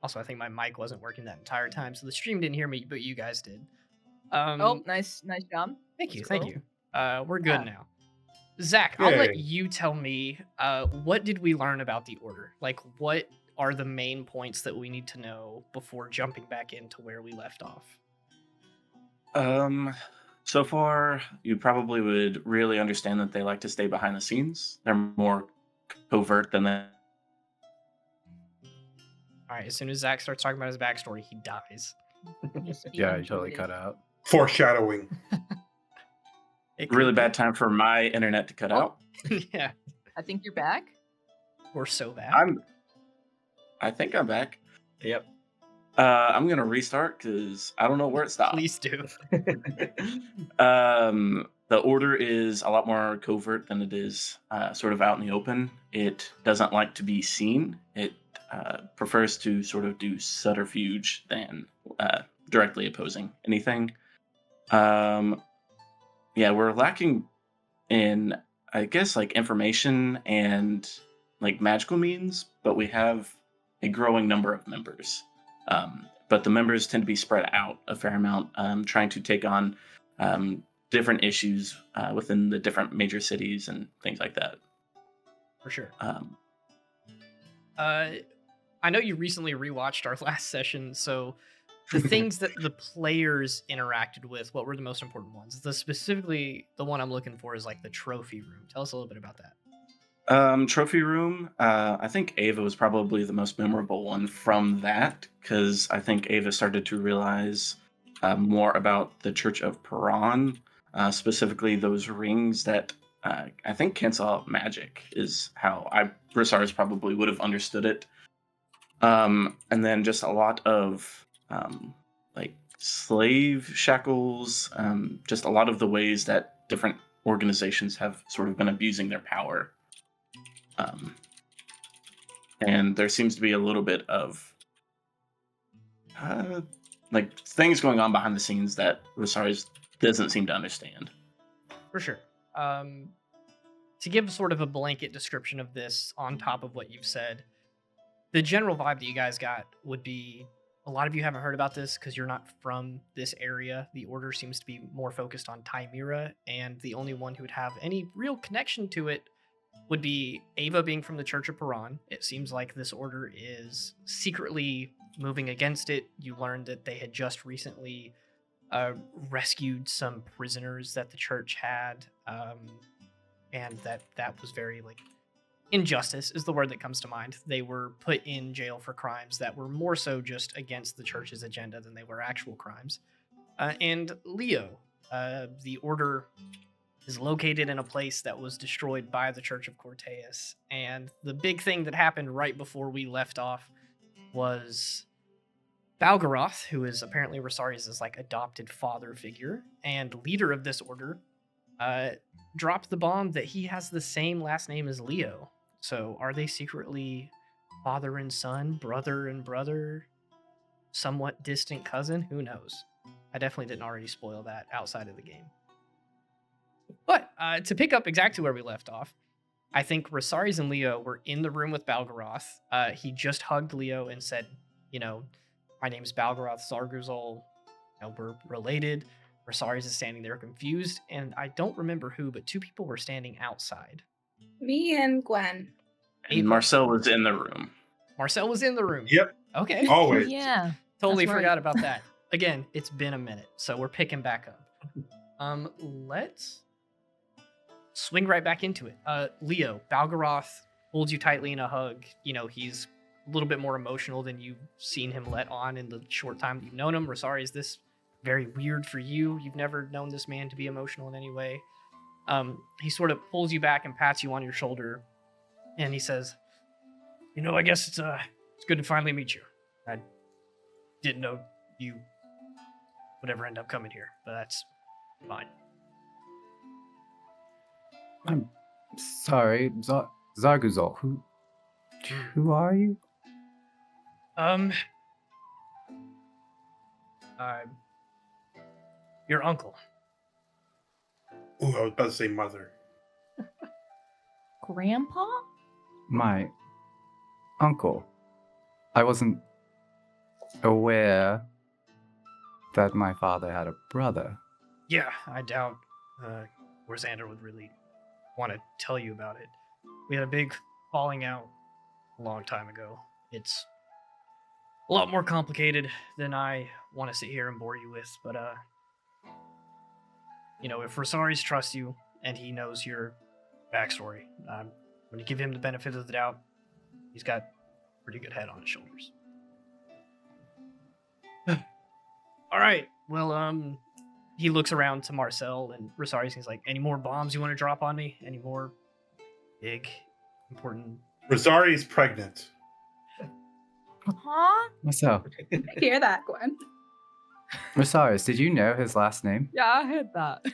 Also, I think my mic wasn't working that entire time, so the stream didn't hear me, but you guys did. Oh, Um, nice job. thank Let's you, thank go. you. We're good Yeah. now. Zach, I'll let Yay. you tell me. What did we learn about the order? Like, what are the main points that we need to know before jumping back into where we left off? So far, you probably would really understand that they like to stay behind the scenes. They're more covert than that. All right, as soon as Zach starts talking about his backstory, he dies. Just be Yeah, you totally unmuted. cut out. Foreshadowing. It Really could be. bad time for my internet to cut out. Yeah, I think you're back. we're so bad. I think I'm back. Yep. I'm gonna restart because I don't know where it stopped. Please do. The order is a lot more covert than it is sort of out in the open. It doesn't like to be seen. It prefers to sort of do subterfuge than directly opposing anything. Yeah, we're lacking in, I guess, like information and like magical means, but we have a growing number of members. But the members tend to be spread out a fair amount, trying to take on different issues within the different major cities and things like that. For sure. Um, I know you recently rewatched our last session, so the things that the players interacted with, what were the most important ones? Specifically, the one I'm looking for is like the trophy room. Tell us a little bit about that. Trophy room. I think Ava was probably the most memorable one from that because I think Ava started to realize more about the Church of Paran, specifically those rings that I think cancel out magic is how Resaries probably would have understood it. And then just a lot of like slave shackles, just a lot of the ways that different organizations have sort of been abusing their power. And there seems to be a little bit of like things going on behind the scenes that Resaries doesn't seem to understand. For sure. To give sort of a blanket description of this on top of what you've said, the general vibe that you guys got would be a lot of you haven't heard about this because you're not from this area. The order seems to be more focused on Timira, and the only one who would have any real connection to it would be Ava being from the Church of Paran. It seems like this order is secretly moving against it. You learned that they had just recently rescued some prisoners that the church had, and that was very like injustice is the word that comes to mind. They were put in jail for crimes that were more so just against the church's agenda than they were actual crimes. And Leo, the order is located in a place that was destroyed by the Church of Corteus. And the big thing that happened right before we left off was Balgaroth, who is apparently Resaries' like adopted father figure and leader of this order, dropped the bomb that he has the same last name as Leo. So are they secretly father and son, brother and brother, somewhat distant cousin? Who knows? I definitely didn't already spoil that outside of the game. But to pick up exactly where we left off, I think Resaries and Leo were in the room with Balgaroth. He just hugged Leo and said, you know, my name's Balgaroth Zarguzol. You know, we're related. Resaries is standing there confused, and I don't remember who, but two people were standing outside. Me and Gwen. And Ava. Marcel was in the room. Marcel was in the room. Yep. Okay. Always. Yeah. Totally That's right. forgot about that. Again, it's been a minute, so we're picking back up. Let's swing right back into it. Leo, Balgaroth holds you tightly in a hug. You know, he's a little bit more emotional than you've seen him let on in the short time that you've known him. Rosari, is this very weird for you? You've never known this man to be emotional in any way. He sort of pulls you back and pats you on your shoulder, and he says, you know, I guess it's good to finally meet you. I didn't know you would ever end up coming here, but that's fine. I'm sorry, Zarguzol. Who are you? Your uncle. Ooh, I was about to say mother. Grandpa? My uncle. I wasn't aware that my father had a brother. Yeah, I doubt Xander would really want to tell you about it. We had a big falling out a long time ago. It's a lot more complicated than I want to sit here and bore you with, but if Resaries trusts you and he knows your backstory, I'm going to give him the benefit of the doubt. He's got a pretty good head on his shoulders. All right. Well, he looks around to Marcel and Resaries and he's like, any more bombs you want to drop on me? Any more big, important... Rosari's pregnant. Huh? Marcel, I hear that, Gwen. Resaries, did you know his last name? Yeah, I heard that.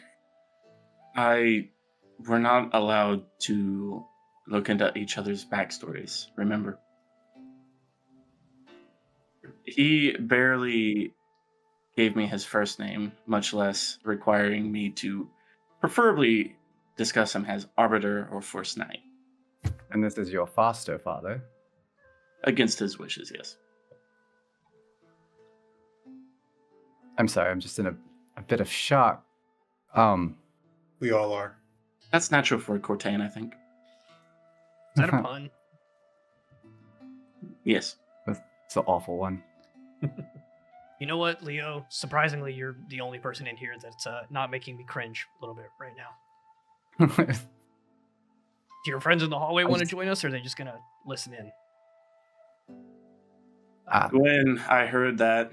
We're not allowed to look into each other's backstories, remember? He barely gave me his first name, much less requiring me to preferably discuss him as Arbiter or Force Knight. And this is your foster father? Against his wishes, yes. I'm sorry, I'm just in a bit of shock. We all are. That's natural for a Cortain, I think. Is that a pun? Yes. It's an awful one. You know what, Leo? Surprisingly, you're the only person in here that's not making me cringe a little bit right now. Do your friends in the hallway want to join us, or are they just going to listen in? When I heard that,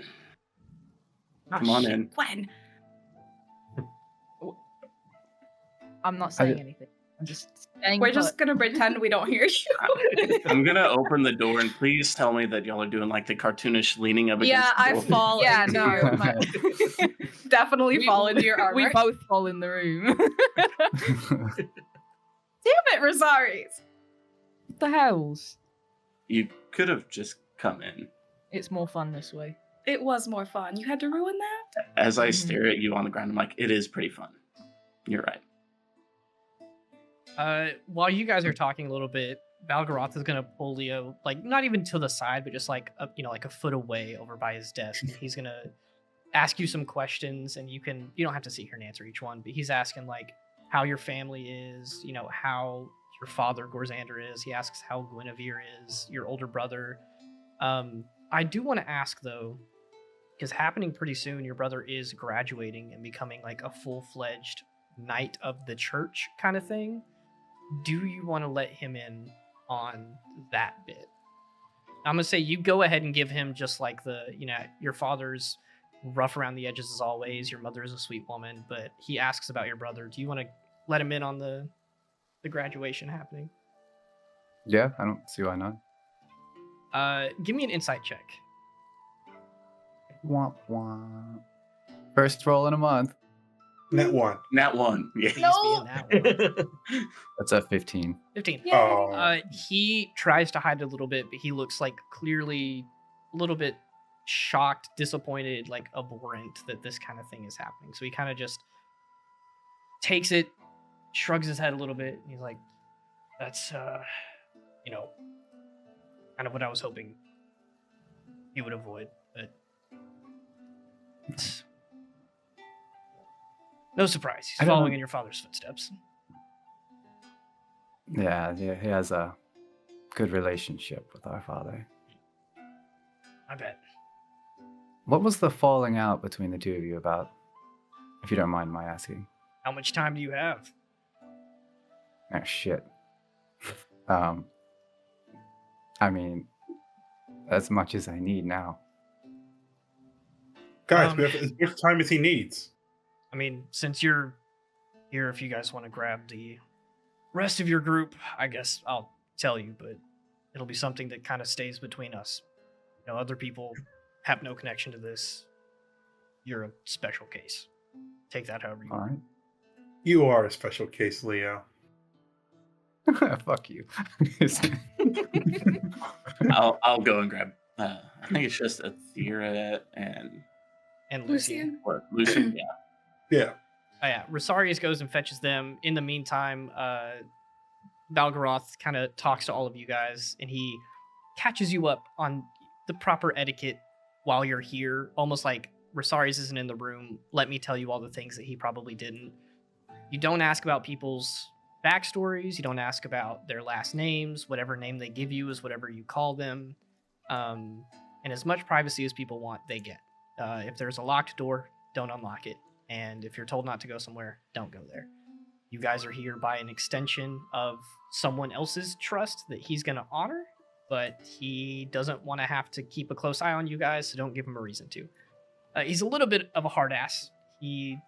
come on in. Gwen. I'm not saying anything. I'm just staying We're put. just gonna pretend we don't hear you. I'm gonna open the door and please tell me that y'all are doing like the cartoonish leaning up Yeah, against the I door. fall Yeah, into no, your... my- Definitely fall into your armor. We both fall in the room. Damn it, Rosaries. What the hells? You could have just come in. It's more fun this way. It was more fun. You had to ruin that? As I Mhm. stare at you on the ground, I'm like, it is pretty fun. You're right. While you guys are talking a little bit, Valgaroth is gonna pull Leo, like not even to the side, but just like like a foot away over by his desk. He's gonna ask you some questions, and you don't have to sit here and answer each one, but he's asking like how your family is, how your father Gorzander is. He asks how Guinevere is, your older brother. I do want to ask though, because happening pretty soon, your brother is graduating and becoming like a full-fledged knight of the church kind of thing. Do you want to let him in on that bit? I'm gonna say you go ahead and give him just like your father's rough around the edges as always. Your mother is a sweet woman, but he asks about your brother. Do you want to let him in on the graduation happening? Yeah, I don't see why not. Give me an insight check. Womp womp. First roll in a month. Net one. Nat one. Yeah. Please No. be in that one. That's a 15. 15. Yay. Oh. He tries to hide it a little bit, but he looks like clearly a little bit shocked, disappointed, like abhorrent that this kind of thing is happening. So he kind of just takes it, shrugs his head a little bit, and he's like, that's, kind of what I was hoping he would avoid, but it's no surprise. He's I don't following know. in your father's footsteps. Yeah, he has a good relationship with our father. I bet. What was the falling out between the two of you about, if you don't mind my asking? How much time do you have? Oh, shit. I mean, as much as I need now. Guys, we have as much time as he needs. I mean, since you're here, if you guys want to grab the rest of your group, I guess I'll tell you, but it'll be something that kind of stays between us. Other people have no connection to this. You're a special case. Take that however you All want. right. You are a special case, Leo. Fuck you. I'll go and grab. I think it's just Athera and And Lucian. Lucian. Yeah. Yeah. Oh yeah, Rosarius goes and fetches them. In the meantime, Valgaroth kind of talks to all of you guys, and he catches you up on the proper etiquette while you're here, almost like Resaries isn't in the room. Let me tell you all the things that he probably didn't. You don't ask about people's backstories. You don't ask about their last names. Whatever name they give you is whatever you call them. And as much privacy as people want, they get. If there's a locked door, don't unlock it. And if you're told not to go somewhere, don't go there. You guys are here by an extension of someone else's trust that he's going to honor, but he doesn't want to have to keep a close eye on you guys, so don't give him a reason to. He's a little bit of a hard ass. He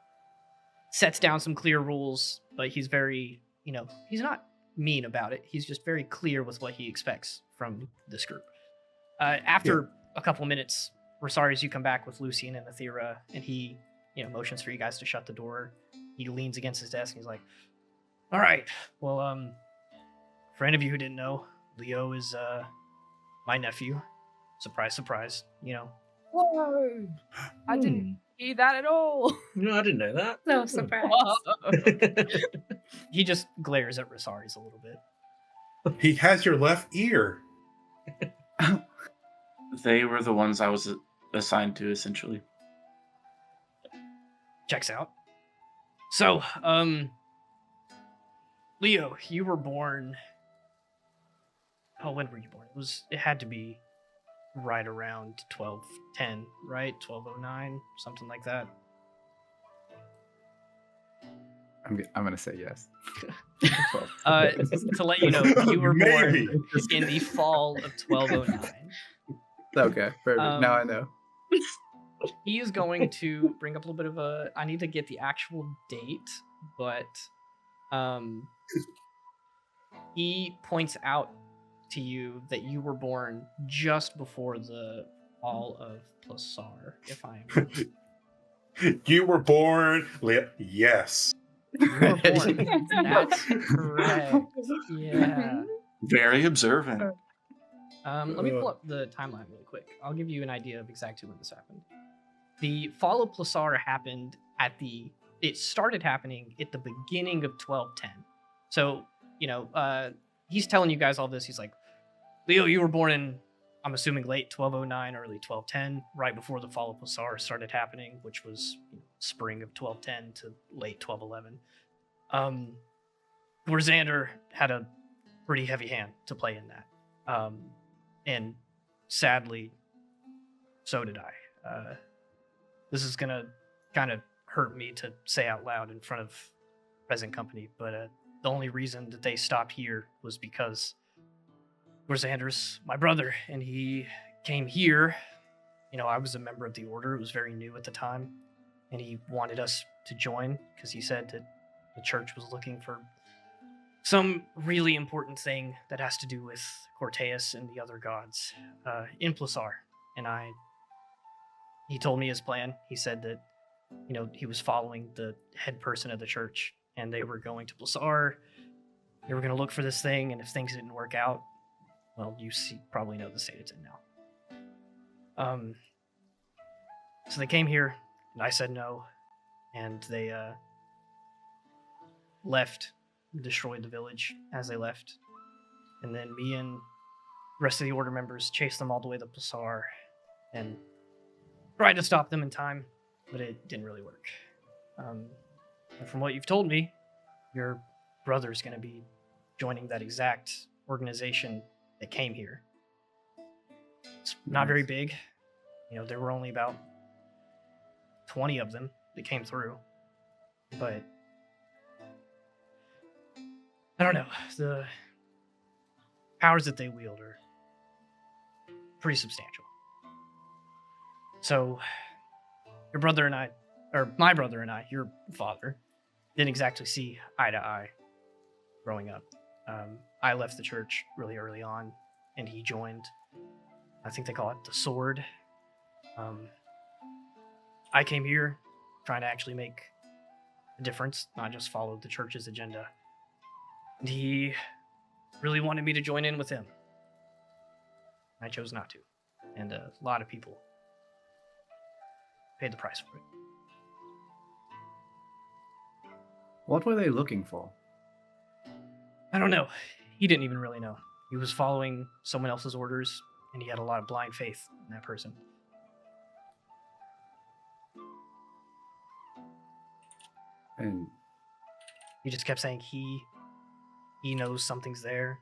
sets down some clear rules, but he's very, he's not mean about it. He's just very clear with what he expects from this group. After a couple minutes, Resaries, you come back with Lucian and Athera, and he, motions for you guys to shut the door. He leans against his desk and he's like, all right, well, for any of you who didn't know, Leo is my nephew. Surprise, surprise, Whoa! I didn't hear that at all. No, I didn't know that. No surprise. He just glares at Resaries a little bit. He has your left ear. They were the ones I was assigned to, essentially. Checks out. So, Leo, you were born. Oh, when were you born? It had to be right around 1210, right? 1209, something like that. I'm gonna say yes. To let you know, you were born Maybe. in the fall of 1209. Okay, perfect. Now I know. He is going to bring up a little bit of I need to get the actual date, but he points out to you that you were born just before the fall of Plasar, if I'm You were born. Yes. you were born. That's correct. Yeah. Very observant. Let me pull up the timeline really quick. I'll give you an idea of exactly when this happened. The fall of Plasar happened it started happening at the beginning of 1210. So, he's telling you guys all this. He's like, Leo, you were born in, I'm assuming, late 1209, early 1210, right before the fall of Plasar started happening, which was spring of 1210 to late 1211. Where Xander had a pretty heavy hand to play in that. And sadly, so did I. This is gonna kind of hurt me to say out loud in front of present company, but the only reason that they stopped here was because Xander's my brother, and he came here. I was a member of the order. It was very new at the time, and he wanted us to join because he said that the church was looking for some really important thing that has to do with Corteus and the other gods in Plasar. And he told me his plan. He said that, he was following the head person of the church, and they were going to Plasar. They were going to look for this thing, and if things didn't work out, well, you probably know the state it's in now. So they came here, and I said no, and they left, destroyed the village as they left, and then me and the rest of the order members chased them all the way to Plasar, and tried to stop them in time, but it didn't really work. And from what you've told me, your brother's going to be joining that exact organization that came here. It's not very big. There were only about 20 of them that came through. But I don't know. The powers that they wield are pretty substantial. So my brother and I, your father, didn't exactly see eye to eye growing up. I left the church really early on, and he joined. I think they call it the Sword. I came here trying to actually make a difference, not just follow the church's agenda. And he really wanted me to join in with him. I chose not to. And a lot of people paid the price for it. What were they looking for? I don't know. He didn't even really know. He was following someone else's orders, and he had a lot of blind faith in that person. And He just kept saying he knows something's there.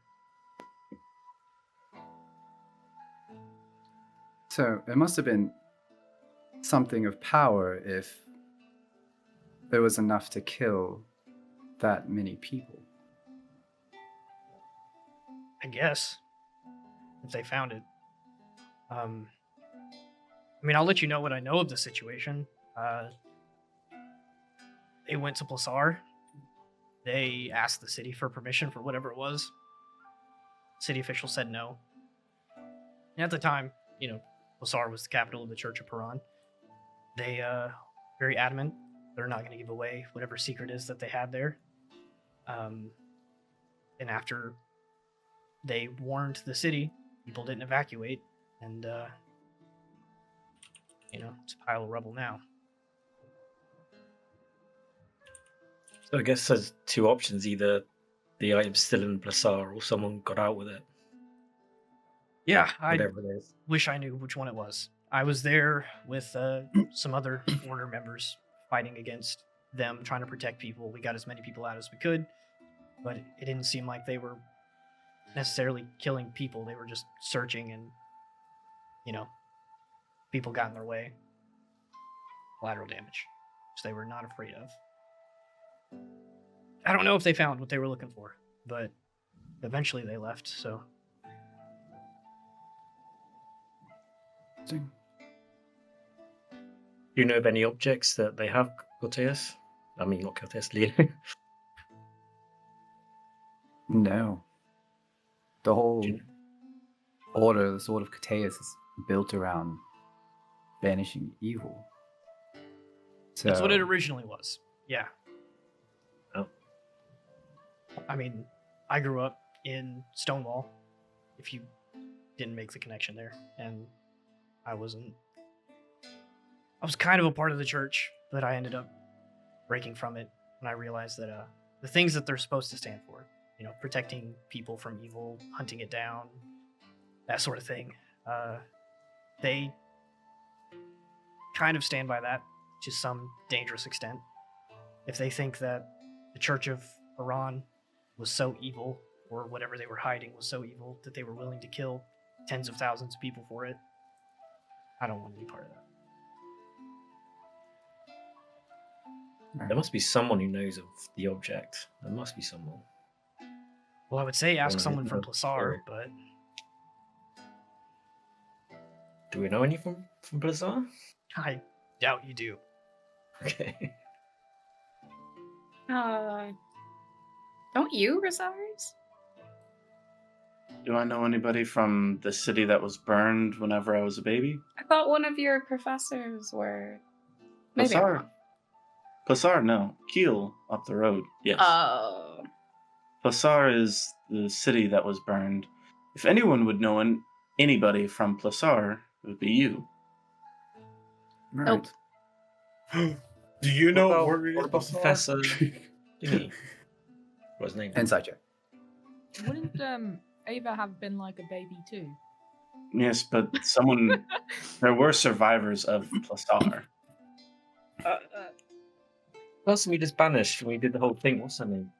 so it must have been something of power if there was enough to kill that many people. I guess if they found it. I mean, I'll let you know what I know of the situation. They went to Plasar. They asked the city for permission for whatever it was. City officials said no. And at the time, Plasar was the capital of the Church of Paran. They very adamant they're not going to give away whatever secret is that they had there. And after they warned the city, people didn't evacuate, and it's a pile of rubble now. So I guess there's two options: either the item's still in Blasar, or someone got out with it. Yeah, I Whatever it is. wish I knew which one it was. I was there with some other order members fighting against them, trying to protect people. We got as many people out as we could, but it didn't seem like they were necessarily killing people. They were just searching, and people got in their way. Collateral damage, which they were not afraid of. I don't know if they found what they were looking for, but eventually they left, so. Do you know of any objects that they have, Corteus? I mean, not Corteus, Leo. No. The whole Do you- order, the Sword of Cateus, is built around banishing evil. So, That's what it originally was. Yeah. Oh. I mean, I grew up in Stonewall, if you didn't make the connection there, and I was kind of a part of the church, but I ended up breaking from it when I realized that the things that they're supposed to stand for, protecting people from evil, hunting it down, that sort of thing, they kind of stand by that to some dangerous extent. If they think that the Church of Iran was so evil, or whatever they were hiding was so evil, that they were willing to kill tens of thousands of people for it, I don't want to be part of that. There must be someone who knows of the object. There must be someone. Well, I would say ask Well, someone from no, Plasar, sorry. but Do we know any from Blasar? I doubt you do. Okay. Don't you, Resaries? Do I know anybody from the city that was burned whenever I was a baby? I thought one of your professors were. Maybe I'm Plasar? wrong. Plasar, no. Kiel, up the road. Yes. Oh. Plasar is the city that was burned. If anyone would know anybody from Plasar, it would be you. right. Nope. Do you know What where it is? about Basar? Professor Thingy? What's his name? Inside joke. Wouldn't Ava have been like a baby too? Yes, but there were survivors of Plasar. Person we just banished when we did the whole thing. What's her name?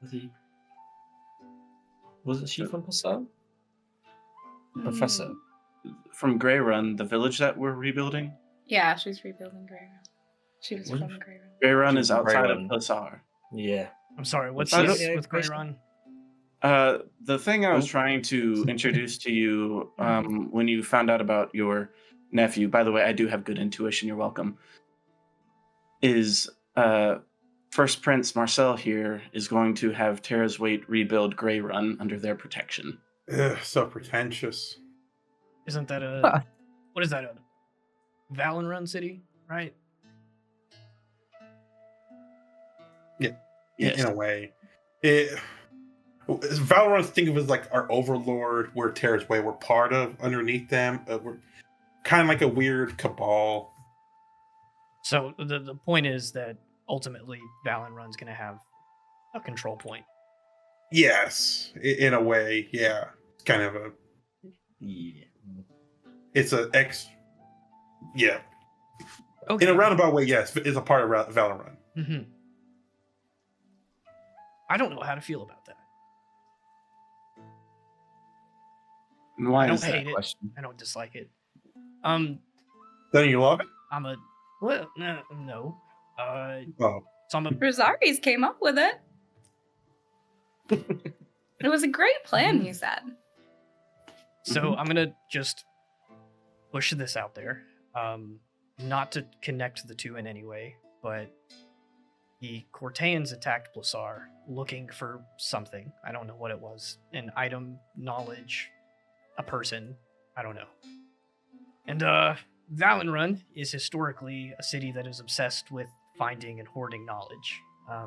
Was it she from Blasar? Professor. From Grey Run, the village that we're rebuilding. Yeah, she's rebuilding Grey Run. She was What? from Grey Run. Grey Run She is was from Grey outside of Run. Plasar. Yeah. I'm sorry, what's I this don't- with Grey Run? The thing I was trying to introduce to you when you found out about your nephew, by the way, I do have good intuition, you're welcome, is First Prince Marcel here is going to have Terra's Weight rebuild Grey Run under their protection. Ugh, so pretentious. Isn't that what is that, a Valen Run city, right? Yes. In a way. Valorant think of it as like our overlord, we're Terra's Way, we're part of underneath them. We're kind of like a weird cabal. So the point is that ultimately Valen Run's going to have a control point. Yes, in a way, yeah. It's kind of a, Yeah. it's a Okay. in a roundabout way, yes, it's a part of Valorant. hmm I don't know how to feel about that. Why I don't is that? hate it. Question. I don't dislike it. Then you love it? I'm a well, no. Oh, So I'm a Resaries came up with it. It was a great plan, he said. So I'm gonna just push this out there. Not to connect the two in any way, but the Corteans attacked Blasar looking for something. I don't know what it was. An item, knowledge, a person. I don't know. And Valenrun is historically a city that is obsessed with finding and hoarding knowledge. I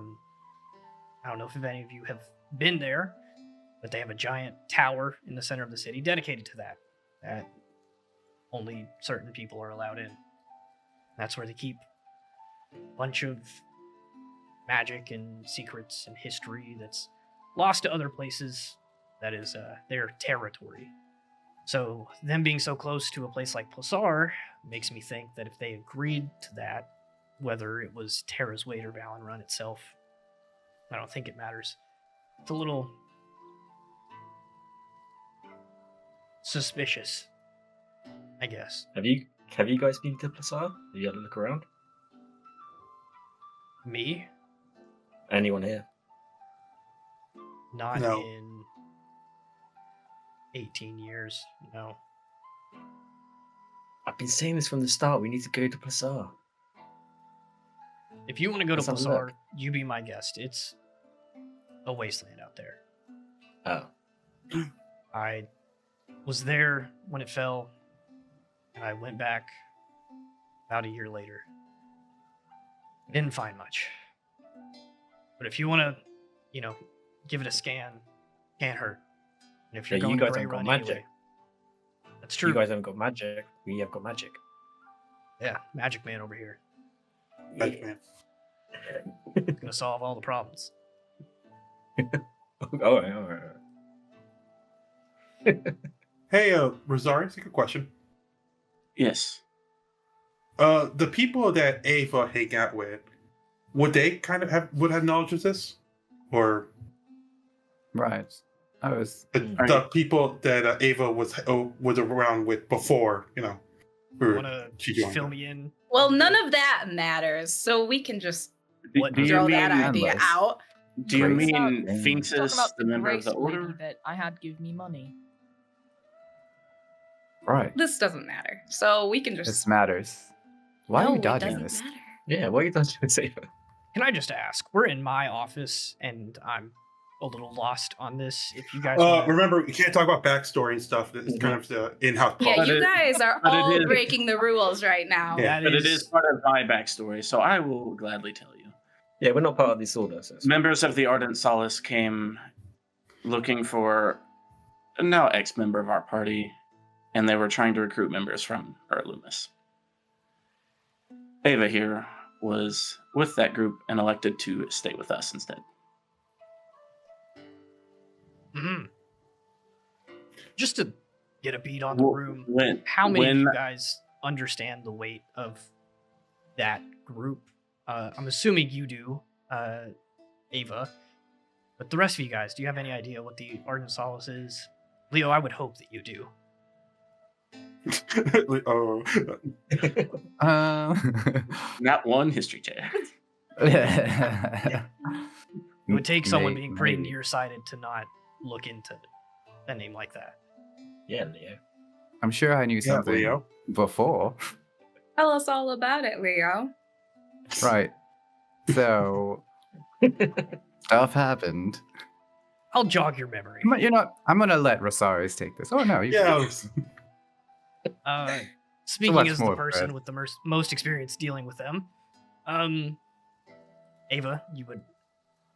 don't know if any of you have been there, but they have a giant tower in the center of the city dedicated to that only certain people are allowed in. That's where they keep a bunch of magic and secrets and history that's lost to other places. That is their territory. So them being so close to a place like Pulsar makes me think that if they agreed to that, whether it was Terra's Weight or Valenrun itself, I don't think it matters. It's a little suspicious, I guess. Have you guys been to Plasar? Have you had a look around? Me? Anyone here? Not No. in 18 years, no. I've been saying this from the start. We need to go to Plasar. If you want to go to Let's have a Pulsar, look. you be my guest. It's a wasteland out there. Oh. I was there when it fell, and I went back about a year later. Didn't find much. But if you want to, give it a scan, can't hurt. And if you're Yeah, you going to guys Grey haven't got Run magic. anyway, that's true. You guys haven't got magic. We have got magic. Yeah, Magic Man over here. Magic Man. Gonna solve all the problems. Oh, all right. Hey, Rosario, take a question. Yes. The people that Ava hang out with, would they kind of have knowledge of this, or Right. I was. the people that Ava was around with before, who Want to she joined? fill me in? Well, none of that matters, so we can just What Do you throw mean, that idea Endless. out. do you Grace? mean Talking Fintus, about the member of Grace the lady order? that I had give me money. Right. This doesn't matter, so we can This just. matters. Why are we No, it dodging doesn't this? matter. Yeah, what are you dodging this Ava? Can I just ask? We're in my office, and I'm a little lost on this. If you guys, Remember, we can't talk about backstory and stuff. It's kind of the in-house Yeah, policy. you guys are but it all is- breaking the rules right now. Yeah. But it is part of my backstory, so I will gladly tell you. Yeah, we're not part of this order. So it's- Members of the Ardent Solace came looking for a now ex-member of our party, and they were trying to recruit members from Loomis. Ava here was with that group and elected to stay with us instead. Mhm. Just to get a beat on the room, When, how many of when you guys understand the weight of that group? I'm assuming you do, Ava. But the rest of you guys, do you have any idea what the Ardent Solace is? Leo, I would hope that you do. Oh, not one history check. It would take someone being pretty Maybe. nearsighted to not look into a name like that. Yeah, Leo. I'm sure I knew yeah, something Leo. before. Tell us all about it, Leo. Right. So stuff happened. I'll jog your memory. You know, I'm gonna let Rosaris take this. Oh no, you Yeah. Speaking much as the more, person Brad. with the most experience dealing with them, Ava, you would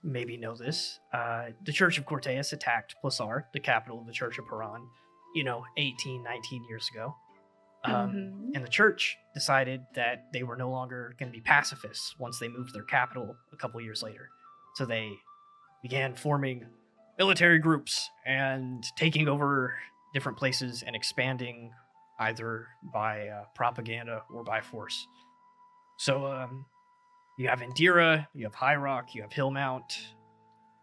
maybe know this. The Church of Corteas attacked Plasar, the capital of the Church of Paran, 18, 19 years ago. Mhm. And the church decided that they were no longer going to be pacifists once they moved their capital a couple years later. So they began forming military groups and taking over different places and expanding either by propaganda or by force. So you have Indira, you have High Rock, you have Hillmount.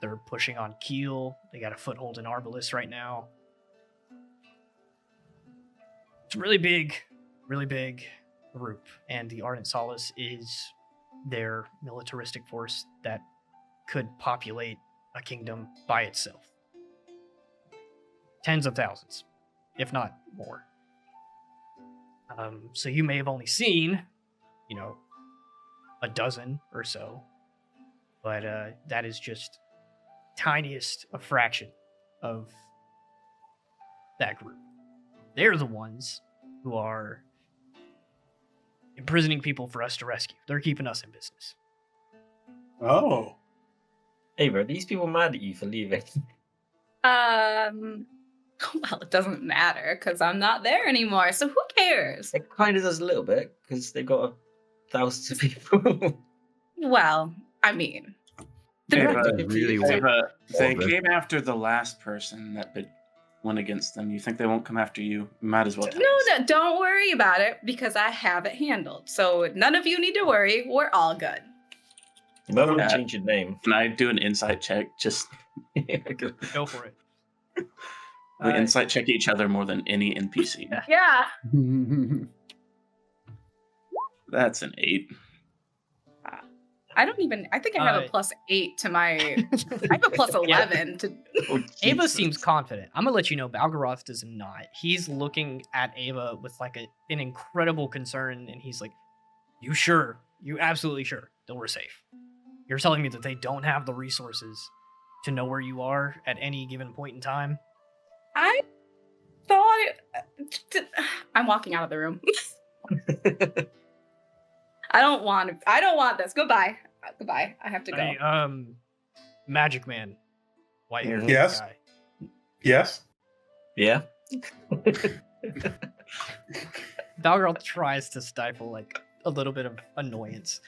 They're pushing on Keel. They got a foothold in Arbalest right now. It's a really big group, and the Ardent Solace is their militaristic force that could populate a kingdom by itself. Tens of thousands, if not more. So you may have only seen, a dozen or so, but that is just tiniest a fraction of that group. They're the ones who are imprisoning people for us to rescue. They're keeping us in business. Oh. Ava, are these people mad at you for leaving? Well, it doesn't matter because I'm not there anymore. So who cares? It kind of does a little bit because they've got thousands of people. Well, I mean, Ava, really Ava, they Well, came after the last person that went against them. You think they won't come after you? Might as well. no, don't worry about it because I have it handled. So none of you need to worry. We're all good. You might want Yeah. to change your name. Can I do an insight check? Just Go for it. we insight check each other more than any NPC. Yeah. That's an 8. I think I have a +8 to my. I have a +11 to. Oh, Ava Jesus. seems confident. I'm gonna let you know Balgaroth does not. He's looking at Ava with like an incredible concern, and he's like, "You sure? You absolutely sure that we're safe? You're telling me that they don't have the resources to know where you are at any given point in time?" I thought I'm walking out of the room. I don't want this. Goodbye. Goodbye. I have to go. Hey, Magic Man, white hair Yes? guy. Yes. Yeah. Balgaroth tries to stifle like a little bit of annoyance.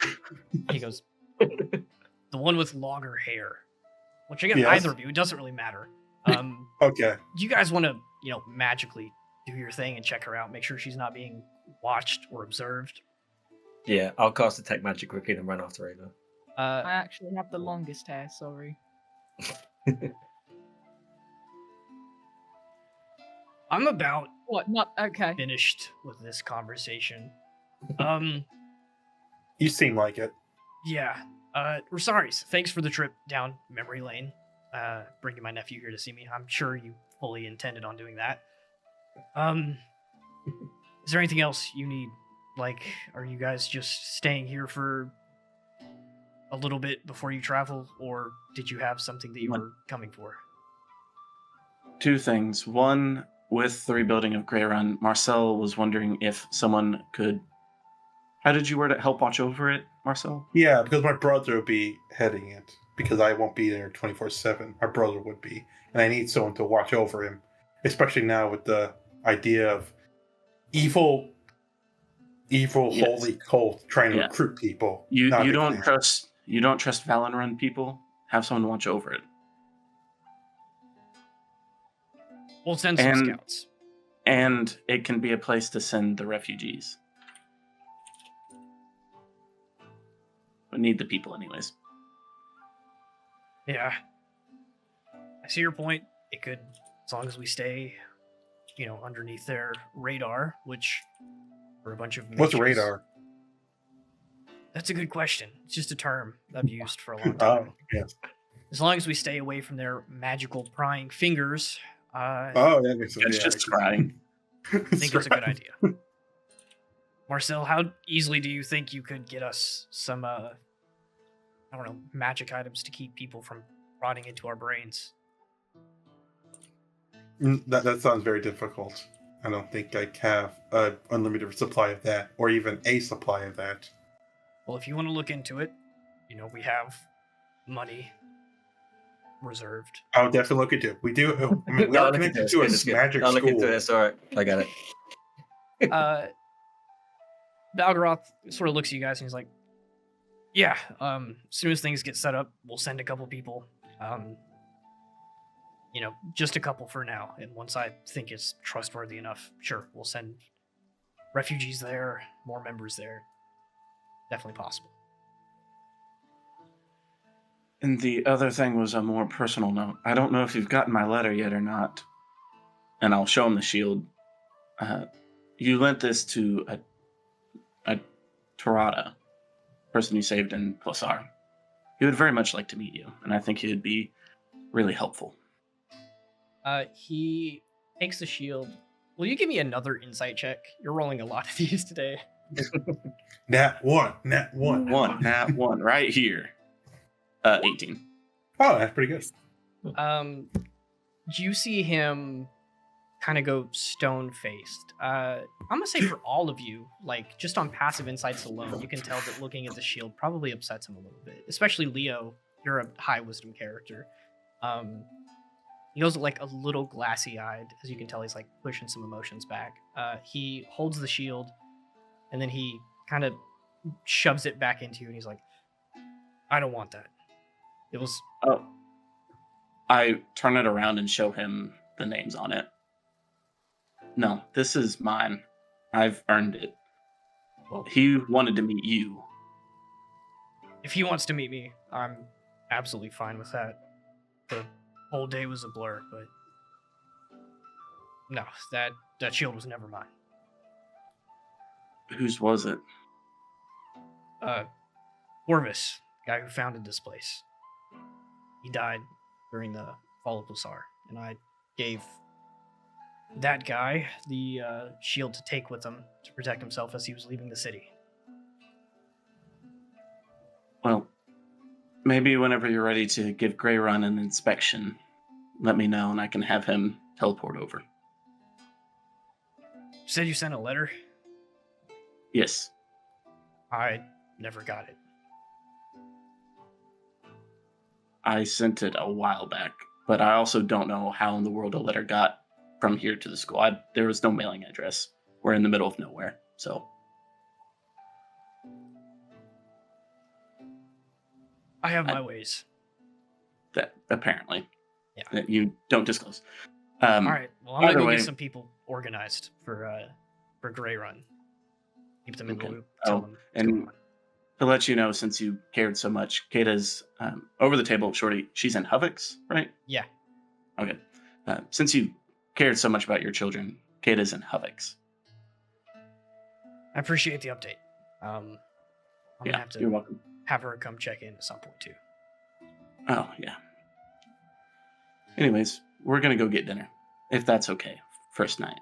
He goes, "The one with longer hair," which again, Yes. either of you, it doesn't really matter. Okay. Do you guys want to, magically do your thing and check her out, make sure she's not being watched or observed? Yeah, I'll cast Detect Magic quickly and run after Ava. I actually have the longest hair, sorry. I'm about What? Not okay. finished with this conversation. You seem like it. Yeah. Resaries, thanks for the trip down memory lane. Bringing my nephew here to see me. I'm sure you fully intended on doing that. Is there anything else you need? Like, are you guys just staying here for a little bit before you travel, or did you have something that you were coming for? 2 things. One, with the rebuilding of Grey Run, Marcel was wondering if someone could. How did you word it? Help watch over it, Marcel? Yeah, because my brother would be heading it. Because I won't be there 24/7. My brother would be. And I need someone to watch over him. Especially now with the idea of evil Yes. holy cult trying to Yeah. recruit people. You Not a big don't fan. trust Valenrun people. Have someone watch over it. We'll send some And- scouts. And it can be a place to send the refugees. We need the people anyways. Yeah. I see your point. It could, as long as we stay, underneath their radar, which for a bunch of What's mages- radar? That's a good question. It's just a term I've used for a long time. Oh, yes. As long as we stay away from their magical prying fingers, I Oh, that makes sense. It's just scrying. think it's a good idea. Marcel, how easily do you think you could get us some, magic items to keep people from rotting into our brains? That sounds very difficult. I don't think I have an unlimited supply of that, or even a supply of that. Well, if you want to look into it, we have money reserved. I'll definitely look into it. We do. I mean, we I'll are look into connected it, to a it's good. magic I'll look school. into it. It's all right. I got it. Balgaroth sort of looks at you guys and he's like, "Yeah, as soon as things get set up, we'll send a couple people. Just a couple for now. And once I think it's trustworthy enough, sure, we'll send refugees there, more members there. Definitely possible." And the other thing was a more personal note. I don't know if you've gotten my letter yet or not. And I'll show him the shield. You lent this to a Tarada, person you saved in Plasar. He would very much like to meet you, and I think he would be really helpful. He takes the shield. Will you give me another insight check? You're rolling a lot of these today. Nat 1. Nat 1. Nat 1, right here. 18. Oh, that's pretty good. Do you see him kind of go stone-faced? I'm gonna say for all of you, like just on passive insights alone, you can tell that looking at the shield probably upsets him a little bit. Especially Leo, you're a high wisdom character. He goes like a little glassy-eyed, as you can tell he's like pushing some emotions back. He holds the shield, and then he kind of shoves it back into you, and he's like, I don't want that. It was... Oh. I turn it around and show him the names on it. No, this is mine. I've earned it. He wanted to meet you. If he wants to meet me, I'm absolutely fine with that. The whole day was a blur, but... No, that shield was never mine. Whose was it? Orvis, guy who founded this place. He died during the fall of Lusar, and I gave that guy the shield to take with him to protect himself as he was leaving the city. Well, maybe whenever you're ready to give Grey Run an inspection, let me know and I can have him teleport over. You said you sent a letter? Yes. I never got it. I sent it a while back, but I also don't know how in the world a letter got from here to the school. There was no mailing address. We're in the middle of nowhere, so... I have my ways. That, apparently. Yeah. That you don't disclose. All right, well, I'm going to go way- get some people organized for Grey Run. Keep them in Okay. the loop. Tell them what's and- going on. To let you know, since you cared so much, Kata's over the table, Shorty. She's in Huvix, right? Yeah. Okay. Since you cared so much about your children, Kata's in Huvix. I appreciate the update. I'm going to have You're to welcome. have her come check in at some point, too. Oh, yeah. Anyways, we're going to go get dinner, if that's okay. First night.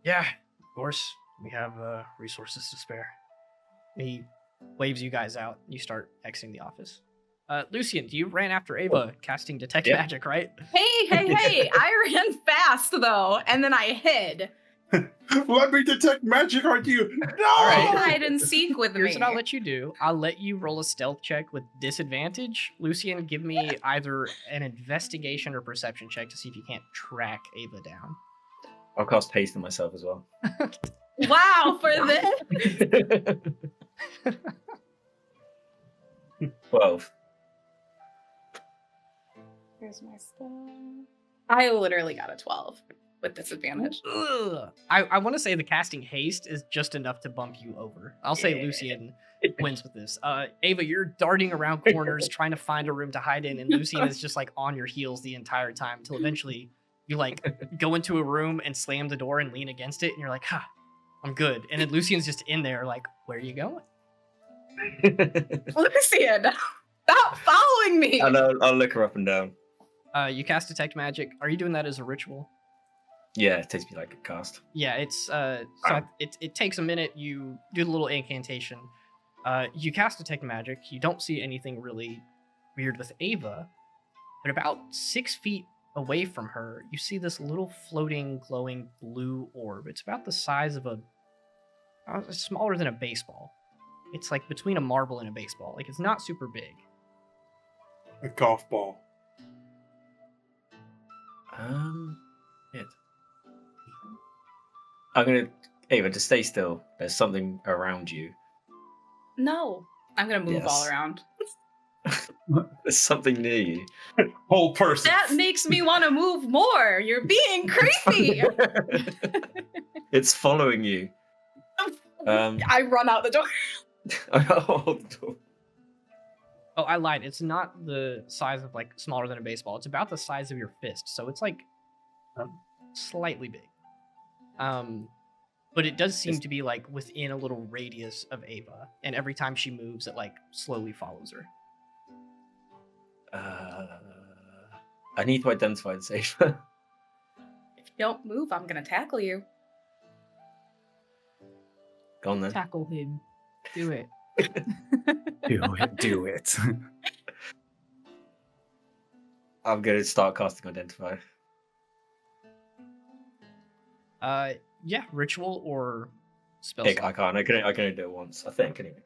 Yeah, of course. We have resources to spare. He waves you guys out. You start exiting the office. Lucian, you ran after Ava casting Detect Yeah. Magic, right? Hey, I ran fast though, and then I hid. Let me detect magic on you. No! All right. Hide and seek with Here's me. what I'll let you do. I'll let you roll a stealth check with disadvantage. Lucian, give me either an investigation or perception check to see if you can't track Ava down. I'll cast haste on myself as well. Wow, for this. 12. Here's my stuff. I literally got a 12 with disadvantage. Ugh. I want to say the casting haste is just enough to bump you over. I'll say Yeah. Lucian wins with this. Ava, you're darting around corners trying to find a room to hide in, and Lucian is just like on your heels the entire time until eventually you like go into a room and slam the door and lean against it, and you're like, ha, I'm good. And then Lucian's just in there like, where are you going? Lucian, stop following me. And I'll look her up and down. You cast Detect Magic. Are you doing that as a ritual? Yeah, it takes me like a cast. Yeah, it's it takes a minute. You do the little incantation. You cast Detect Magic. You don't see anything really weird with Ava, but about 6 feet away from her, you see this little floating, glowing blue orb. It's about the size of it's smaller than a baseball. It's like between a marble and a baseball. Like it's not super big. A golf ball. It. I'm gonna Ava to stay still. There's something around you. No, I'm gonna move all Yes. around. There's something near you. Whole person. That makes me want to move more. You're being creepy. It's following you. I run out the door. Oh, Oh, I lied. It's not the size of like smaller than a baseball. It's about the size of your fist, so it's like slightly big. But it does seem to be like within a little radius of Ava, and every time she moves, it like slowly follows her. I need to identify the safe. If you don't move, I'm gonna tackle you. Go on then. Tackle him. Do it. Do it. I'm going to start casting Identify. Yeah, ritual or spell I slot. can't. I can only do it once, I think, anyway.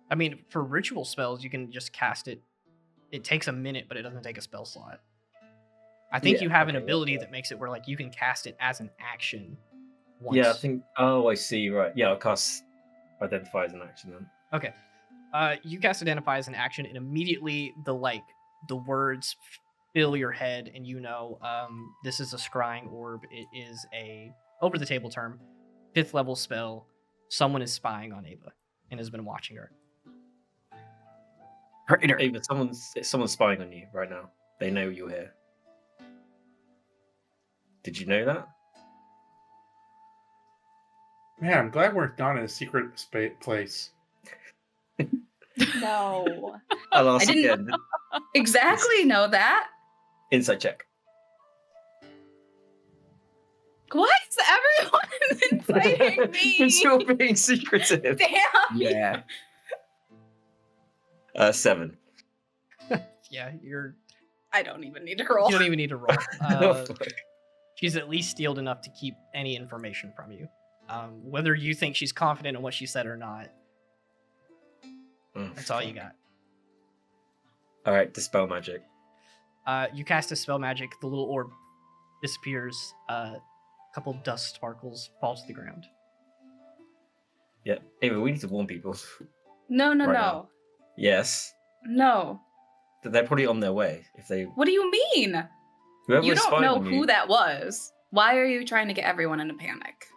I mean, for ritual spells, you can just cast it. It takes a minute, but it doesn't take a spell slot. I think Yeah, you have an okay, ability yeah. that makes it where like you can cast it as an action. Yeah, I think. Oh, I see. Right. Yeah, I'll cast Identify as an action then. Okay. You cast Identify as an action, and immediately the words fill your head, and you know this is a scrying orb. It is a over the table term, 5th level spell. Someone is spying on Ava and has been watching her. Hey, but someone's spying on you right now. They know you're here. Did you know that? Man, I'm glad we're not in a secret place. No. I'll ask I didn't again. exactly know that. Insight check. Why is everyone inciting me? Because you're being secretive. Damn. Yeah. 7. Yeah, I don't even need to roll. you don't even need to roll. Oh, fuck. She's at least steeled enough to keep any information from you. Whether you think she's confident in what she said or not, Oh, that's all you fuck. got. All right, dispel magic. You cast a spell magic. The little orb disappears. A couple dust sparkles fall to the ground. Yeah. Ava, we need to warn people. No, Right no. now. Yes. No. They're probably on their way. If they What do you mean? whoever You is don't spying know on who you, that was. Why are you trying to get everyone in a panic?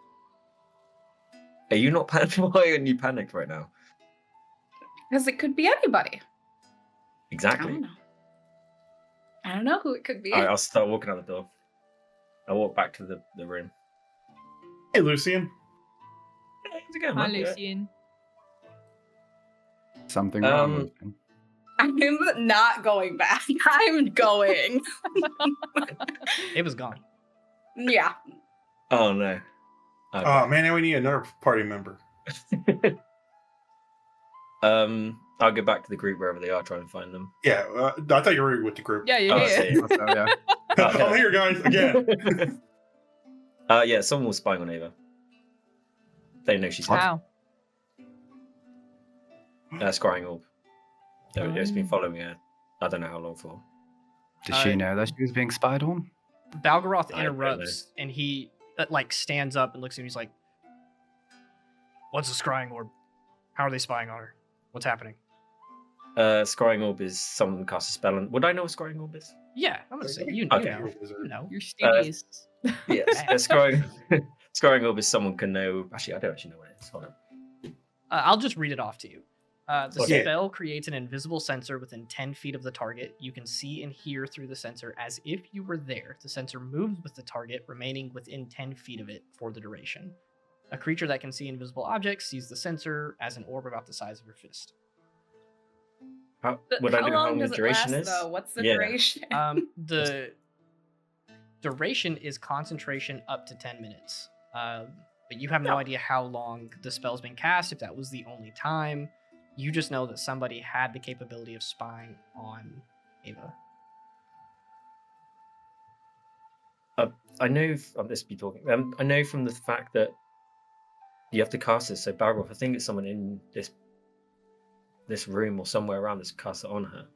Are you not panicked? Why are you panicked right now? Because it could be anybody. I Exactly. don't know. I don't know who it could be. All right, I'll start walking out the door. I'll walk back to the room. Hey, Lucian. Hey, how's it going, Hi, man? You all right? Lucian. Something wrong. I'm not going back. I'm going. It was gone. Yeah. Oh no. Okay. Oh man, now we need another party member. I'll go back to the group wherever they are, try and find them. Yeah, I thought you were with the group. Yeah, you're Oh, I here. see. So, yeah. I'm here, guys, again. Yeah, someone was spying on Ava. They know she's here. Wow. Scrying orb. It's been following her. I don't know how long for. Did she know that she was being spied on? Balgaroth I don't know. interrupts, and he like stands up and looks at him. He's like, "What's a scrying orb? How are they spying on her? What's happening?" Scrying orb is someone casts a spell on. Would I know what scrying orb is? Yeah, I'm gonna say you Okay. know. You know. You're studious. Yes. Scrying orb is someone can know. Actually, I don't actually know what it is. Hold on. I'll just read it off to you. The Okay. spell creates an invisible sensor within 10 feet of the target. You can see and hear through the sensor as if you were there. The sensor moves with the target, remaining within 10 feet of it for the duration. A creature that can see invisible objects sees the sensor as an orb about the size of your fist. Would I know how long does the it duration last, is? though? What's the Yeah. duration? The duration is concentration up to 10 minutes. But you have no idea how long the spell's been cast, if that was the only time. You just know that somebody had the capability of spying on Ava. I know. I'll just be talking. I know from the fact that you have to cast this. So Balgroth, I think it's someone in this room or somewhere around this cast it on her.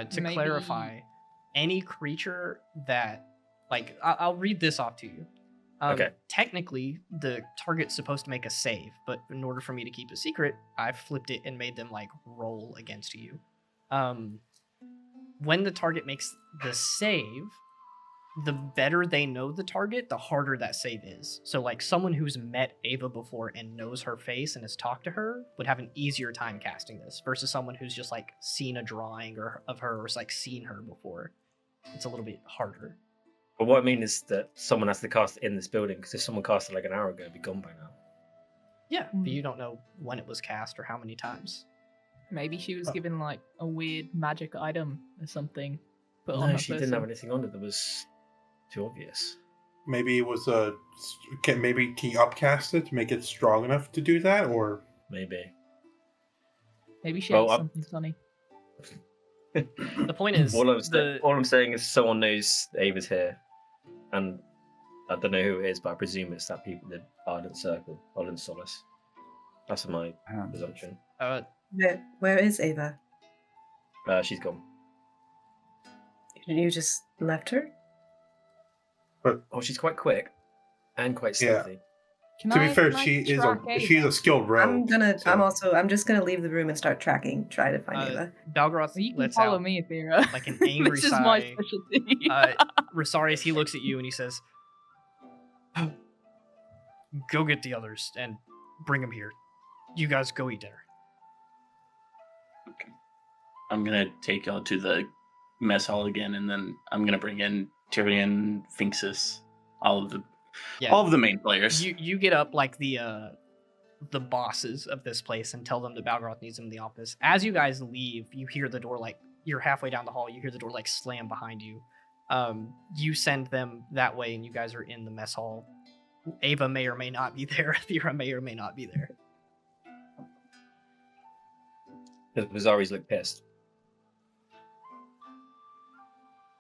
To Maybe- clarify, any creature that, like, I'll read this off to you. Okay. Technically, the target's supposed to make a save, but in order for me to keep a secret, I flipped it and made them like roll against you. When the target makes the save, the better they know the target, the harder that save is. So like someone who's met Ava before and knows her face and has talked to her would have an easier time casting this versus someone who's just like seen a drawing of her or like seen her before. It's a little bit harder. But what I mean is that someone has to cast it in this building, because if someone cast it like an hour ago, it'd be gone by now. Yeah, but you don't know when it was cast or how many times. Maybe she was given like a weird magic item or something. Put on No, her she didn't have anything on it that was too obvious. Maybe it was maybe can you upcast it to make it strong enough to do that, or Maybe. Maybe she Well, ate something funny. The point is, all I'm saying is someone knows Ava's here, and I don't know who it is, but I presume it's that people, the Ardent Circle, Ardent Solace. That's my presumption. Where is Ava? She's gone. You just left her? Oh, she's quite quick and quite stealthy. to be fair, she's a skilled rogue. I'm just gonna leave the room and start tracking, try to find Ava. Balgroth You can lets follow out me, Athera. like an angry This is sigh. my specialty. Resaries, he looks at you and he says, "Go get the others and bring them here. You guys go eat dinner." Okay. I'm gonna take y'all to the mess hall again, and then I'm gonna bring in Tyrion, Finxus, all of the main players. You get up like the bosses of this place and tell them that Balgroth needs them in the office. As you guys leave, you hear the door, like you're halfway down the hall, you hear the door like slam behind you. You send them that way and you guys are in the mess hall. Ava may or may not be there. Thera may or may not be there. The Resaries look pissed.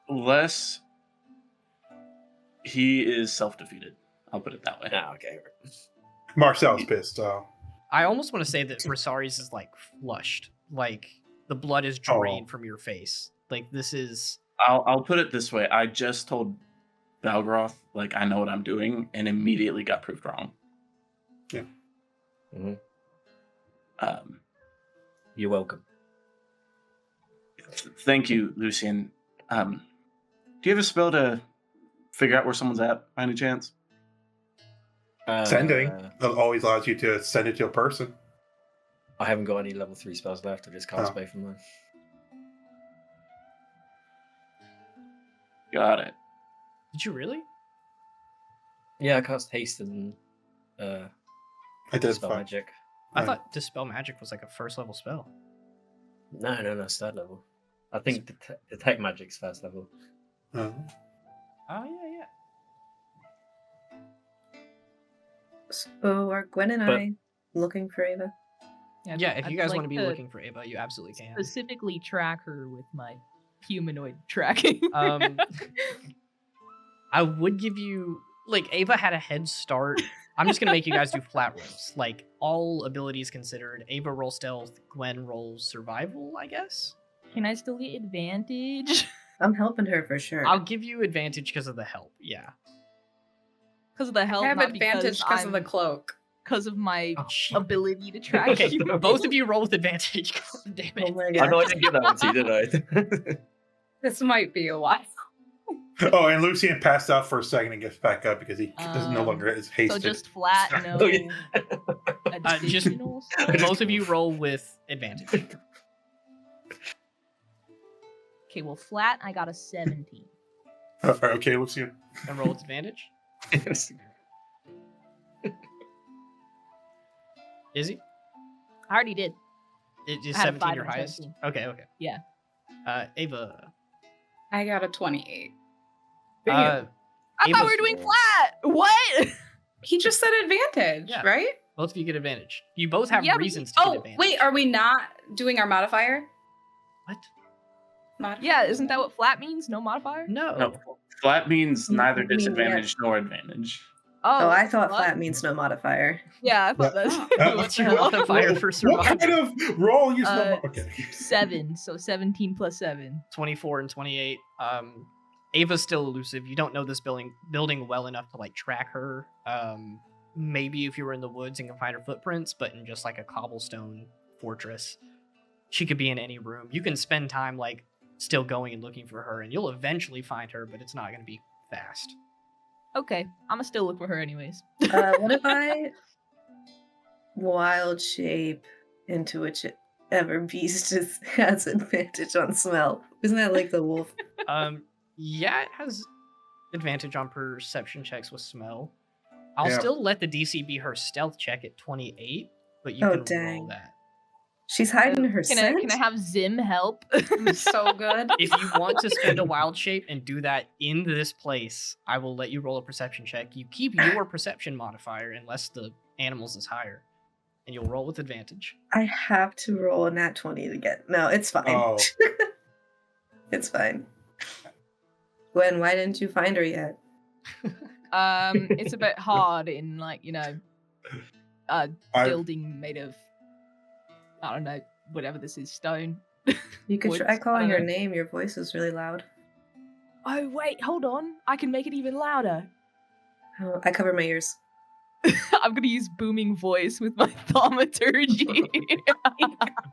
Unless he is self-defeated. I'll put it that way. Ah, okay. Marcel's pissed. I almost want to say that Resaries is like flushed. Like the blood is drained from your face. Like this is... I'll put it this way. I just told Balgroth, like, I know what I'm doing, and immediately got proved wrong. Yeah. Mm-hmm. You're welcome. Thank you, Lucian. Do you have a spell to figure out where someone's at, by any chance? Sending. It always allows you to send it to a person. I haven't got any level 3 spells left. I just cast both of mine. Got it. Did you really? Yeah, I cast haste and I did Dispel Magic. I thought Dispel Magic was like a first level spell. No, it's third level. I think Detect Magic's first level. Oh, yeah. So are Gwen and I looking for Ava? Yeah, if you guys want to be like looking for Ava, you absolutely can. Specifically track her with my humanoid tracking. I would give you, like, Ava had a head start. I'm just going to make you guys do flat rolls. Like, all abilities considered. Ava rolls stealth, Gwen rolls survival, I guess? Can I still get advantage? I'm helping her for sure. I'll give you advantage because of the help, yeah. Because of the help, I have not advantage because of the cloak. Because of my shit. ability to track Okay, you. both of you roll with advantage. God damn it. Oh my I god. know I didn't get that one to you, did I? This might be a while. Oh, and Lucian passed out for a second and gets back up because he is no longer is So hasted. just flat, no Oh, yeah. Just additional stuff? both of you roll with advantage. Okay, well, flat, I got a 17. Okay, Lucian. And roll with advantage. Izzy? I already did. Is I had a 17 5 your and highest? 17. Okay. Yeah. Ava. I got a 28. I thought we Ava's- were doing flat. What? He just said advantage, Yeah. right? Both of you get advantage. You both have Yeah, but- reasons to get Oh, advantage. wait, are we not doing our modifier? What? Modifier? Yeah, isn't that what flat means? No modifier? No. No, flat means neither I mean, disadvantage nor advantage. Oh, I thought what? flat means no modifier. Yeah, I thought that's What's your modifier for What survival? kind of roll you Okay. 7, so 17 plus 7. 24 and 28. Ava's still elusive. You don't know this building well enough to like track her. Maybe if you were in the woods and can find her footprints, but in just like a cobblestone fortress, she could be in any room. You can spend time like still going and looking for her, and you'll eventually find her, but it's not going to be fast. Okay, I'ma still look for her anyways. What if I wild shape into whichever beast has advantage on smell? Isn't that like the wolf? Yeah, it has advantage on perception checks with smell. I'll Yeah. still let the DC be her stealth check at 28, but you Oh, can roll dang. that. She's hiding her Can scent? I have Zim help? So good. If you want to spend a wild shape and do that in this place, I will let you roll a perception check. You keep your perception modifier unless the animals is higher, and you'll roll with advantage. I have to roll a nat 20 to get. No, it's fine. Oh. It's fine. Gwen, why didn't you find her yet? It's a bit hard in like, I building made of, I don't know, whatever this is, stone. You could Woods, try I calling don't her know. name. Your voice is really loud. Oh wait, hold on. I can make it even louder. Oh, I cover my ears. I'm gonna use booming voice with my thaumaturgy.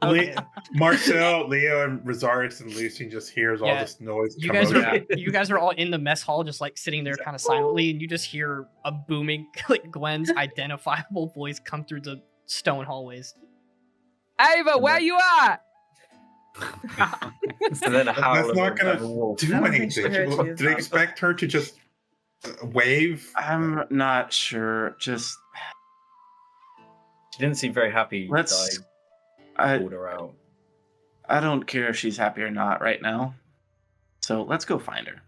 Okay. Marcel, Leo, and Resaries and Lucian just hears all Yeah. this noise. You guys commotion. are you guys are all in the mess hall, just like sitting there kind of silently, and you just hear a booming, like Gwen's identifiable voice come through the stone hallways. Ava, where you at? So then a howl That's of not a gonna wolf. do I don't think she anything. heard you. Do they expect her to just wave? I'm not sure. Just She didn't seem very happy let's. that I I pulled her out. I don't care if she's happy or not right now. So let's go find her.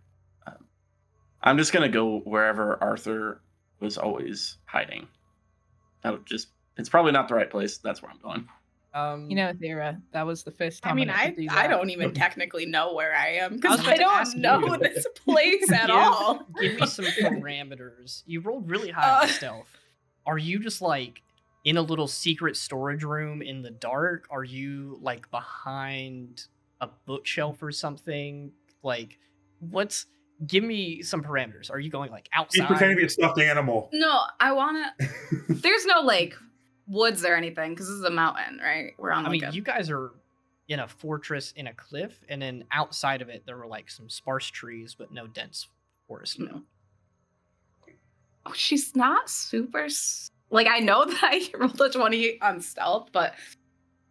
I'm just gonna go wherever Arthur was always hiding. It's probably not the right place. That's where I'm going. Thera, that was the first time. I mean, got to I do I that. don't even technically know where I am I because was I, about to ask don't know you. this place at Give- all. Give me some parameters. You rolled really high on stealth. Are you just like in a little secret storage room in the dark? Are you like behind a bookshelf or something? Like, give me some parameters. Are you going like She's outside? pretending to be a stuffed animal. No, I wanna. There's no like woods or anything because this is a mountain, right? We're on I like mean, you guys are in a fortress in a cliff, and then outside of it, there were like some sparse trees, but no dense forest. No. Oh, she's not super. Like I know that I rolled a 20 on stealth, but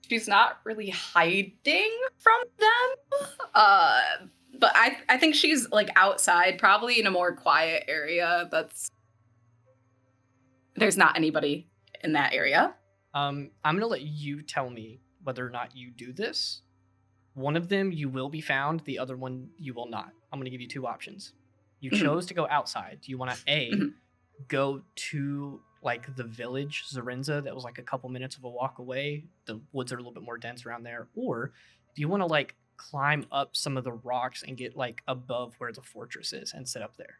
she's not really hiding from them. But I think she's like outside, probably in a more quiet area. There's not anybody in that area. I'm gonna let you tell me whether or not you do this. One of them you will be found, the other one you will not. I'm gonna give you two options. You Mhm. chose to go outside. Do you want to Mhm. go to like the village Zarinza that was like a couple minutes of a walk away? The woods are a little bit more dense around there. Or do you want to like climb up some of the rocks and get like above where the fortress is and sit up there?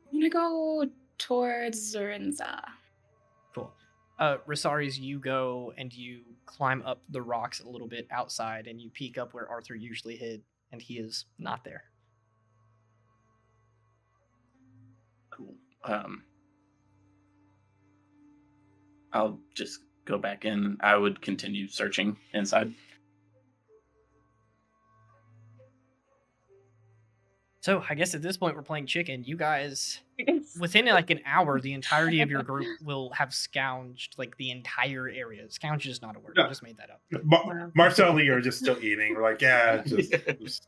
I'm gonna go towards Zorinza. Cool. Resaries, you go and you climb up the rocks a little bit outside and you peek up where Arthur usually hid, and he is not there. Cool. I'll just go back in. I would continue searching inside. So I guess at this point we're playing chicken. You guys, within like an hour, the entirety of your group will have scounged like the entire area. Scounge is not a word. I just made that up. Marcel and Leo are just still eating. We're like, yeah, just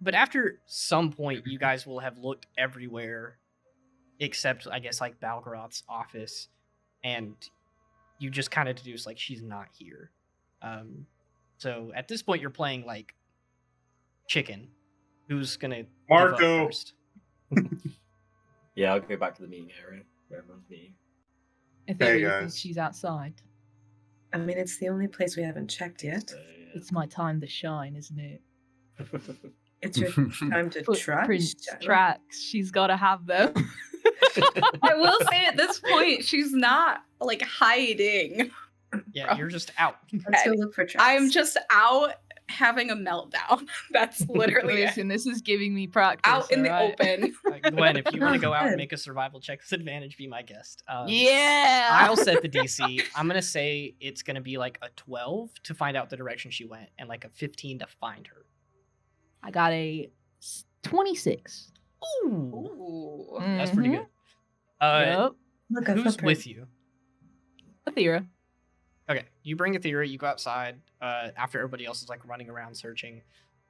But after some point, you guys will have looked everywhere, except I guess like Balgaroth's office, and you just kind of deduce like she's not here. So at this point, you're playing like chicken. Who's gonna give up Marco. first? Yeah, I'll go back to the meeting area where everyone's meeting. I think Hey, you think guys. she's outside. I mean, it's the only place we haven't checked yet. So, It's my time to shine, isn't it? yeah. It's your time to try. Footprints, tracks. She's got to have them. I will say at this point, she's not like hiding. Yeah, you're just out. Let's go look for tracks. I'm just out having a meltdown. That's literally it. Listen, this is giving me practice. Out in the alright? open. Gwen, if you want to go out and Good. make a survival check with advantage, be my guest. Yeah. I'll set the DC. I'm gonna say it's gonna be like a 12 to find out the direction she went, and like a 15 to find her. I got a 26. Ooh, Ooh. that's pretty good. Yep. Look, a Who's footprint. with you? Athera. Okay, you bring Aethera, you go outside after everybody else is like running around searching.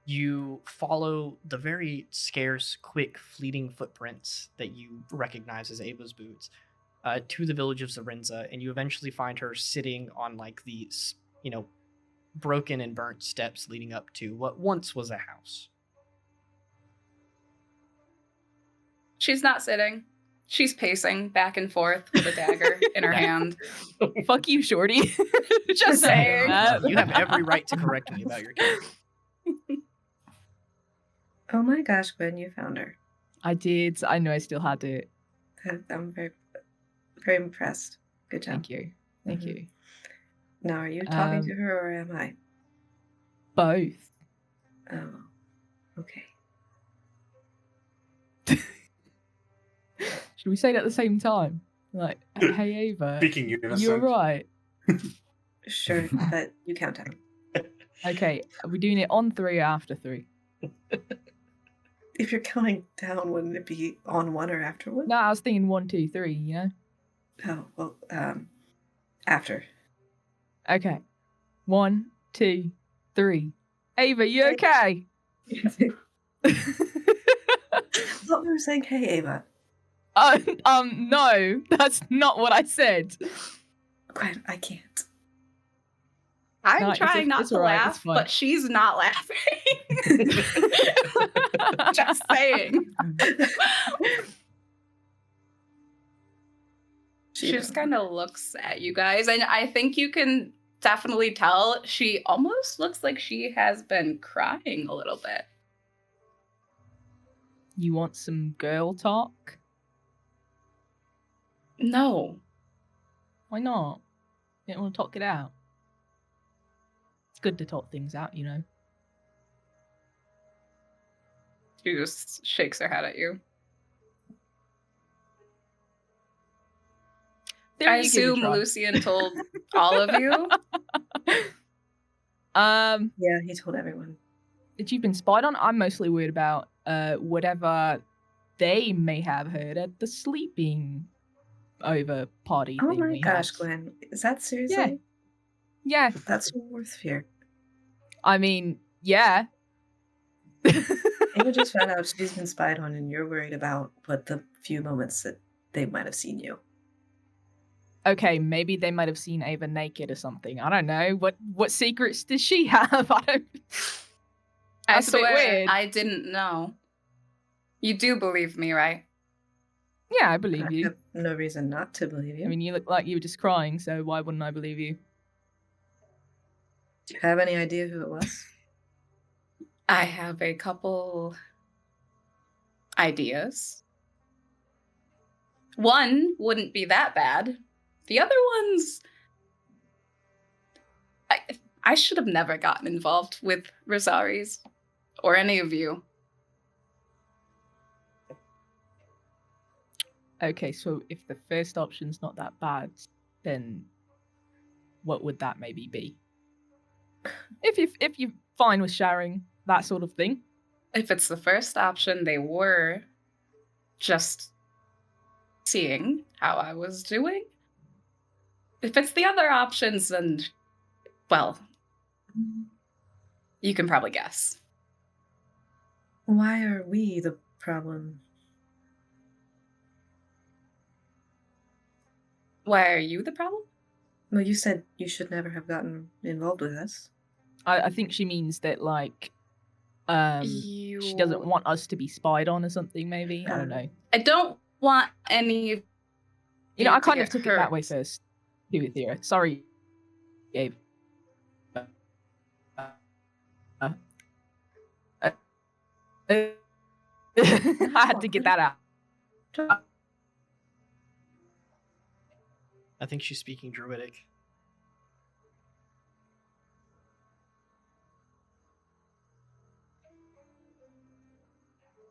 You follow the very scarce, quick, fleeting footprints that you recognize as Ava's boots to the village of Zarenza, and you eventually find her sitting on like these, broken and burnt steps leading up to what once was a house. She's not sitting. She's pacing back and forth with a dagger in her hand. Fuck you, Shorty. Just saying. You have every right to correct me about your character. Oh my gosh, Gwen, you found her. I did. I know I still had it. I'm very, very impressed. Good job. Thank you. Thank Mhm. you. Now, are you talking Um, to her or am I? Both. Oh, okay. Should we say it at the same time? Like, hey Ava, Speaking unison. you're right. Sure, but you count down. Okay, are we doing it on 3 or after 3? If you're counting down, wouldn't it be on 1 or after 1? No, I was thinking 1, 2, 3, you know? Oh, well, after. Okay. 1, 2, 3. Ava, you okay? I thought we were saying, hey, Ava. No, that's not what I said. Gwen, I can't. I'm No, trying not it's to all right, it's laugh, fine. but she's not laughing. Just saying. She just kind of looks at you guys, and I think you can definitely tell she almost looks like she has been crying a little bit. You want some girl talk? No. Why not? You don't want to talk it out. It's good to talk things out, you know. She just shakes her head at you. There, I you give it a assume try. Lucian told all of you. Yeah, he told everyone. That you've been spied on. I'm mostly worried about whatever they may have heard at the sleeping over party Oh thing my we gosh, had. Gwen. Is that seriously? Yeah. That's worth fear. I mean, yeah. Ava just found out she's been spied on, and you're worried about what the few moments that they might have seen you. Okay, maybe they might have seen Ava naked or something. I don't know. What secrets does she have? I don't. I That's a bit swear, weird. I didn't know. You do believe me, right? Yeah, I I believe you. have no reason not to believe you. I mean, you look like you were just crying, so why wouldn't I believe you? Do you have any idea who it was? I have a couple ideas. One wouldn't be that bad. The other ones, I should have never gotten involved with Resaries or any of you. Okay, so if the first option's not that bad, then what would that maybe be? If you're fine with sharing that sort of thing. If it's the first option, they were just seeing how I was doing. If it's the other options, then, well, you can probably guess. Why are we the problem? Why are you the problem? Well, you said you should never have gotten involved with us. I think she means that like she doesn't want us to be spied on or something, maybe. I don't know. I don't want any of You know, I to kind of get took it that way hurt. first. Do it, Thea. Sorry, Gabe. I had to get that out. I think she's speaking Druidic.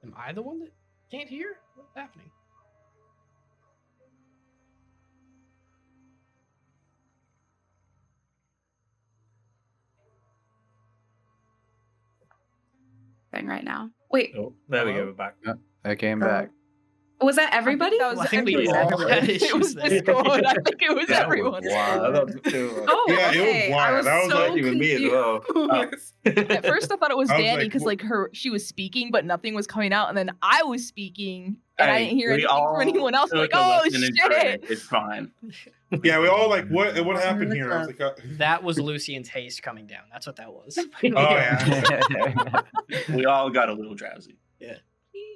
Am I the one that can't hear? What's happening? everything right now. Wait, Oh, there we go. Hello? We're back. I came Oh. back. was that everybody? That was Well, I think we everyone. all had It issues was there. Discord. I think it was That was everyone. wild. I thought too. Oh, Yeah, it was okay. I wild. was I was so like- even me as well. confused. At first, I thought it was I was Danny like, because "Wha-" she was speaking, but nothing was coming out, and then I was speaking, and I Hey, didn't hear we anything all from anyone else. took Like, a oh lesson in drag. shit! It's fine. Yeah, we all like, what happened the here? I was like, That was Lucian's haste coming down. That's what that was. oh yeah. We all got a little drowsy.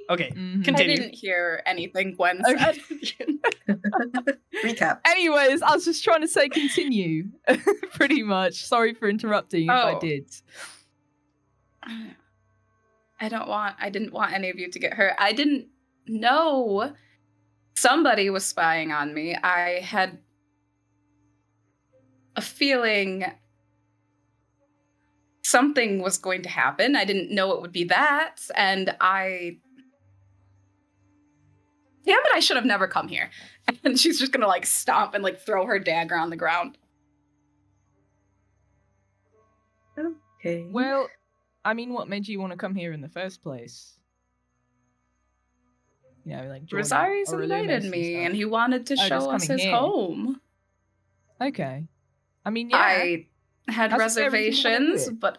Okay, Mhm. I continue. didn't hear anything Gwen Okay. said. Recap. Anyways, I was just trying to say continue, pretty much. Sorry for interrupting if I Oh. did. I didn't want any of you to get hurt. I didn't know somebody was spying on me. I had a feeling something was going to happen. I didn't know it would be that. And damn it, I should have never come here. And she's just gonna like stomp and like throw her dagger on the ground. Okay. Well, I mean, what made you want to come here in the first place? You know, like join Resaries Aurelius invited and me stuff. and he wanted to Oh, just show us coming his here. home. Okay. I mean, yeah. I had That's a fair reason to wanna do reservations, it. but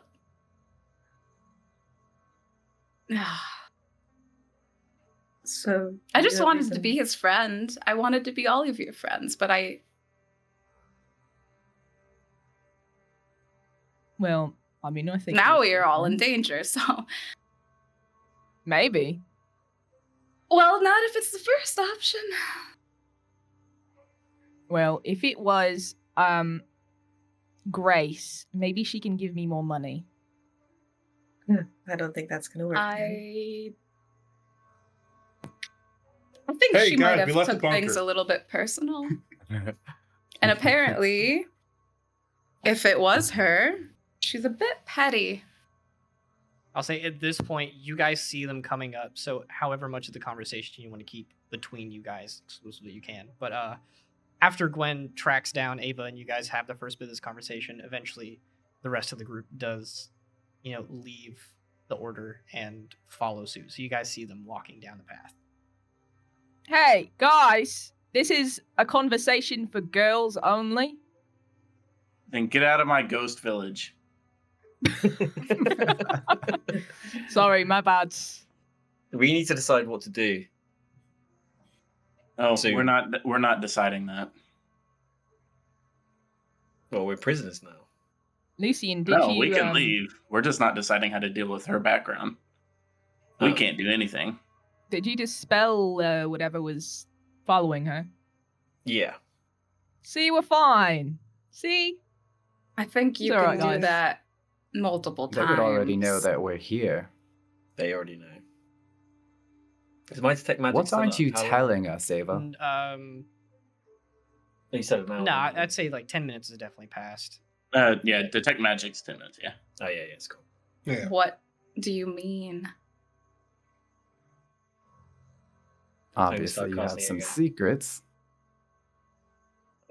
So I you just have wanted to reason- be his friend. I wanted to be all of your friends, but Well, I mean, I think now you're we are all in friends. danger, so Maybe. well, not if it's the first option. Well, if it was Grace, maybe she can give me more money. I don't think that's gonna work. Harry. I think Hey, she guys, might we have left the took things bunker. a little bit personal. And apparently, if it was her, she's a bit petty. I'll say at this point, you guys see them coming up. So, however much of the conversation you want to keep between you guys exclusively, you can. But after Gwen tracks down Ava and you guys have the first bit of this conversation, eventually the rest of the group does, leave the order and follow suit. So you guys see them walking down the path. Hey, guys, this is a conversation for girls only. Then get out of my ghost village. Sorry, my bad. We need to decide what to do. Oh, So- we're not deciding that. Well, we're prisoners now. Lucian, did No, you... we can leave. We're just not deciding how to deal with her background. We Oh. can't do anything. Did you dispel whatever was following her? Yeah. See, we're fine. See? I think you It's can alright, do guys. that multiple They times. would already know that we're here. They already know. Is my detect magic What still aren't up? you How long? telling us, Ava? Oh, You said it now. no, didn't you? I'd say like 10 minutes has definitely passed. Yeah, detect magic's 10 minutes, yeah. Oh, yeah, it's cool. Yeah. What do you mean? Obviously, you have casting some again. secrets.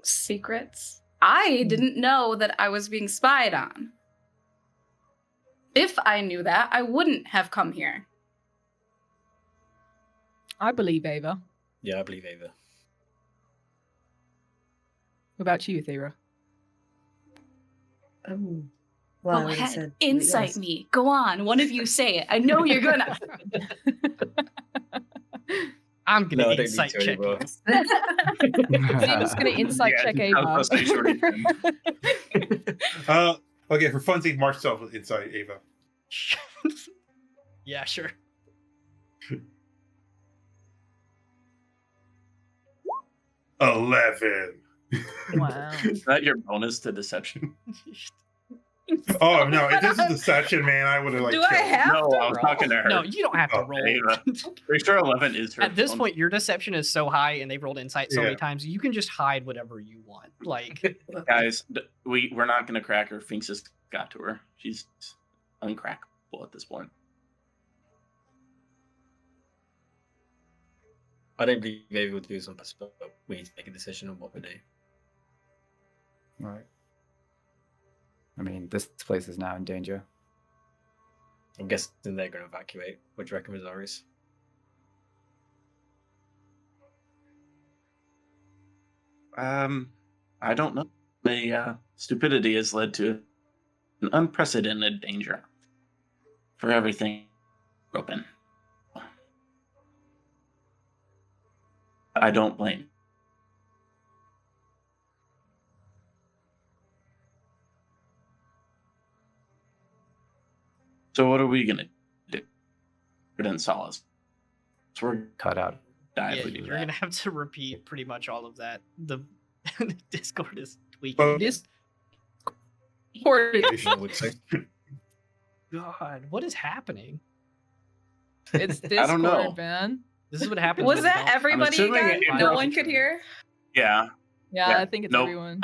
Secrets? I didn't know that I was being spied on. If I knew that, I wouldn't have come here. I believe Ava. Yeah, I believe Ava. What about you, Athera? Oh. Well, I Go would have ahead, said insight yes. me. Go on, one of you say it. I know you're gonna. I'm going No, I to don't need insight to check. anymore. Zeva's gonna insight Yeah, check I was Ava. gonna say, shorty. Okay, for funsies, march yourself with inside Ava. Yeah, sure. 11. Wow. Is that your bonus to deception? Oh no! If this is deception, man, I would have like. Do I killed you. have No, to I was roll? talking to her. No, you don't have to Oh, roll. Ava. Pretty sure 11 is her. At this bonus. point, your deception is so high and they've rolled insight so many Yeah. times, you can just hide whatever you want. Like, Guys, we're not gonna crack her. Finks just got to her. She's uncrackable at this point. I don't believe Ava will do something, but we need to make a decision on what we do. Right. I mean, this place is now in danger. I'm guessing they're going to evacuate. What do you reckon, Resaries? I don't know. The stupidity has led to an unprecedented danger for everything open. I don't blame. So what are we gonna do? Didn't solace. So we're Cut out. die Yeah, if we do you're that. gonna have to repeat pretty much all of that. The Discord is tweaking. Well, This I would say. God, what is happening? it's I don't know. Discord, man. This is what happens. Was when that you don't- everybody assuming again? it- No one could hear? Yeah. Yeah, I think it's nope. everyone.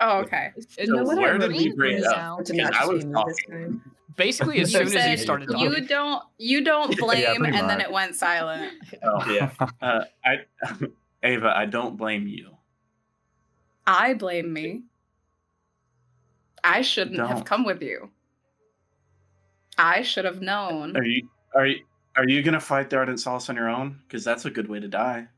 Oh, okay. So what I where did wrote we was bring it for up? it to Because not I just was be me this talking. time. Basically, as You soon as you said started you talking, don't blame, pretty and then much. it went silent. Oh, Yeah. Ava, I don't blame you. I blame me. I shouldn't have Don't. come with you. I should have known. Are you gonna fight the Ardent Solace on your own? Because that's a good way to die.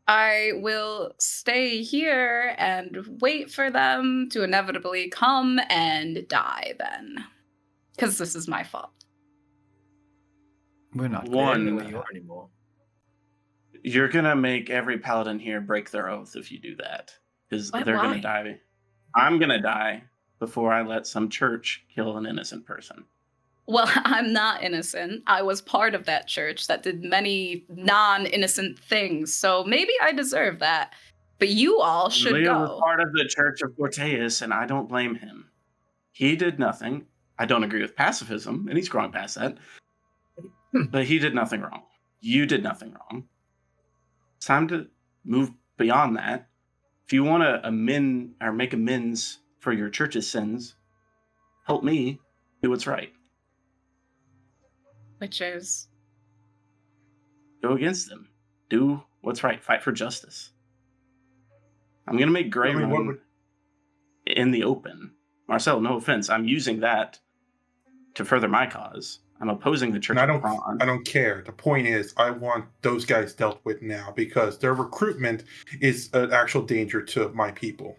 I will stay here and wait for them to inevitably come and die then. Because this is my fault. We're not I don't know One, where you are anymore. you're gonna make every paladin here break their oath if you do that. Because What? they're Why? gonna die. I'm gonna die before I let some church kill an innocent person. Well, I'm not innocent. I was part of that church that did many non-innocent things, so maybe I deserve that. But you all should Leo go. was part of the Church of Corteus, and I don't blame him. He did nothing. I don't agree with pacifism, and he's growing past that. But he did nothing wrong. You did nothing wrong. It's time to move beyond that. If you want to make amends for your church's sins, help me do what's right. Which is Go against them. Do what's right. Fight for justice. I'm gonna make Grey I mean, what Run would- in the open. Marcel, no offense. I'm using that to further my cause. I'm opposing the Church And of Prawn. I don't care. The point is, I want those guys dealt with now because their recruitment is an actual danger to my people.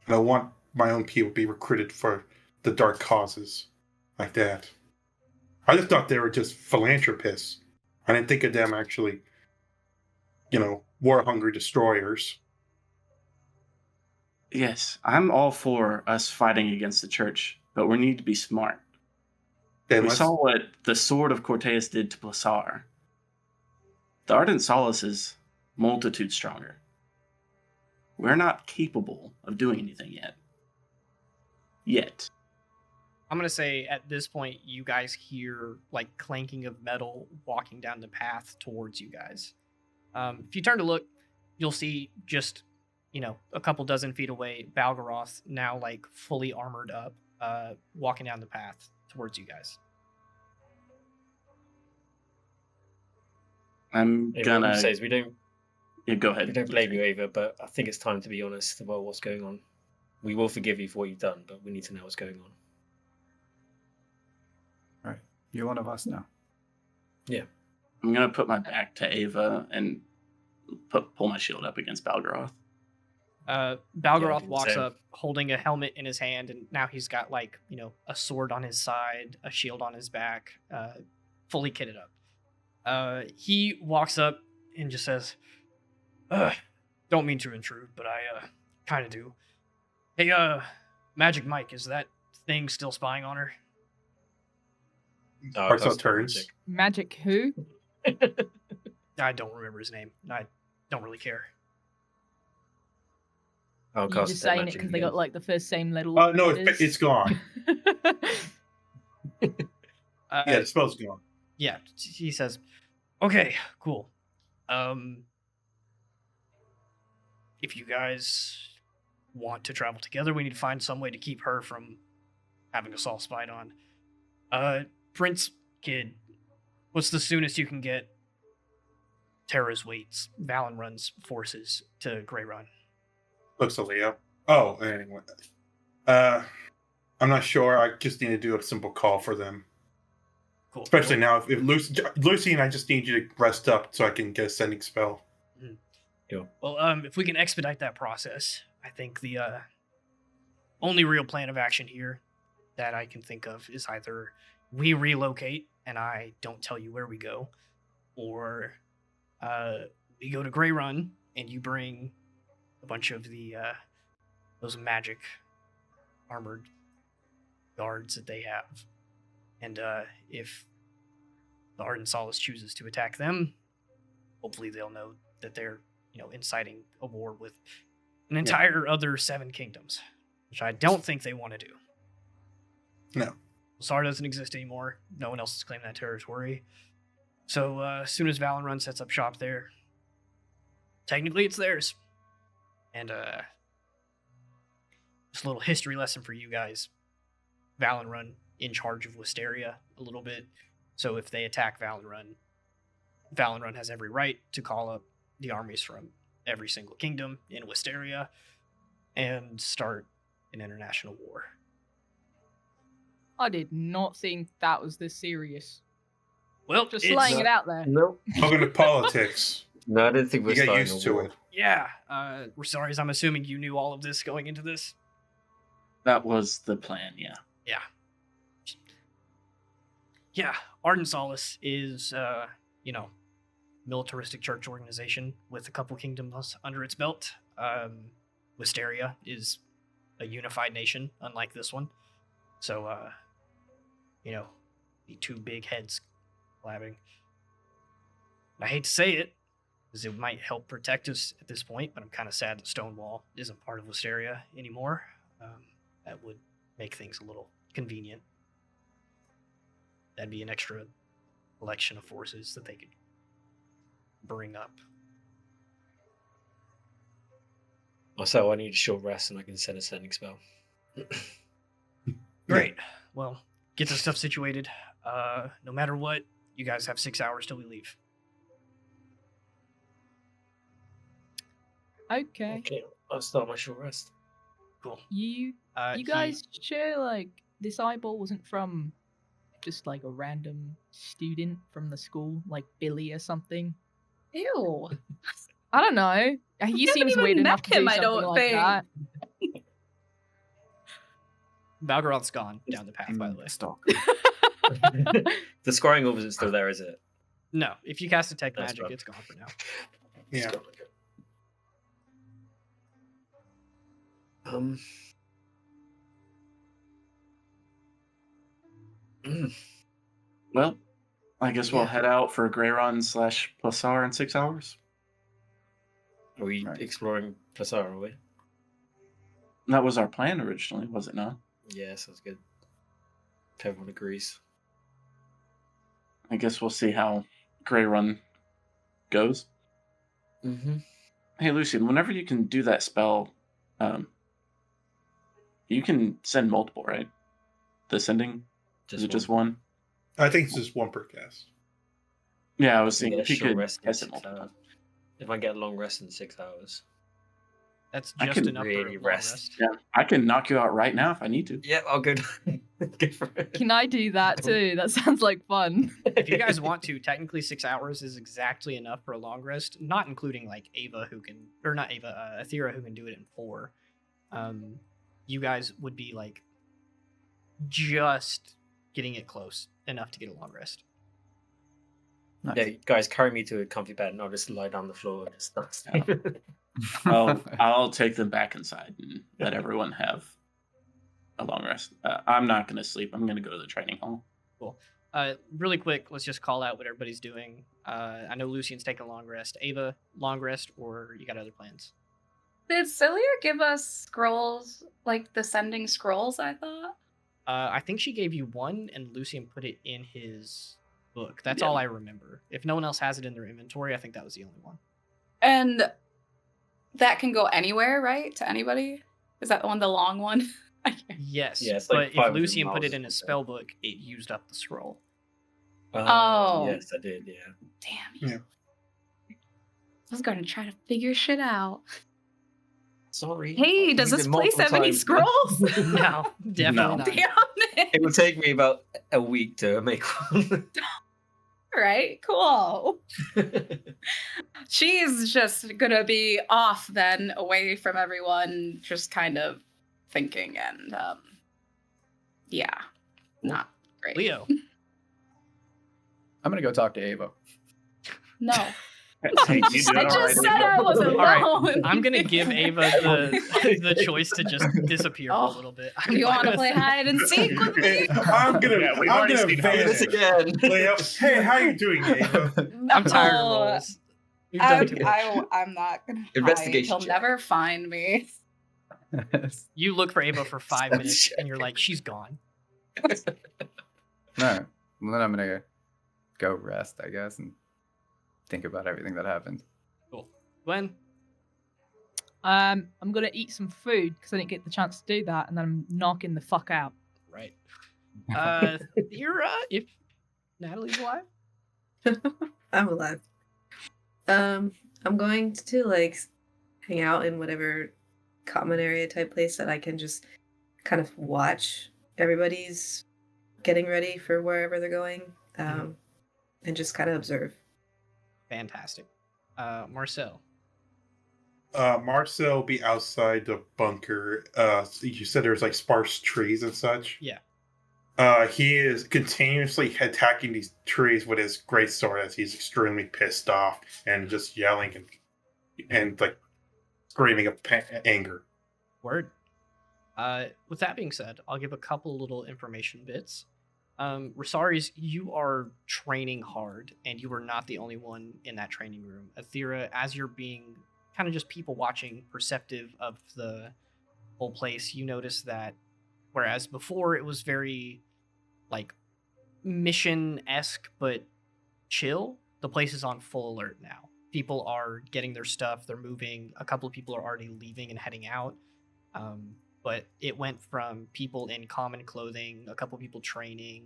And I want my own people to be recruited for the dark causes like that. I just thought they were just philanthropists. I didn't think of them actually, war-hungry destroyers. Yes, I'm all for us fighting against the church, but we need to be smart. Then We let's- saw what the Sword of Corteus did to Plasar. The Ardent Solace is multitude stronger. We're not capable of doing anything yet. Yet. I'm gonna say at this point, you guys hear like clanking of metal walking down the path towards you guys. If you turn to look, you'll see just a couple dozen feet away, Balgaroth, now like fully armored up, walking down the path towards you guys. I'm Ava, what gonna. we say is we don't Yeah, go ahead. blame you, Ava, but I think it's time to be honest about what's going on. We will forgive you for what you've done, but we need to know what's going on. Right. You're one of us now. I'm gonna put my back to Ava and pull my shield up against Balgaroth. Balgaroth Yeah, walks same. up holding a helmet in his hand, and now he's got like a sword on his side, a shield on his back, fully kitted up. He walks up and just says, "Don't mean to intrude, but I kind of do. Hey, Magic Mike, is that thing still spying on her?" Oh, Marcel that's turns. Magic who? I don't remember his name. I don't really care. I'll You cast just that saying it magic because they again. got like the first same letter. No, it's gone. Yeah, the spell's gone. Yeah, he says, "Okay, cool. If you guys want to travel together, we need to find some way to keep her from having us all spied on. Prince Kid, what's the soonest you can get Terra's weights, Valen Run's forces to Grey Run?" Looks at Leo. Oh, anyway. I'm not sure. I just need to do a simple call for them. Cool. Especially now, if Lucy and I just need you to rest up so I can get a sending spell. Well, if we can expedite that process, I think the only real plan of action here that I can think of is either we relocate and I don't tell you where we go, or we go to Grey Run and you bring a bunch of the those magic armored guards that they have, and if the Ardent Solace chooses to attack them, hopefully they'll know that they're inciting a war with an entire other 7 kingdoms, which I don't think they want to do. No. Sar doesn't exist anymore. No one else has claimed that territory. So as soon as Valenrun sets up shop there, technically it's theirs. And just a little history lesson for you guys. Valenrun in charge of Wisteria a little bit. So if they attack Valenrun, Valenrun has every right to call up the armies from every single kingdom in Wisteria and start an international war. I did not think that was this serious. Well, Just it's, laying it out there. No, Welcome to politics. no, I don't think we're You get starting used a to war. it. Yeah, Resaries, I'm assuming you knew all of this going into this? That was the plan, yeah. Yeah, Ardent Solace is, militaristic church organization with a couple kingdoms under its belt. Wisteria is a unified nation, unlike this one. So, the 2 big heads collabing. I hate to say it, because it might help protect us at this point, but I'm kind of sad that Stonewall isn't part of Wisteria anymore. That would make things a little convenient. That'd be an extra collection of forces that they could bring up. Also, I need a short rest and I can send a sending spell. Great. Well, get the stuff situated. No matter what, you guys have 6 hours till we leave. Okay. Okay, I'll start my short rest. Cool. You guys sure like this eyeball wasn't from just like a random student from the school, like Billy or something? Ew. I don't know. He haven't seems even weird met enough to do him, I something don't like think. that. Balgaroth's gone down the path, by the way. Stalk. The scoring orb isn't still there, is it? No, if you cast Detect That's Magic, fine. it's gone for now. Yeah. Um. Well, I guess we'll head out for Greyron / Pulsar in 6 hours. Are we Right. exploring Plassar, are we? That was our plan originally, was it not? Yeah, sounds good. If everyone agrees. I guess we'll see how Greyrun goes. Mm-hmm. Hey, Lucian, whenever you can do that spell, you can send multiple, right? The sending? Is it just one? I think it's just 1 per cast. Yeah, I was Get thinking a if you short could rest in cast it 6 multiple hours. times. If I get a long rest in 6 hours. That's I just can enough really for a long rest. Yeah, I can knock you out right now if I need to. Yep, I'll go. Go for it. Can I do that too? That sounds like fun. If you guys want to, technically 6 hours is exactly enough for a long rest, not including like Ava who can, or not Ava, Athera who can do it in 4. You guys would be like just getting it close enough to get a long rest. Nice. Yeah, guys, carry me to a comfy bed and I'll just lie down the floor and just not sleep. I'll take them back inside and let everyone have a long rest. I'm not going to sleep. I'm going to go to the training hall. Really quick, let's just call out what everybody's doing. I know Lucian's taking a long rest. Ava, long rest, or you got other plans? Did Cilia give us scrolls, like the sending scrolls, I thought? I think she gave you 1, and Lucian put it in his book. That's Yeah. all I remember. If no one else has it in their inventory, I think that was the only one. And that can go anywhere, right? To anybody? Is that the one, the long one? Yes, Yeah, it's but like if 500 Lucian put miles it in his or spell book, it used up the scroll. Oh. Yes, I did, yeah. Damn you. Yeah. I was going to try to figure shit out. Sorry. Hey, I've does used this it place multiple have any times now. scrolls? No, definitely No. not. Damn it. It would take me about a week to make one. All right, cool. She's just gonna be off then, away from everyone, just kind of thinking and yeah, not great. Leo. I'm gonna go talk to Ava. No. Hey, you doing I all just right, said Ava? I was All right, alone. I'm gonna give Ava the choice to just disappear for a Oh, little bit. You I'm want to fine play with hide and seek with me? I'm gonna, Yeah, we've I'm already gonna seen how vanish. this again. Leo, hey, how you doing, Ava? it. I'm tired of No, roles. We've done too much. I'm not gonna hide. Investigation He'll check. never find me. You look for Ava for 5 Stealth minutes, check. and you're like, she's gone. No. Well, then I'm gonna go rest, I guess, and think about everything that happened. Cool. Gwen. I'm gonna eat some food because I didn't get the chance to do that, and then I'm knocking the fuck out. Right. You're if Natalie's alive. I'm alive. I'm going to like hang out in whatever common area type place that I can just kind of watch everybody's getting ready for wherever they're going, and just kind of observe. Fantastic. Marcel. Marcel will be outside the bunker. You said there's like sparse trees and such. Yeah. He is continuously attacking these trees with his greatsword as he's extremely pissed off and just yelling and like screaming of anger. Word. With that being said, I'll give a couple little information bits. Resaries, you are training hard, and you are not the only one in that training room. Athera, as you're being kind of just people watching, perceptive of the whole place, you notice that whereas before it was very like mission-esque but chill, the place is on full alert now. People are getting their stuff, they're moving, a couple of people are already leaving and heading out. But it went from people in common clothing, a couple people training,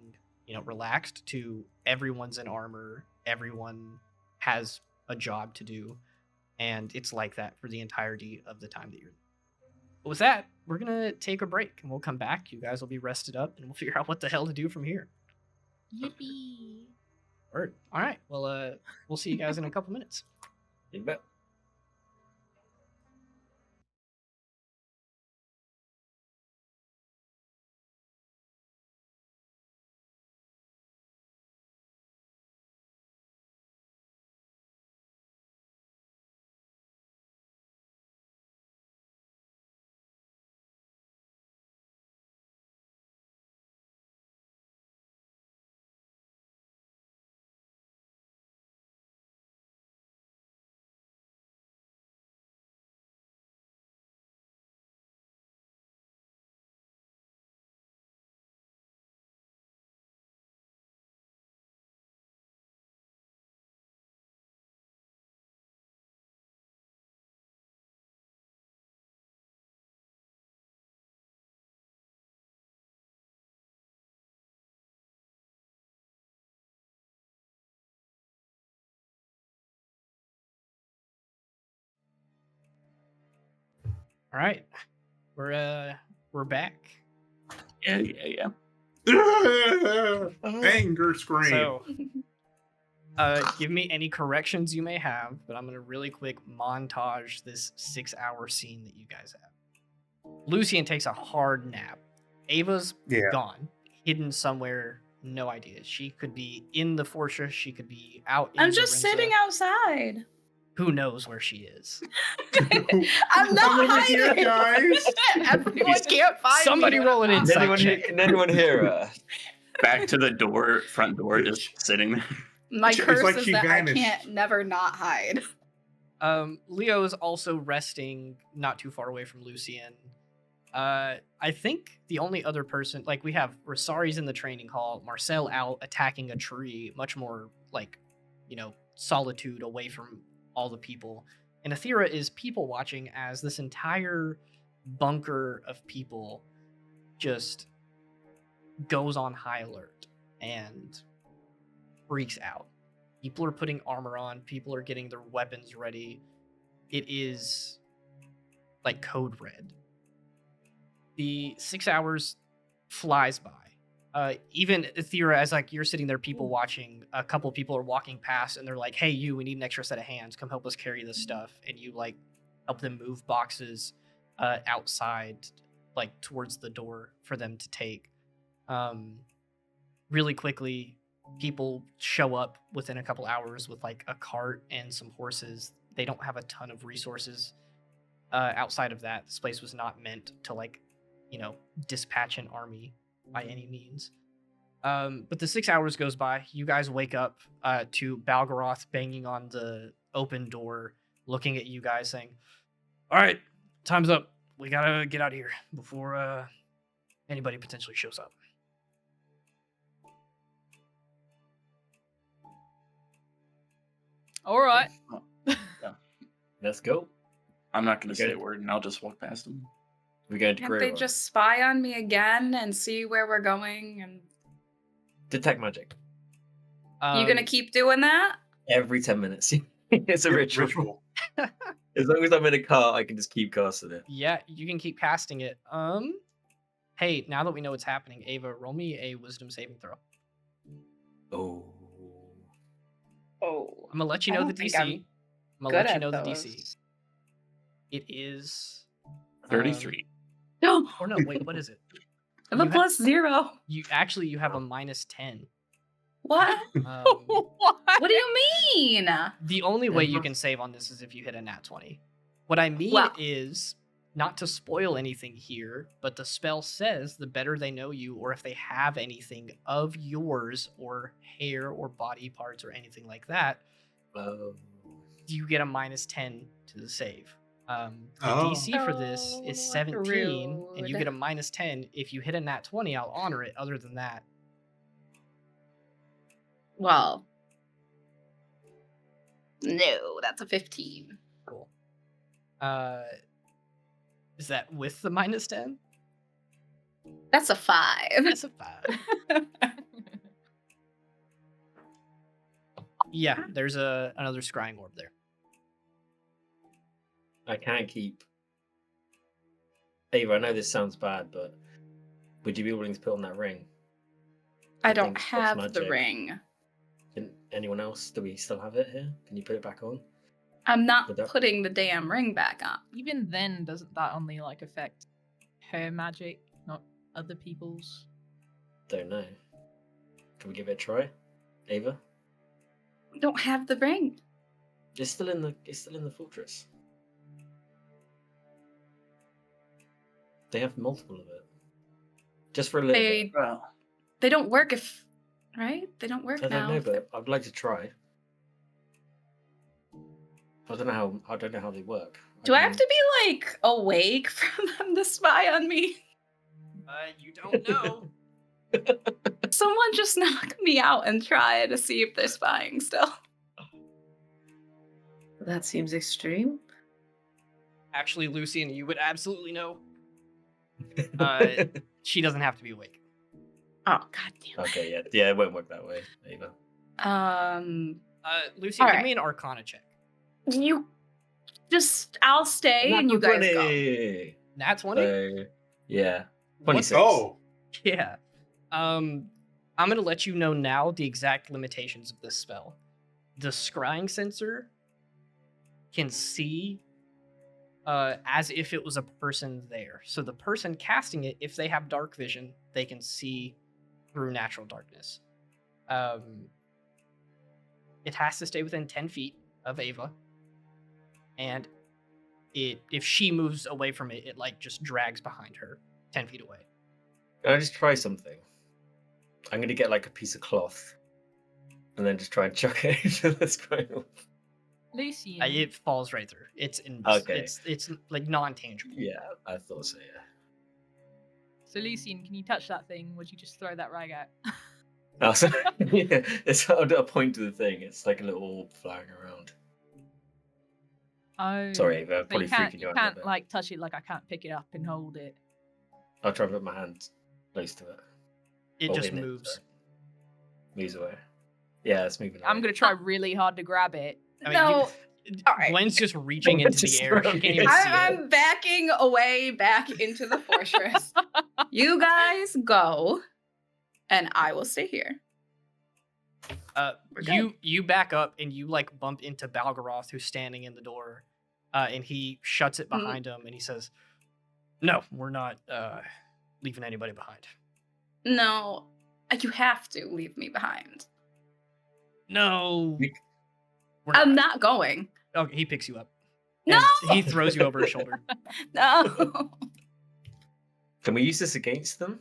relaxed, to everyone's in armor, everyone has a job to do, and it's like that for the entirety of the time that you're. But with that, we're gonna take a break, and we'll come back. You guys will be rested up, and we'll figure out what the hell to do from here. Yippee! Word. All right. Well, we'll see you guys in a couple minutes. You bet. All right. We're back. Yeah. Anger scream. So, give me any corrections you may have, but I'm gonna really quick montage this 6-hour scene that you guys have. Lucian takes a hard nap. Ava's gone, hidden somewhere, no idea. She could be in the fortress. She could be out. I'm just sitting outside. Who knows where she is? I'm not over here, hiding. guys. Everyone can't find Somebody me. roll an insight check. Can anyone hear her? Back to the front door, just sitting there. My It's curse like is she that vanished. I can't never not hide. Leo is also resting not too far away from Lucian. I think the only other person, like, we have Resaries in the training hall, Marcel out attacking a tree, much more like, solitude away from all the people. And Athera is people watching as this entire bunker of people just goes on high alert and freaks out. People are putting armor on, people are getting their weapons ready. It is like code red. The 6 hours flies by. Even Aethera, as like you're sitting there, people watching, a couple of people are walking past and they're like, "Hey, we need an extra set of hands. Come help us carry this stuff." And you like help them move boxes outside, like towards the door for them to take. Really quickly, people show up within a couple hours with like a cart and some horses. They don't have a ton of resources outside of that. This place was not meant to like, dispatch an army by any means. But the 6 hours goes by. You guys wake up to Balgaroth banging on the open door, looking at you guys saying, "All right, time's up. We gotta get out of here before anybody potentially shows up." All right. Let's go. I'm not going to Okay. say a word, and I'll just walk past them. We're going to Can't grow. they just spy on me again and see where we're going? And detect magic you gonna keep doing that? every 10 minutes? It's a ritual. As long as I'm in a car, I can just keep casting it. Yeah, you can keep casting it. Hey, now that we know what's happening, Ava, roll me a wisdom saving throw. Oh. Oh, I'm gonna let you I know the don't think DC. I'm gonna good let you at know the those. DC. It is 33. No, Or no, wait, what is it? I have a You +0. You have a -10. What? What? What do you mean? The only way you can save on this is if you hit a nat 20. What I mean Well- is, not to spoil anything here, but the spell says the better they know you, or if they have anything of yours, or hair, or body parts, or anything like that, you get a -10 to the save. The DC for this is Oh, 17, and you rude. get a -10. If you hit a nat 20, I'll honor it. Other than that, Well, no, that's a 15. cool. Is that with the -10? That's a 5. That's a 5. Yeah, there's another scrying orb there. I can't keep. Ava, I know this sounds bad, but would you be willing to put on that ring? I I don't think that's have the magic. ring. Can anyone else? Do we still have it here? Can you put it back on? I'm not Would that- putting the damn ring back on. Even then, doesn't that only like affect her magic, not other people's? Don't know. Can we give it a try, Ava? I don't have the ring. It's still in the fortress. They have multiple of it. Just for a little bit. They don't work if right? They don't work I now. don't know, if they're- but I'd like to try. I don't know how they work. Do I have to be like awake for them to spy on me? You don't know. Someone just knock me out and try to see if they're spying still. That seems extreme. Actually, Lucian, you would absolutely know. She doesn't have to be awake. Oh god damn. Okay, yeah, it won't work that way, Ava. Lucian, give Alright. me an Arcana check. You just I'll stay and you guys go. 20. Nat 20? So, yeah, What- 26. Oh, Yeah. I'm gonna let you know now the exact limitations of this spell. The scrying sensor can see as if it was a person there. So the person casting it, if they have dark vision, they can see through natural darkness. It has to stay within 10 feet of Ava. And if she moves away from it, it like just drags behind her 10 feet away. Can I just try something? I'm gonna get like a piece of cloth, and then just try and chuck it into the scroll. Lucian. It falls right through. It's Okay. It's like non-tangible. Yeah, I thought so. Yeah. So Lucian, can you touch that thing? Would you just throw that rag out? Oh, so, yeah, it's a point to the thing. It's like a little orb flying around. Oh. Sorry, Ava, I'm So probably you can't, freaking you you out a little can't bit. like touch it like I can't pick it up and hold it. I'll try and put my hand close to it. It Or just in it, moves. sorry. Moves away. Yeah, it's moving away. I'm gonna try really hard to grab it. I mean, No. All right. Gwen's just reaching into the Just air. She throw can't me even in. see it. I'm backing away back into the fortress. You guys go, and I will stay here. You back up and you like bump into Balgaroth, who's standing in the door, and he shuts it behind him and he says, "No, we're not leaving anybody behind." No, you have to leave me behind. No, We- we're I'm not going. Okay, he picks you up. No! And he throws you over his shoulder. No. Can we use this against them?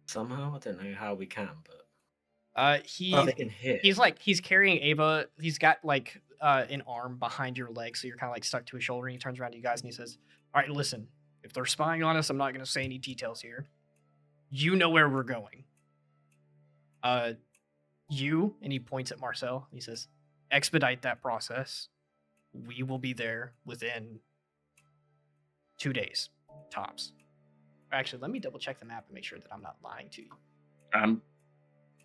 Somehow? I don't know how we can, but they can hit. He's carrying Ava. He's got like an arm behind your leg, so you're kind of like stuck to his shoulder. And he turns around to you guys and he says, "All right, listen. If they're spying on us, I'm not going to say any details here. You know where we're going. You," and he points at Marcel. He says, "expedite that process. We will be there within 2 days, tops." Actually, let me double check the map and make sure that I'm not lying to you. I'm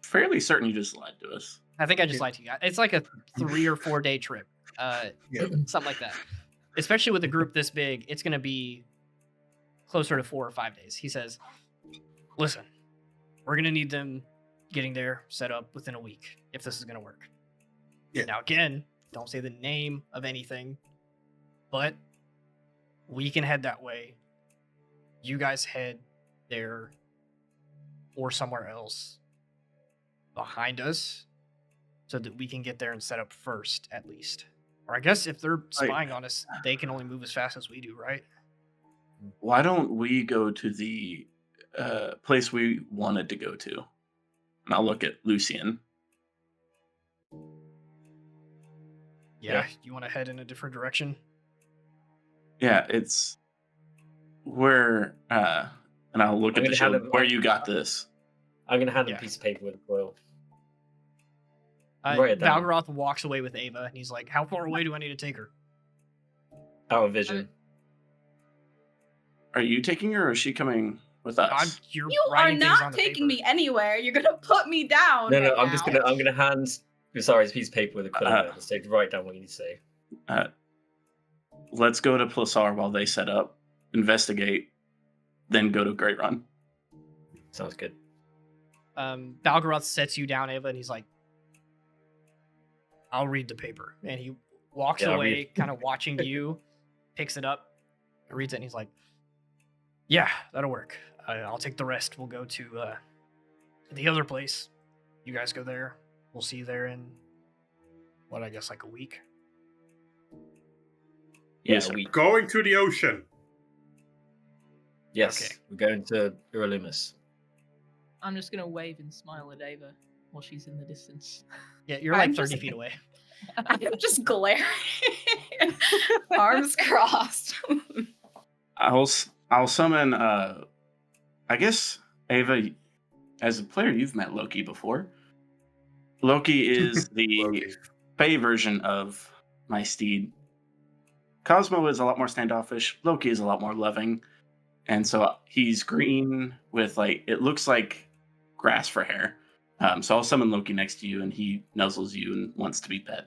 fairly certain you just lied to us. I think I just lied to you. It's like a 3 or 4 day trip, Yeah. something like that. Especially with a group this big, it's going to be closer to 4 or 5 days. He says, "Listen, we're going to need them getting there set up within a week if this is going to work." Yeah. Now, again, don't say the name of anything, but we can head that way. You guys head there or somewhere else behind us so that we can get there and set up first, at least. Or I guess if they're spying on us, they can only move as fast as we do, right? Why don't we go to the place we wanted to go to? And I'll look at Lucian. Yeah. You want to head in a different direction? Yeah, it's where, and I'll look I'm at the gonna hand shield him- where you got this. I'm going to hand him Yeah. a piece of paper with a quill. Write it down. Valgaroth walks away with Ava, and he's like, "How far away do I need to take her?" Out of vision. Are you taking her or is she coming with us? You're You are writing things on not the taking paper. me anywhere. You're gonna put me down. No, right I'm just now. I'm gonna hand Resaries a piece of paper with a quill on it. So write down what you need to say. Let's go to Plasar while they set up, investigate, then go to Great Run. Sounds good. Valgaroth sets you down, Ava, and he's like, "I'll read the paper." And he walks Yeah, I'll away, read. kind of watching you, picks it up, reads it, and he's like, "Yeah, that'll work. I'll take the rest. We'll go to the other place. You guys go there. We'll see you there in, what, I guess like a week." Yes, Yeah, sir. we. Going to the ocean. Yes, Okay. we're going to Uralumis. I'm just gonna wave and smile at Ava while she's in the distance. Yeah, you're I'm like 30 just- feet away. I'm just glaring, arms crossed. I'll summon. I guess Ava, as a player, you've met Loki before. Loki is the Loki. Fey version of my steed. Cosmo is a lot more standoffish. Loki is a lot more loving, and so he's green with it looks like grass for hair. So I'll summon Loki next to you, and he nuzzles you and wants to be pet.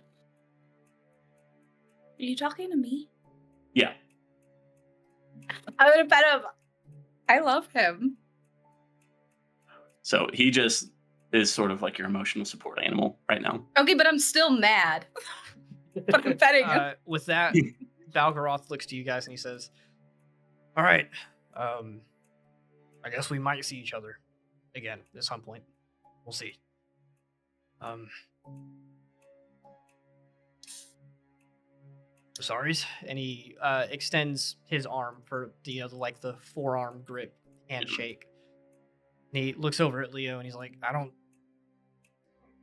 Are you talking to me? Yeah. I would have bet him. I love him. So he just is sort of like your emotional support animal right now. Okay, but I'm still mad. But I'm petting him. With that, Valgaroth looks to you guys and he says, "All right, I guess we might see each other again at some point. We'll see." Sorry's, and he extends his arm for the forearm grip handshake. And he looks over at Leo and he's like, "I don't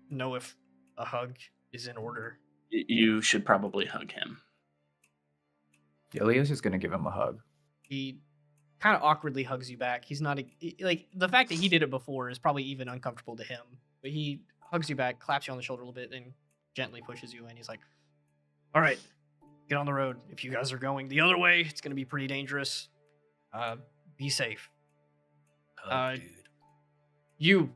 know if a hug is in order." You should probably hug him. Yeah, Leo's just gonna give him a hug. He kind of awkwardly hugs you back. He's not like the fact that he did it before is probably even uncomfortable to him. But he hugs you back, claps you on the shoulder a little bit, and gently pushes you in. He's like, "All right, get on the road. If you guys are going the other way, it's gonna be pretty dangerous. Be safe. Oh, dude. You,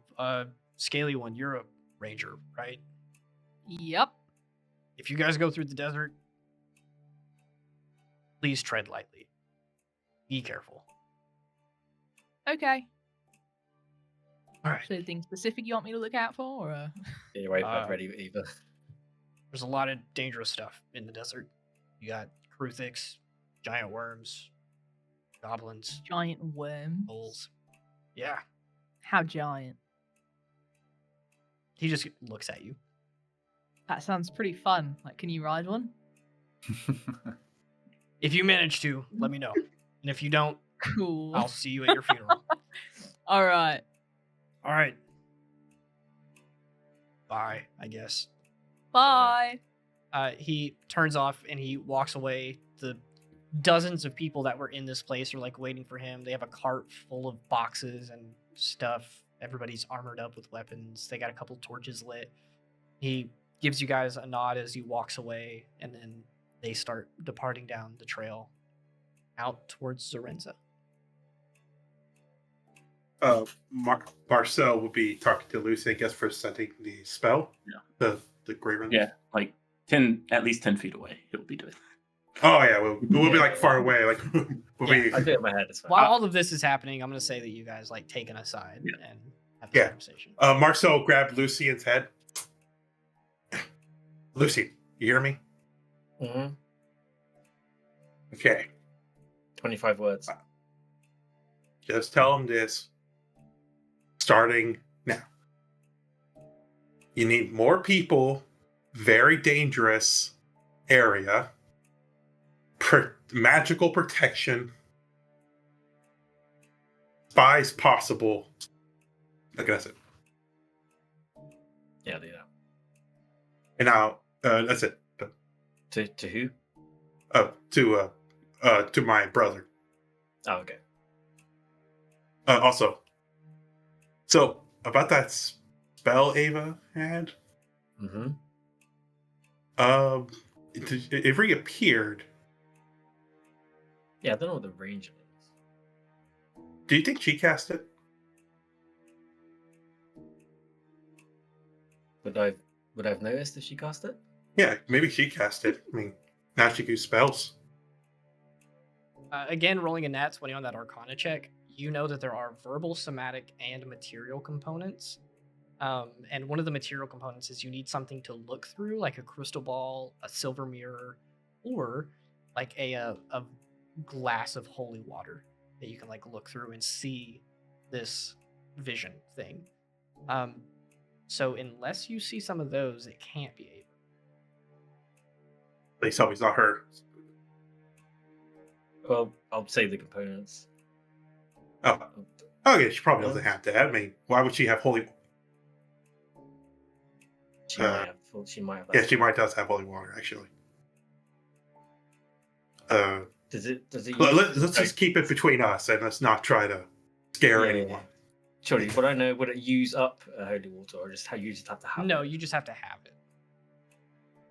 Scaly one, you're a ranger, right? Yep. if you guys go through the desert, please tread lightly. Be careful. Okay. All right. So anything specific you want me to look out for? Or, Get your iPad Uh, ready either. There's a lot of dangerous stuff in the desert. You got Kruthiks, giant worms, goblins, giant worm? bulls. Yeah. How giant? He just looks at you. That sounds pretty fun. Like, can you ride one? If you manage to, let me know. And if you don't, Cool. I'll see you at your funeral. All right. All right. Bye, I guess. Bye. He turns off and he walks away. The dozens of people that were in this place are like waiting for him. They have a cart full of boxes and stuff. Everybody's armored up with weapons. They got a couple torches lit. He gives you guys a nod as he walks away, and then they start departing down the trail out towards Zorenza. Marcel will be talking to Lucy, I guess, for setting the spell. Yeah. The Graven. Yeah, like at least 10 feet away. He'll be doing. Oh yeah, we'll be like far away. Like we'll be. I do it in my head. It's fine. While all of this is happening, I'm going to say that you guys like take an aside and have this conversation. Marcel grabbed Lucian's head. Lucy, you hear me? Mhm. Okay. 25 words. Just tell him this. Starting now. You need more people. Very dangerous area. Magical protection. Spies possible. Like that's it. Yeah, I'll do that. And now that's it. To who? To my brother. Oh, okay. Also, so about that spell Ava had, Mm-hmm. it reappeared. Yeah, I don't know what the range of it is. Do you think she cast it? Would I have noticed if she cast it? Yeah, maybe she cast it. I mean, now she can use spells. Again, rolling a nat 20 on that Arcana check, you know that there are verbal, somatic, and material components. And one of the material components is you need something to look through, like a crystal ball, a silver mirror, or like a glass of holy water that you can like look through and see this vision thing. So unless you see some of those, it can't be Ava. They tell me it's not her. Well, I'll save the components. Oh, okay. She probably doesn't have that. I mean, why would she have holy? She might have. She might have. Yeah, she might does have holy water actually. Does it? Let's just keep it between us and let's not try to scare anyone. Surely, would I know? Would it use up holy water, or just how you just have to have No, it? you just have to have it.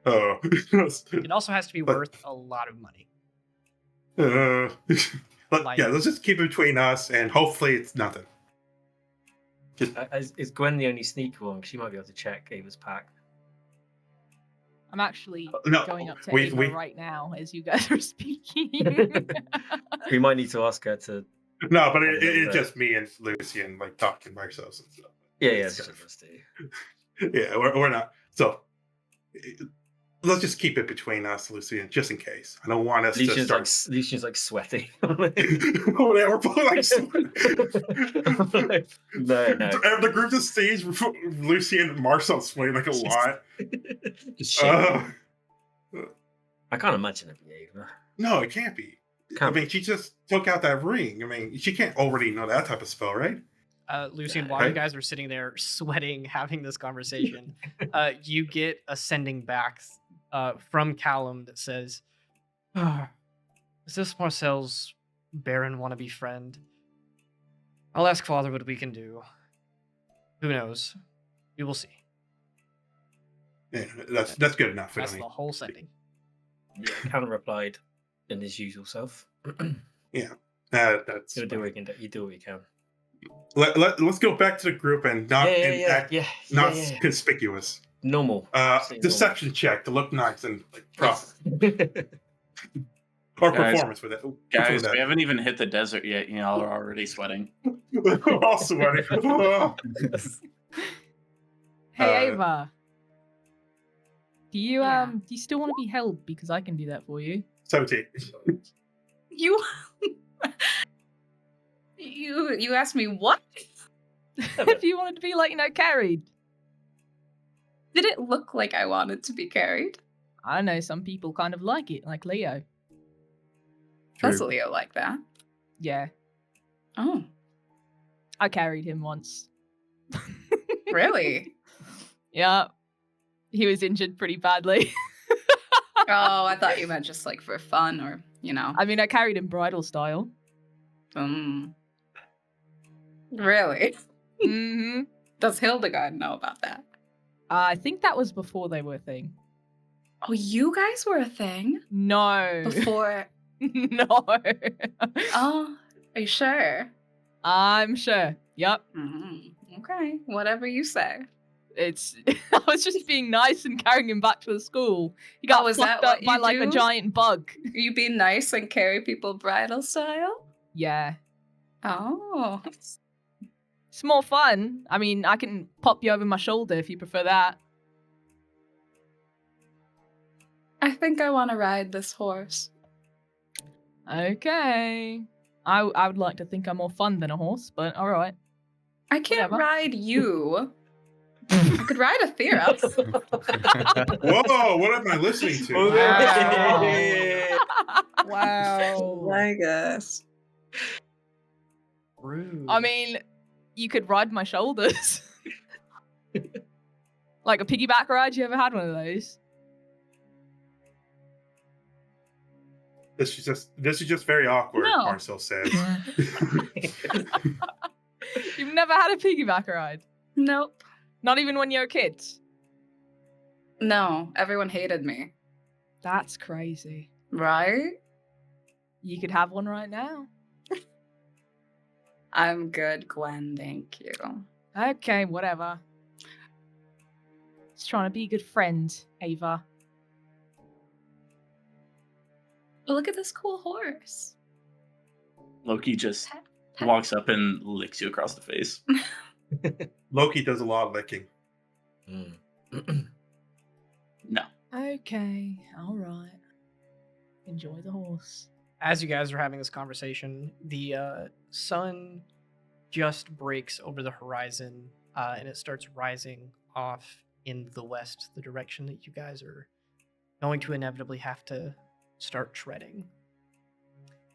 Oh. It also has to be worth a lot of money. Let's just keep it between us and hopefully it's nothing. Is Gwen the only sneaky one? 'Cause she might be able to check Ava's pack. I'm actually No, going up to we- Ava we- right now as you guys are speaking. We might need to ask her to. No, but it's just me and Lucian like talking by ourselves and stuff. Yeah, It's it's kind just us two. Yeah, we're not. So let's just keep it between us, Lucian, just in case. I don't want us to start. Lucian's like sweating. We're both like sweating. No. And the group just sees Lucian and Marcel sweating like a lot. Just shaking. Uh, I can't imagine it being Ava. no, it can't be. I mean, she just took out that ring. I mean, she can't already know that type of spell, right? Lucian, while you guys are sitting there sweating, having this conversation, you get a sending back from Callum that says, is this Marcel's Baron wannabe friend? I'll ask Father what we can do. Who knows? We will see. Yeah, that's good enough. That's the whole sending. Yeah, Callum replied in his usual self. That's You do what you can. Let's go back to the group and not Yeah. conspicuous. Normal. Say Deception check to look nice and like profit. Or Guys- performance with it. Guys, we haven't even hit the desert yet. Y'all are already sweating. All sweating. Hey Ava. Do you Yeah. do you still want to be held? Because I can do that for you. 17. You you asked me what? If you wanted to be like, carried. Did it look like I wanted to be carried? I know some people kind of like it, like Leo. Does True. Leo like that? Yeah, Oh, I carried him once. really? Yeah, he was injured pretty badly. Oh, I thought you meant just like for fun or, I mean, I carried him bridal style. Really? hmm Does Hildegard know about that? I think that was before they were a thing. Oh, you guys were a thing No. before. No. Oh, are you sure? I'm sure. Yep. Okay, whatever you say. It's. I was just being nice and carrying him back to the school. He got Oh, is that fucked up what by you like a do? giant bug. You be nice and carry people bridal style? Yeah. Oh. It's more fun. I mean, I can pop you over my shoulder if you prefer that. I think I want to ride this horse. Okay. I would like to think I'm more fun than a horse, but all right. I can't Whatever. ride you. I could ride Athera. Whoa, what am I listening to? Wow. My gosh. Rude. I mean, you could ride my shoulders. Like a piggyback ride. You ever had one of those? This is just very awkward, No. Marcel says. You've never had a piggyback ride? Nope. Not even when you were kids? No, everyone hated me. That's crazy. Right? You could have one right now. I'm good, Gwen. Thank you. Okay, whatever. Just trying to be a good friend, Ava. Oh, look at this cool horse. Loki just Pet, pet. walks up and licks you across the face. Loki does a lot of licking. No. Okay, all right. Enjoy the horse. As you guys are having this conversation, the sun just breaks over the horizon and it starts rising off in the west, the direction that you guys are going to inevitably have to start treading.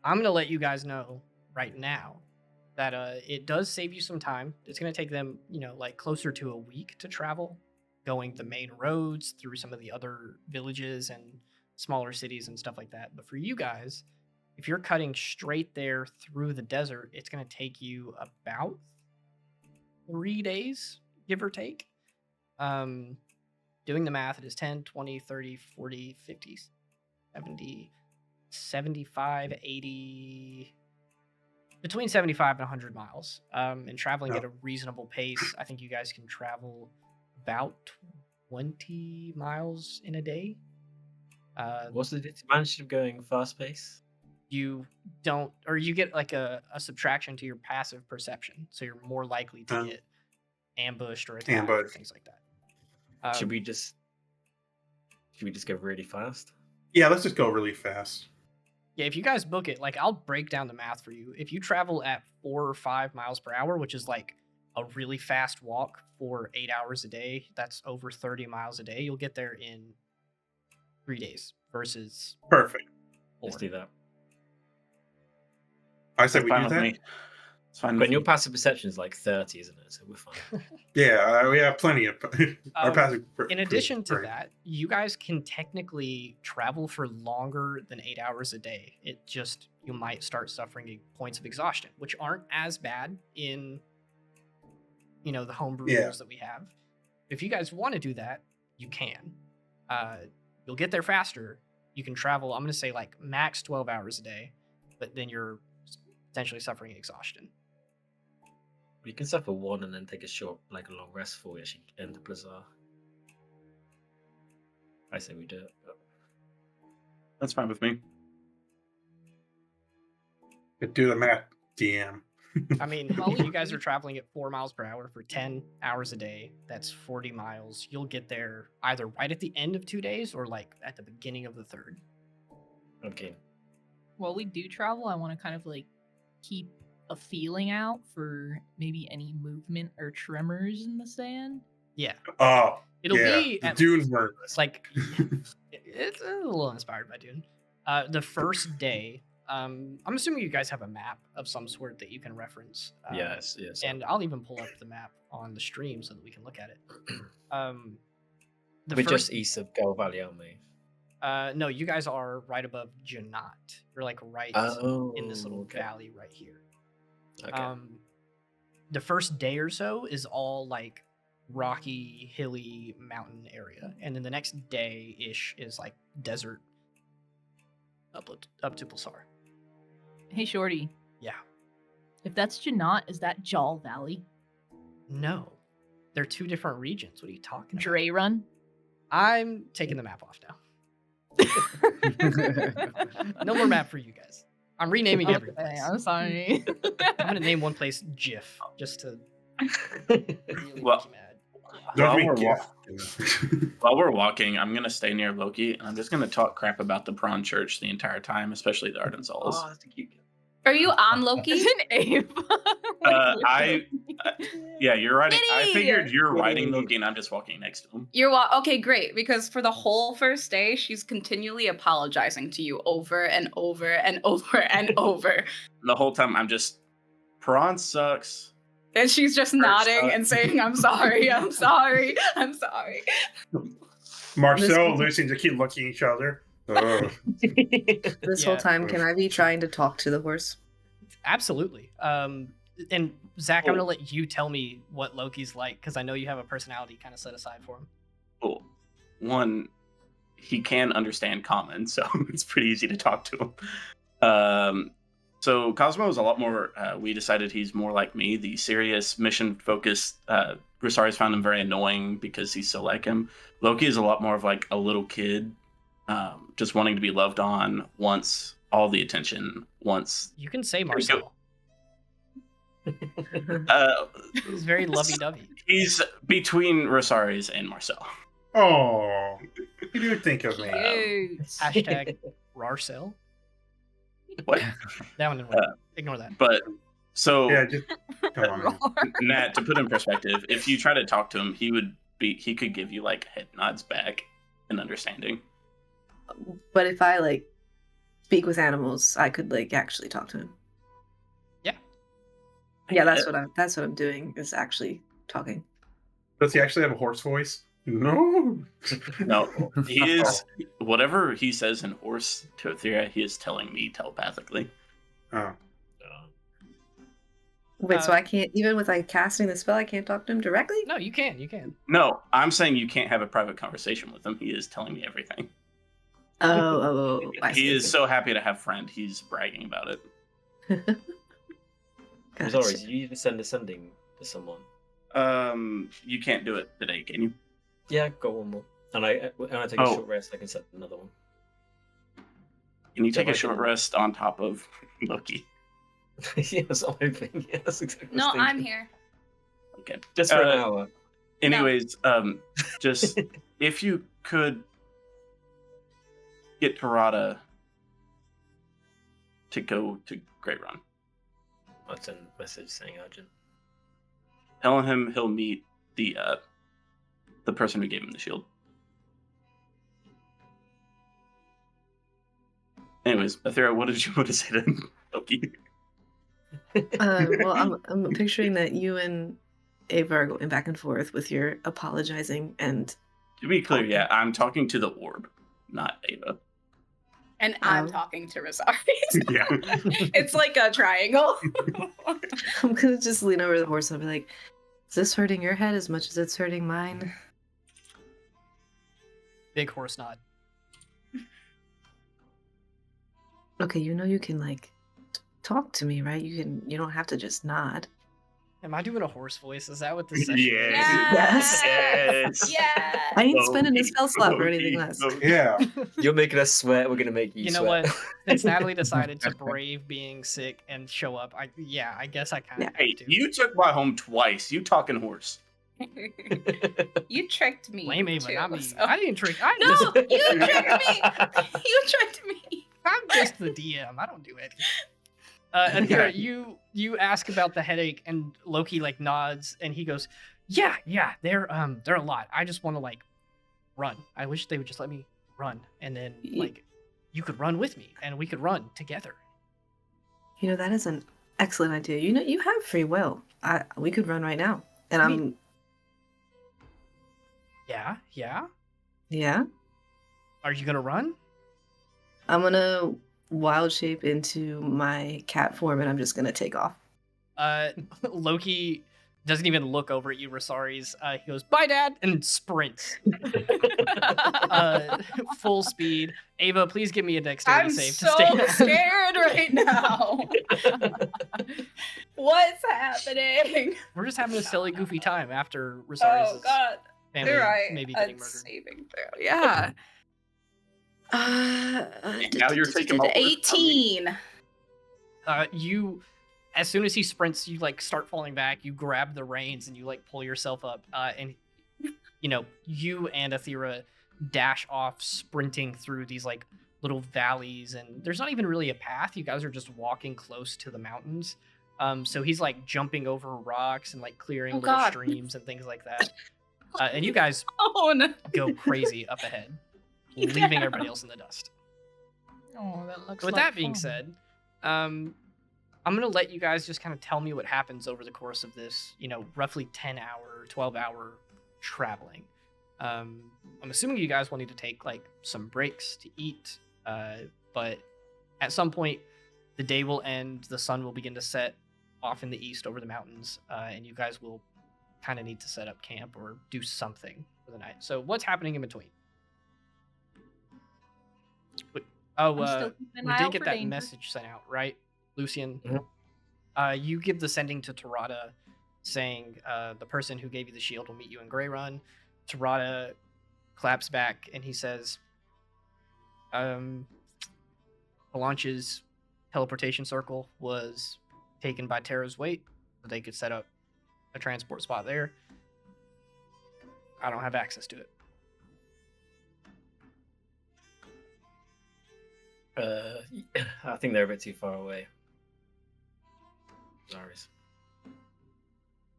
I'm going to let you guys know right now that it does save you some time. It's going to take them, like closer to a week to travel, going the main roads through some of the other villages and smaller cities and stuff like that. But for you guys, if you're cutting straight there through the desert, it's going to take you about 3 days, give or take. Doing the math, it is 10, 20, 30, 40, 50, 70, 75, 80, between 75 and 100 miles. And traveling at a reasonable pace, I think you guys can travel about 20 miles in a day. What's the disadvantage of going fast pace? You don't, or you get like a subtraction to your passive perception, so you're more likely to get ambushed or attacked or things like that. Should we just go really fast? Yeah, let's just go really fast. Yeah, if you guys book it, like I'll break down the math for you. If you travel at 4 or 5 miles per hour, which is like a really fast walk for 8 hours a day, that's over 30 miles a day, you'll get there in 3 days versus Perfect. 4. Let's do that. I said That's we fine do with that. me. It's fine. But With your me. passive perception is like 30, isn't it? So we're fine. Yeah, we have plenty of our Um, passive. In addition to that, you guys can technically travel for longer than 8 hours a day. It just, you might start suffering points of exhaustion, which aren't as bad in, the homebrew rules that we have. If you guys want to do that, you can. You'll get there faster. You can travel, I'm going to say like max 12 hours a day, but then you're potentially suffering exhaustion. You can suffer one and then take a short, like a long rest before we actually end the blizzard. I say we do it. That's fine with me. Do the math, DM. I mean, Well, if you guys are traveling at 4 miles per hour for 10 hours a day, that's 40 miles. You'll get there either right at the end of 2 days or like at the beginning of the third. Okay. While we do travel, I want to kind of like keep a feeling out for maybe any movement or tremors in the sand. Yeah. Oh, It'll yeah. be The at Dune work. like it's a little inspired by Dune. The first day, I'm assuming you guys have a map of some sort that you can reference. Yes. And I'll even pull up the map on the stream so that we can look at it. The We're first, just east of Gull Valley, aren't we? no, you guys are right above Janat. You're like right in this little okay. valley right here. Okay. The first day or so is all like rocky, hilly mountain area, and then the next day ish is like desert up to Pulsar. Hey, Shorty, Yeah. if that's Janat, is that Jal Valley? No, they're two different regions. What are you talking about? Dre Run? I'm taking the map off now. No more map for you guys. I'm renaming every Okay, place. I'm sorry. I'm gonna name one place GIF just to really Well, make you mad. Don't While be we're, wa- gift. while we're walking, I'm gonna stay near Loki, and I'm just gonna talk crap about the Prawn Church the entire time, especially the Ardensols. Oh, that's a cute. Are you on Loki? Isn't Abe? Yeah, you're writing. I Giddy! figured you're writing Giddy. Loki, and I'm just walking next to him. Okay, great. Because for the whole first day, she's continually apologizing to you over and over and over and over. The whole time, I'm just Prawn sucks. And she's just nodding and saying, I'm sorry, I'm sorry, I'm sorry. Marcel and Lucy just keep looking at each other. Oh. This whole Yeah. time, can I be trying to talk to the horse? Absolutely. And Zach, I'm Oh. gonna let you tell me what Loki's like because I know you have a personality kind of set aside for him. Cool. One, he can understand common, so it's pretty easy to talk to him. So Cosmo is a lot more. We decided he's more like me, the serious, mission-focused. Resaries found him very annoying because he's so like him. Loki is a lot more of like a little kid, just wanting to be loved on, wants all the attention, wants. You can say we go. Marcel. He's very lovey-dovey. He's between Resaries and Marcel. Oh, you do think of me. Cute. Hashtag Rarcel. What? That one didn't work. Ignore that. But so Yeah, just come on. Nat, to put in perspective, if you try to talk to him, he could give you like head nods back and understanding. But if I like speak with animals, I could like actually talk to him. Yeah. Yeah, that's what I'm doing is actually talking. Does he actually have a horse voice? No. No, he is whatever he says in Horse to Etheria, he is telling me telepathically. Oh. Wait, so I can't even with like casting the spell, I can't talk to him directly? No, you can. You can. No, I'm saying you can't have a private conversation with him. He is telling me everything. Oh, I see. He is so happy to have friend. He's bragging about it. Gotcha. Sorry, did you even send a sending to someone? You can't do it today, can you? Yeah, got one more. And I take a short rest, I can send another one. Can you Yeah, take a I short can- rest on top of Loki? Yes, I'm hoping. Yeah, that's exactly No, what I was I'm thinking. here. Okay. Just for an hour. Anyways, just if you could get Tarada to go to Great Run, I'll send a message saying urgent. tell him he'll meet the person who gave him the shield. Anyways, Athera, what did you want to say to Loki? Well, I'm picturing that you and Ava are going back and forth with your apologizing and To be clear, yeah, I'm talking to the orb, not Ava. And I'm Oh. talking to Resaries. Yeah. It's like a triangle. I'm gonna just lean over the horse and be like, is this hurting your head as much as it's hurting mine? Big horse nod. Okay, you know you can like talk to me, right? You don't have to just nod. Am I doing a horse voice? Is that what this session Yes. is? Yes. Yes. I ain't Loki, spending a spell slot for anything Loki, less. Loki. Yeah. You're making us sweat. We're gonna make you. You know sweat. what? Since Natalie decided to brave being sick and show up, I guess I kind of Yeah. have Hey, to. you took my home twice. You talking horse? You tricked me. Blame Ava, too, not me. so- I didn't trick. No, you tricked me. You tricked me. I'm just the DM. I don't do anything. Athera, you ask about the headache, and Loki like nods, and he goes, "Yeah, they're a lot. I just want to like run. I wish they would just let me run, and then like you could run with me, and we could run together." You know, that is an excellent idea. You know, you have free will. We could run right now. And I I'm mean- Yeah. yeah. Are you gonna run? I'm gonna wild shape into my cat form and I'm just gonna take off. Loki doesn't even look over at you, Resaries. He goes, "Bye, Dad," and sprints. Full speed. Ava, please give me a dexterity I'm save so to stay. scared right now. What's happening? We're just having a silly, goofy time after Resaries' Oh God. family You're right. maybe A getting murdered. saving throw. Yeah. Now you're taking my horse, 18. You, as soon as he sprints, you like start falling back. You grab the reins and you like pull yourself up. And you know, you and Athera dash off, sprinting through these like little valleys, and there's not even really a path. You guys are just walking close to the mountains. So he's like jumping over rocks and like clearing little God. streams and things like that. And you guys Oh no. go crazy up ahead, leaving everybody else in the dust. Oh, that looks. With like that being fun. said, I'm gonna let you guys just kind of tell me what happens over the course of this, you know, roughly 10-hour, 12-hour traveling. I'm assuming you guys will need to take like some breaks to eat, but at some point the day will end, the sun will begin to set off in the east over the mountains, and you guys will kind of need to set up camp or do something for the night. So what's happening in between? I'm still keeping an we eye did out get for that danger. message sent out, right, Lucian? Mhm. You give the sending to Tarada, saying the person who gave you the shield will meet you in Grey Run. Tarada claps back and he says, Balanche's teleportation circle was taken by Terra's weight, so they could set up a transport spot there. I don't have access to it. I think they're a bit too far away. Sorry.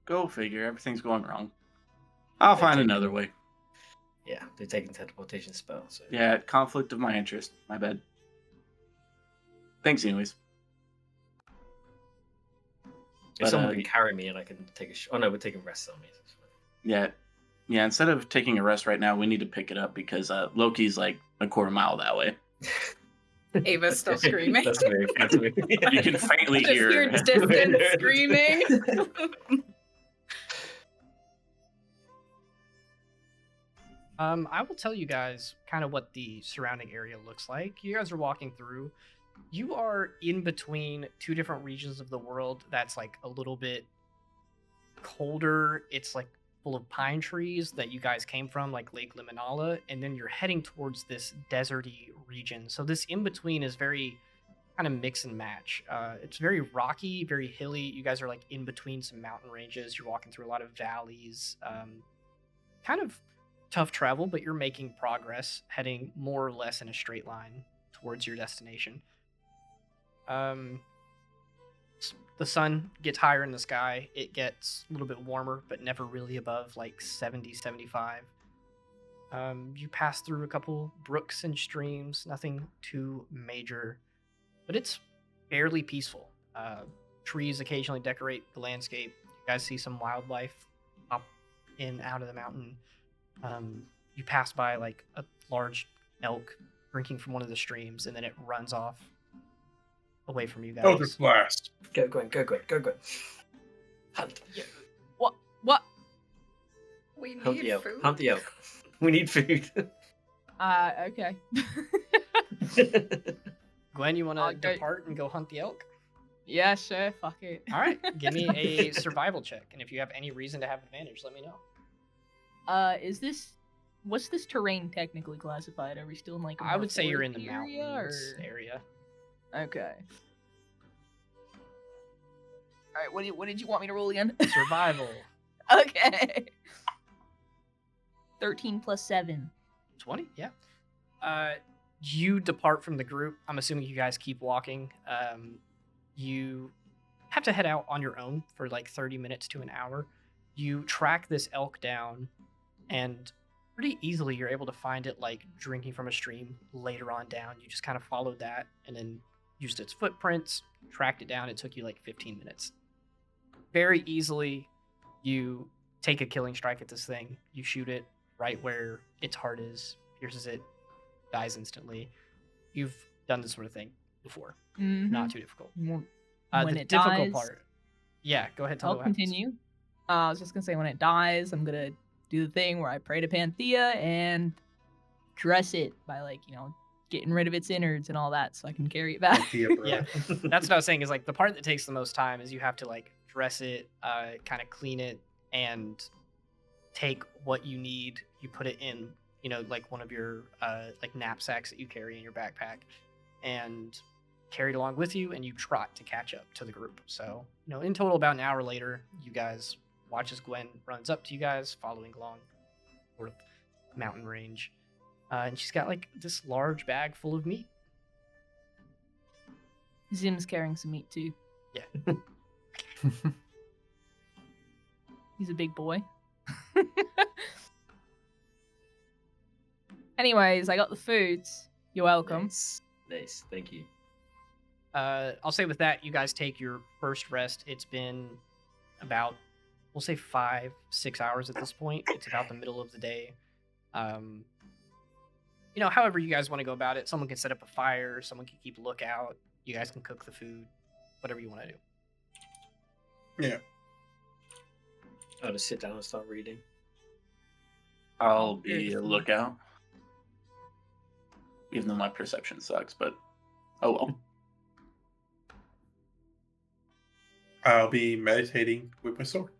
Go figure. Everything's going wrong. I'll find another way. Yeah, they're taking teleportation spell. So Yeah, conflict of my interest. My bad. Thanks, anyways. if But, someone can carry me and I can take a oh no, we're taking rest on me. So it's fine. Yeah. Instead of taking a rest right now, we need to pick it up because Loki's like a quarter mile that way. Ava's still screaming. That's weird. That's weird. You can faintly Just hear hear her. distant screaming. I will tell you guys kind of what the surrounding area looks like. You guys are walking through. You are in between two different regions of the world that's like a little bit colder. It's like full of pine trees that you guys came from, like Lake Limonala, and then you're heading towards this deserty region. So this in between is very kind of mix and match. It's very rocky, very hilly. You guys are like in between some mountain ranges. You're walking through a lot of valleys. Kind of tough travel, but you're making progress, heading more or less in a straight line towards your destination. The sun gets higher in the sky. It gets a little bit warmer, but never really above like 70, 75. You pass through a couple brooks and streams, nothing too major, but it's fairly peaceful. Trees occasionally decorate the landscape. You guys see some wildlife up in out of the mountain. You pass by like a large elk drinking from one of the streams, and then it runs off away from you guys. Elder Blast. Go, Gwen. Hunt. What? We Hunt need the elk. food. Hunt the elk. We need food. Okay. Gwen, you want to I'll go- depart and go hunt the elk? Yeah, sure. Fuck it. All right, give me a survival check, and if you have any reason to have advantage, let me know. Is this what's this terrain technically classified? Are we still in like a I more would say you're in the foresty area, mountains or- area. Okay. All right. What did you want me to roll again? Survival. Okay. 13 plus 7. 20, yeah. You depart from the group. I'm assuming you guys keep walking. You have to head out on your own for like 30 minutes to an hour. You track this elk down, and pretty easily you're able to find it like drinking from a stream later on down. You just kind of followed that and then used its footprints, tracked it down. It took you like 15 minutes. Very easily, you take a killing strike at this thing. You shoot it right where its heart is, pierces it, dies instantly. You've done this sort of thing before. Not too difficult. When The it difficult dies, part. Yeah, go ahead. Tell me I'll what happens. continue. I was just gonna say, when it dies, I'm gonna do the thing where I pray to Panthea and dress it by, like, getting rid of its innards and all that, so I can carry it back. Yeah, bro. Yeah, that's what I was saying. Is like the part that takes the most time is you have to like dress it, kind of clean it, and take what you need. You put it in, like one of your like knapsacks that you carry in your backpack, and carry it along with you, and you trot to catch up to the group. So, in total, about an hour later, you guys watch as Gwen runs up to you guys, following along sort of mountain range, and she's got like this large bag full of meat. Zim's carrying some meat too. Yeah. He's a big boy. Anyways, I got the foods. You're welcome. Nice. Thank you. I'll say with that, you guys take your first rest. It's been about, we'll say 5-6 hours at this point. It's about the middle of the day. However you guys want to go about it. Someone can set up a fire. Someone can keep a lookout. You guys can cook the food. Whatever you want to do. Yeah. I'll just sit down and start reading. I'll be a lookout. Even though my perception sucks, but oh well. I'll be meditating with my sword.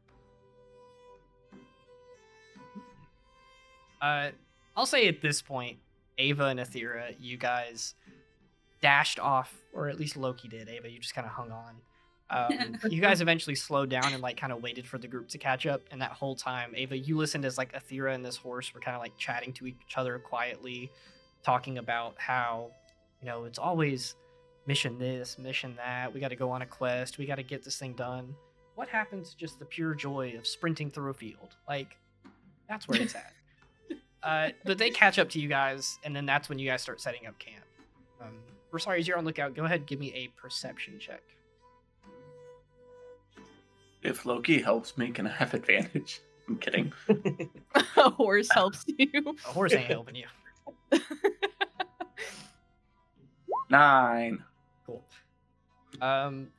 I'll say at this point, Ava and Aethera, you guys dashed off, or at least Loki did. Ava, you just kind of hung on. You guys eventually slowed down and like kind of waited for the group to catch up. And that whole time, Ava, you listened as like Aethera and this horse were kind of like chatting to each other quietly, talking about how, it's always mission this, mission that. We got to go on a quest. We got to get this thing done. What happens to just the pure joy of sprinting through a field? Like, that's where it's at. But they catch up to you guys, and then that's when you guys start setting up camp. Resaries, you're on lookout. Go ahead and give me a perception check. If Loki helps me, can I have advantage? I'm kidding. A horse helps you. A horse ain't helping you. 9. Cool.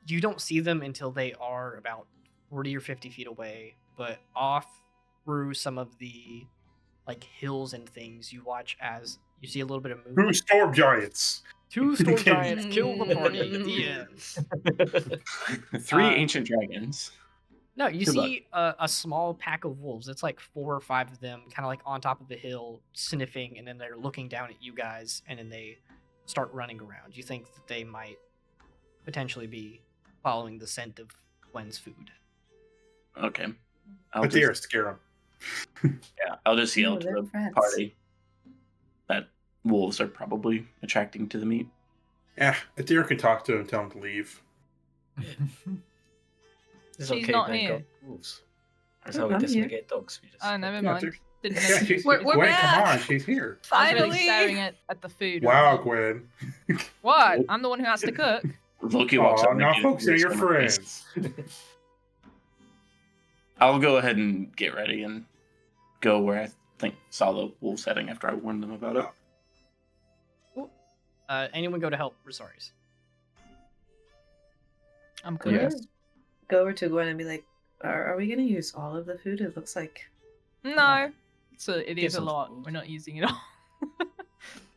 You don't see them until they are about 40 or 50 feet away, but off through some of the like hills and things, you watch as you see a little bit of movement. 2 storm giants. 2 storm giants kill the party at the end. 3 ancient dragons. No, you Good luck. see a small pack of wolves. It's like 4 or 5 of them, kind of like on top of the hill, sniffing, and then they're looking down at you guys, and then they start running around. You think that they might potentially be following the scent of Gwen's food. Okay. But they are scare them. Yeah, I'll just yell Oh, to they're the friends. party that wolves are probably attracting to the meat. Yeah, Adira can talk to him and tell him to leave. It's She's okay, not they here. got wolves. That's how we I'm here. disengage dogs. We just Oh, never Yeah, mind. dude. Didn't Yeah, notice. she's, We're Gwen, come back. on, she's here. I was really Finally. staring at the food. Wow, right Gwen. now. What? I'm the one who has to cook. Loki walks up Aw, and now gives folks me are a your stomach face. friends. I'll go ahead and get ready and go where I think saw the wolves heading after I warned them about it. Anyone go to help Resaries? I'm I'm cooking. gonna go over to Gwen and be like, are we gonna use all of the food? It looks like No. So it Get is a some lot. food. We're not using it all.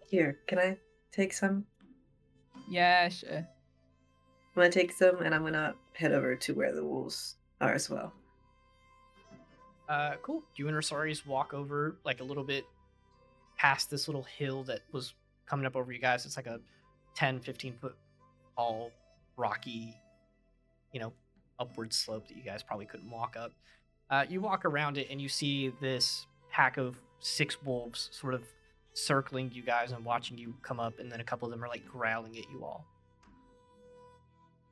here. Can I take some? Yeah, sure. I'm gonna take some and I'm gonna head over to where the wolves are as well. Cool. You and Resaries walk over like a little bit past this little hill that was coming up over you guys. It's like a 10, 15 foot tall, rocky, upward slope that you guys probably couldn't walk up. You walk around it and you see this pack of 6 wolves sort of circling you guys and watching you come up, and then a couple of them are like growling at you all.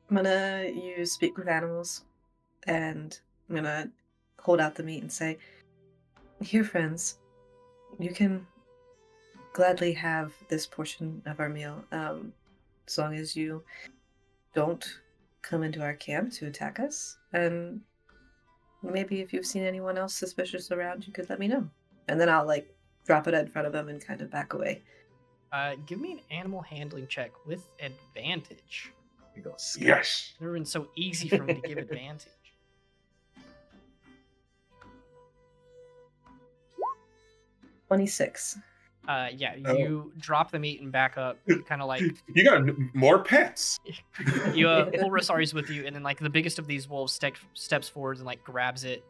I'm gonna use speak with animals, and I'm gonna hold out the meat and say, "Here, friends, you can gladly have this portion of our meal, as long as you don't come into our camp to attack us. And maybe if you've seen anyone else suspicious around, you could let me know." And then I'll like drop it in front of them and kind of back away. Give me an animal handling check with advantage. We got Yes. It's never been so easy for me to give advantage. 26. Yeah, Oh. you drop the meat and back up, kind of like You got more pets. you pull Resaries with you, and then like the biggest of these wolves steps forwards and like grabs it,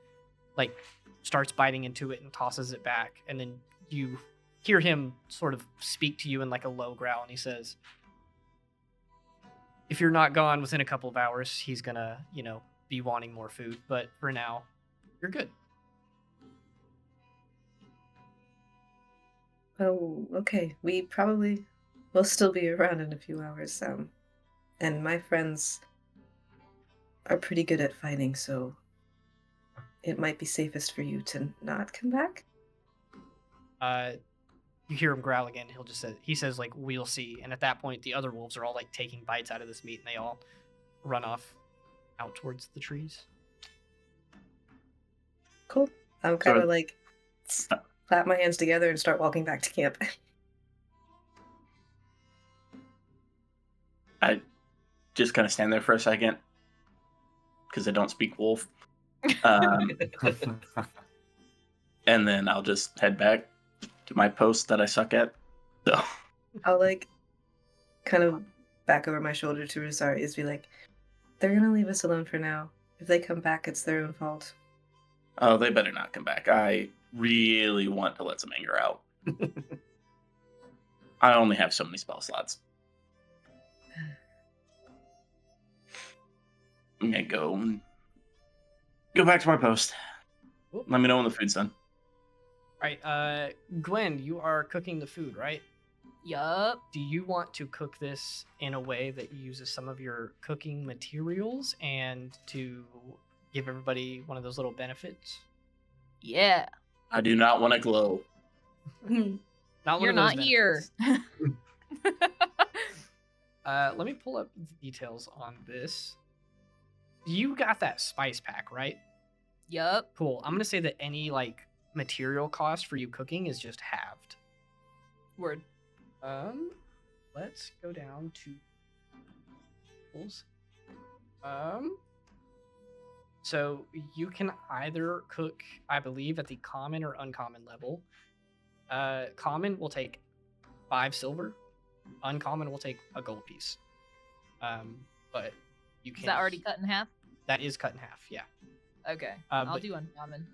like starts biting into it and tosses it back, and then you hear him sort of speak to you in like a low growl, and he says, "If you're not gone within a couple of hours, he's gonna, be wanting more food. But for now, you're good." Oh, okay. We probably will still be around in a few hours. And my friends are pretty good at fighting, so it might be safest for you to not come back. You hear him growl again. He says like, "We'll see." And at that point, the other wolves are all like taking bites out of this meat, and they all run off out towards the trees. Cool. I'm kind of So- like clap my hands together and start walking back to camp. I just kind of stand there for a second because I don't speak wolf. And then I'll just head back to my post that I suck at. So I'll like kind of back over my shoulder to Resaries, be like, "They're gonna leave us alone for now. If they come back, it's their own fault." oh, they better not come back. I really want to let some anger out. I only have so many spell slots. I'm gonna go back to my post. Whoop. Let me know when the food's done. All right, Gwen, you are cooking the food, right? Yup. Do you want to cook this in a way that uses some of your cooking materials and to give everybody one of those little benefits? Yeah. I do not want to glow. Not one You're of those not here. benefits. Let me pull up the details on this. You got that spice pack, right? Yup. Cool. I'm gonna say that any like material cost for you cooking is just halved. Word. Let's go down to tools. So you can either cook, I believe, at the common or uncommon level. Common will take 5 silver. Uncommon will take a gold piece. But you can. Is that already cut in half? That is cut in half. Yeah. Okay. I'll but- do uncommon.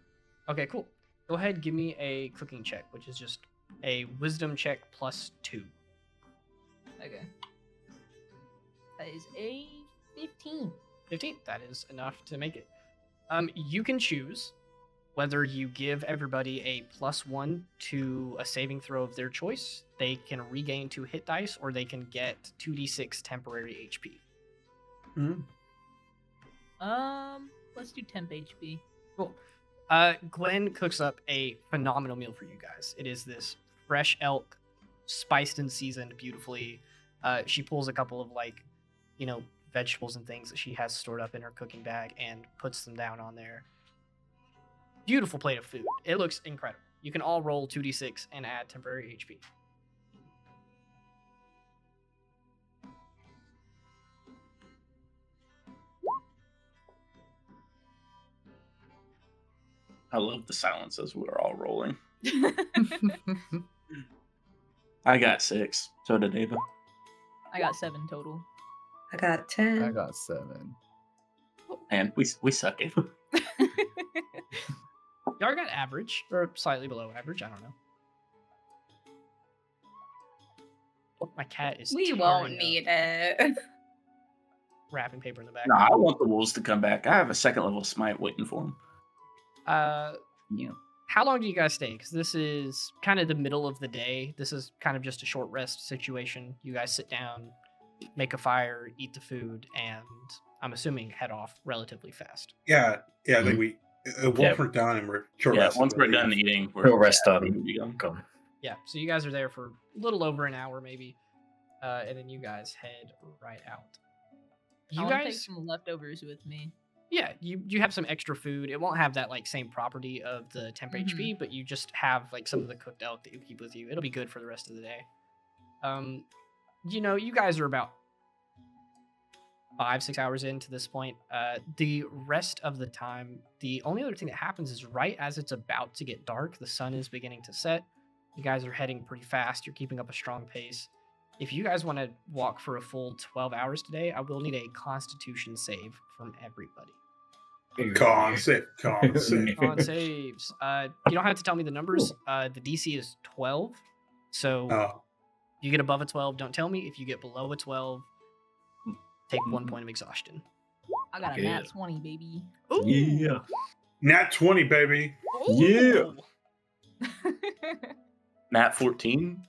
Okay. Cool. Go ahead. Give me a cooking check, which is just a wisdom check plus 2. Okay. That is a 15. 15. That is enough to make it. You can choose whether you give everybody a +1 to a saving throw of their choice. They can regain 2 hit dice, or they can get 2d6 temporary HP. Let's do temp HP. Cool. Gwen cooks up a phenomenal meal for you guys. It is this fresh elk, spiced and seasoned beautifully. She pulls a couple of vegetables and things that she has stored up in her cooking bag and puts them down on there. Beautiful plate of food. It looks incredible. You can all roll 2d6 and add temporary HP. I love the silence as we're all rolling. I got 6. So did Ava. I got 7 total. I got 10. I got 7. And we suck, Ava. Y'all got average, or slightly below average. I don't know. My cat is We tearing won't up need it. wrapping paper in the back. No, I want the wolves to come back. I have a second level smite waiting for them. Yeah. How long do you guys stay? Because this is kind of the middle of the day. This is kind of just a short rest situation. You guys sit down, make a fire, eat the food, and I'm assuming head off relatively fast. Yeah, I Mhm. think we. Once Yeah. we're done and we're short Yeah, rested, once we'll we're done leave. eating, We'll rest we're up. gonna be gone. Gone. Yeah, so you guys are there for a little over an hour, maybe, and then you guys head right out. I You want to take guys, some leftovers with me. yeah, you have some extra food. It won't have that like same property of the temp HP, but you just have like some of the cooked elk that you keep with you. It'll be good for the rest of the day. You guys are about 5-6 hours into this point. The rest of the time, the only other thing that happens is right as it's about to get dark, the sun is beginning to set. You guys are heading pretty fast. You're keeping up a strong pace. If you guys want to walk for a full 12 hours today, I will need a Constitution save from everybody. Con save. Con saves. You don't have to tell me the numbers. The DC is 12. So Oh, you get above a 12, don't tell me. If you get below a 12, take 1 point of exhaustion. I got a Okay. nat 20, baby. Ooh. Yeah. nat 20, baby. Yeah. Nat 14.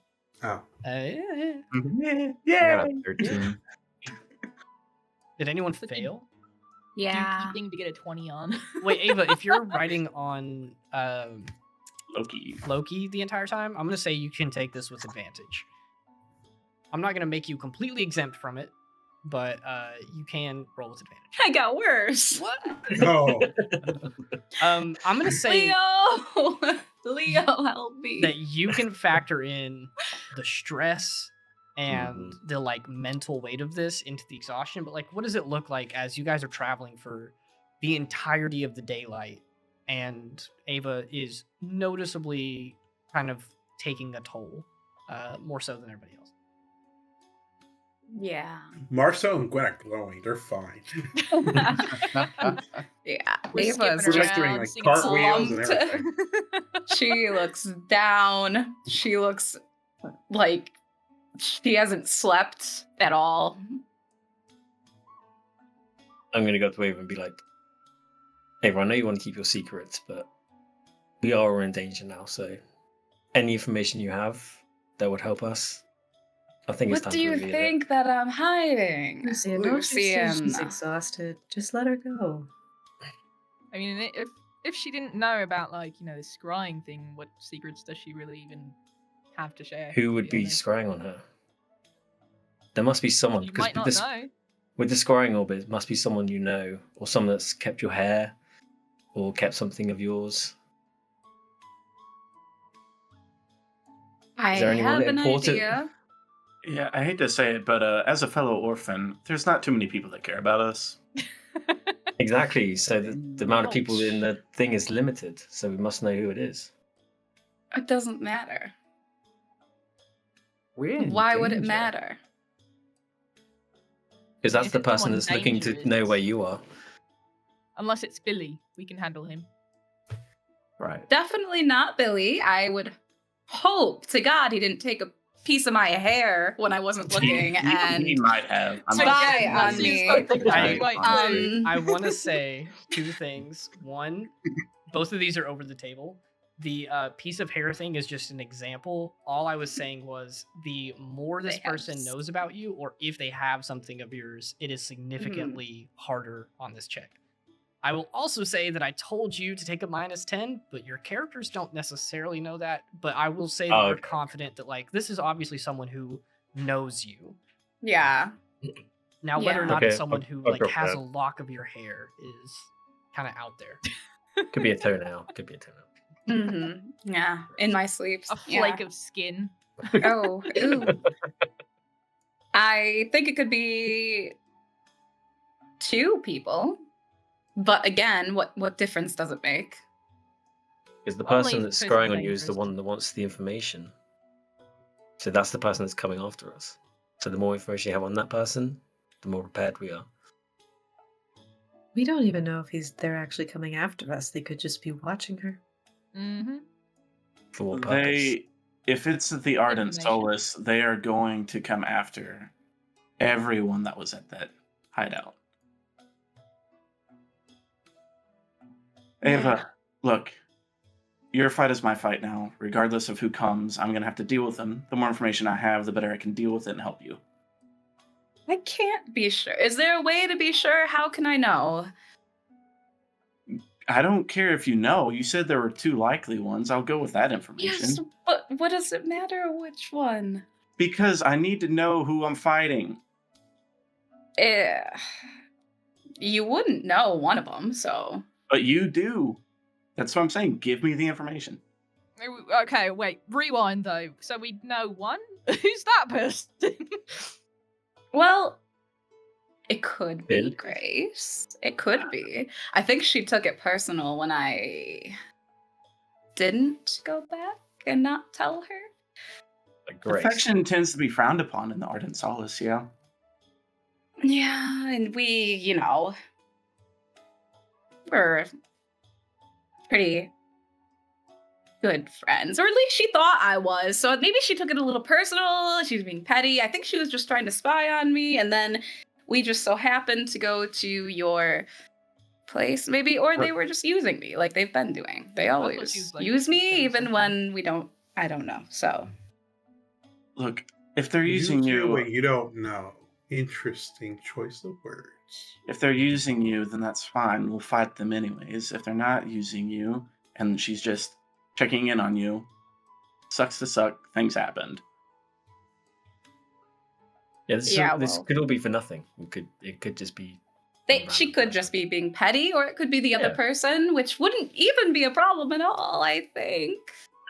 Oh, Yeah. I got a 13. Did anyone But fail? Yeah. Thing to get a 20 on. Wait, Ava, if you're writing on Loki. Loki the entire time, I'm going to say you can take this with advantage. I'm not going to make you completely exempt from it, but you can roll with advantage. I got worse. What? no. I'm going to say Leo! Leo, help me. that you can factor in the stress and Mhm. the like mental weight of this into the exhaustion, but like what does it look like as you guys are traveling for the entirety of the daylight and Ava is noticeably kind of taking a toll, more so than everybody else. Yeah. Marcel and Gwen are glowing. They're fine. Yeah. We're Ava's skipping We're like just doing around, like singing cartwheels and slumped. everything. She looks down. She looks like she hasn't slept at all. I'm gonna go up to Ava and be like, Ava, I know you want to keep your secrets, but we are in danger now, so any information you have that would help us, I think it's What time do to you reveal it. think that I'm hiding? Lucian, don't you see she's Lucian. exhausted? Just let her go. I mean, if she didn't know about like this scrying thing, what secrets does she really even have to share? Who to would be honest? scrying on her? There must be someone, You because might not know. with the scrying orbit, it must be someone you know, or someone that's kept your hair, or kept something of yours. I there anyone have an important? idea. Yeah, I hate to say it, but as a fellow orphan, there's not too many people that care about us. Exactly. So the amount of people in Ouch. the thing is limited. So we must know who it is. It doesn't matter. We're in Why would it danger. matter? Because that's If the it's person someone that's looking to know dangerous. where you are. Unless it's Billy, we can handle him. Right. Definitely not Billy. I would hope to God he didn't take a piece of my hair when I wasn't looking He and might have. I'm spy not on That's me. something that I- he might do. I want to say two things. One, both of these are over the table. The piece of hair thing is just an example. All I was saying was the more this They have person knows about you, or if they have something of yours, it is significantly harder on this check. I will also say that I told you to take a -10, but your characters don't necessarily know that. But I will say that Oh, you're okay. confident that like this is obviously someone who knows you. Yeah. Now, whether or Yeah. not it's Okay, someone I'll- who I'll like drop has that. a lock of your hair is kind of out there. Could be a toenail. Could be a toenail. Yeah. In my sleep. A flake of skin. Oh, ooh. I think it could be 2 people. But again, what difference does it make? Because the Only person if that's the person's scrying on you is the dangerous. one that wants the information. So that's the person that's coming after us. So the more information you have on that person, the more prepared we are. We don't even know if they're actually coming after us. They could just be watching her. Mm-hmm. For what purpose? If it's the Ardent Information. Solace, they are going to come after everyone that was at that hideout. Ava, look, your fight is my fight now. Regardless of who comes, I'm going to have to deal with them. The more information I have, the better I can deal with it and help you. I can't be sure. Is there a way to be sure? How can I know? I don't care if you know. You said there were 2 likely ones. I'll go with that information. Yes, but what does it matter which one? Because I need to know who I'm fighting. You wouldn't know one of them, so. But you do. That's what I'm saying. Give me the information. Okay, wait. Rewind though. So we know one. Who's that person? Well, it could be Bill? Grace. It could be. I think she took it personal when I didn't go back and not tell her. Like Grace. Affection tends to be frowned upon in the Ardent Solace, yeah. Yeah, and we, we're pretty good friends. Or at least she thought I was. So maybe she took it a little personal. She was being petty. I think she was just trying to spy on me. And then we just so happened to go to your place, maybe. Or they were just using me like they've been doing. They always use me even when we don't. I don't know. So. Look, if they're using you, when you don't know. Interesting choice of words. if they're using you, then that's fine. We'll fight them anyways. If they're not using you, and she's just checking in on you, sucks to suck. Things happened. Yeah, this well. could all be for nothing. It could just be. She could just be being petty, or it could be the other Yeah. person, which wouldn't even be a problem at all, I think.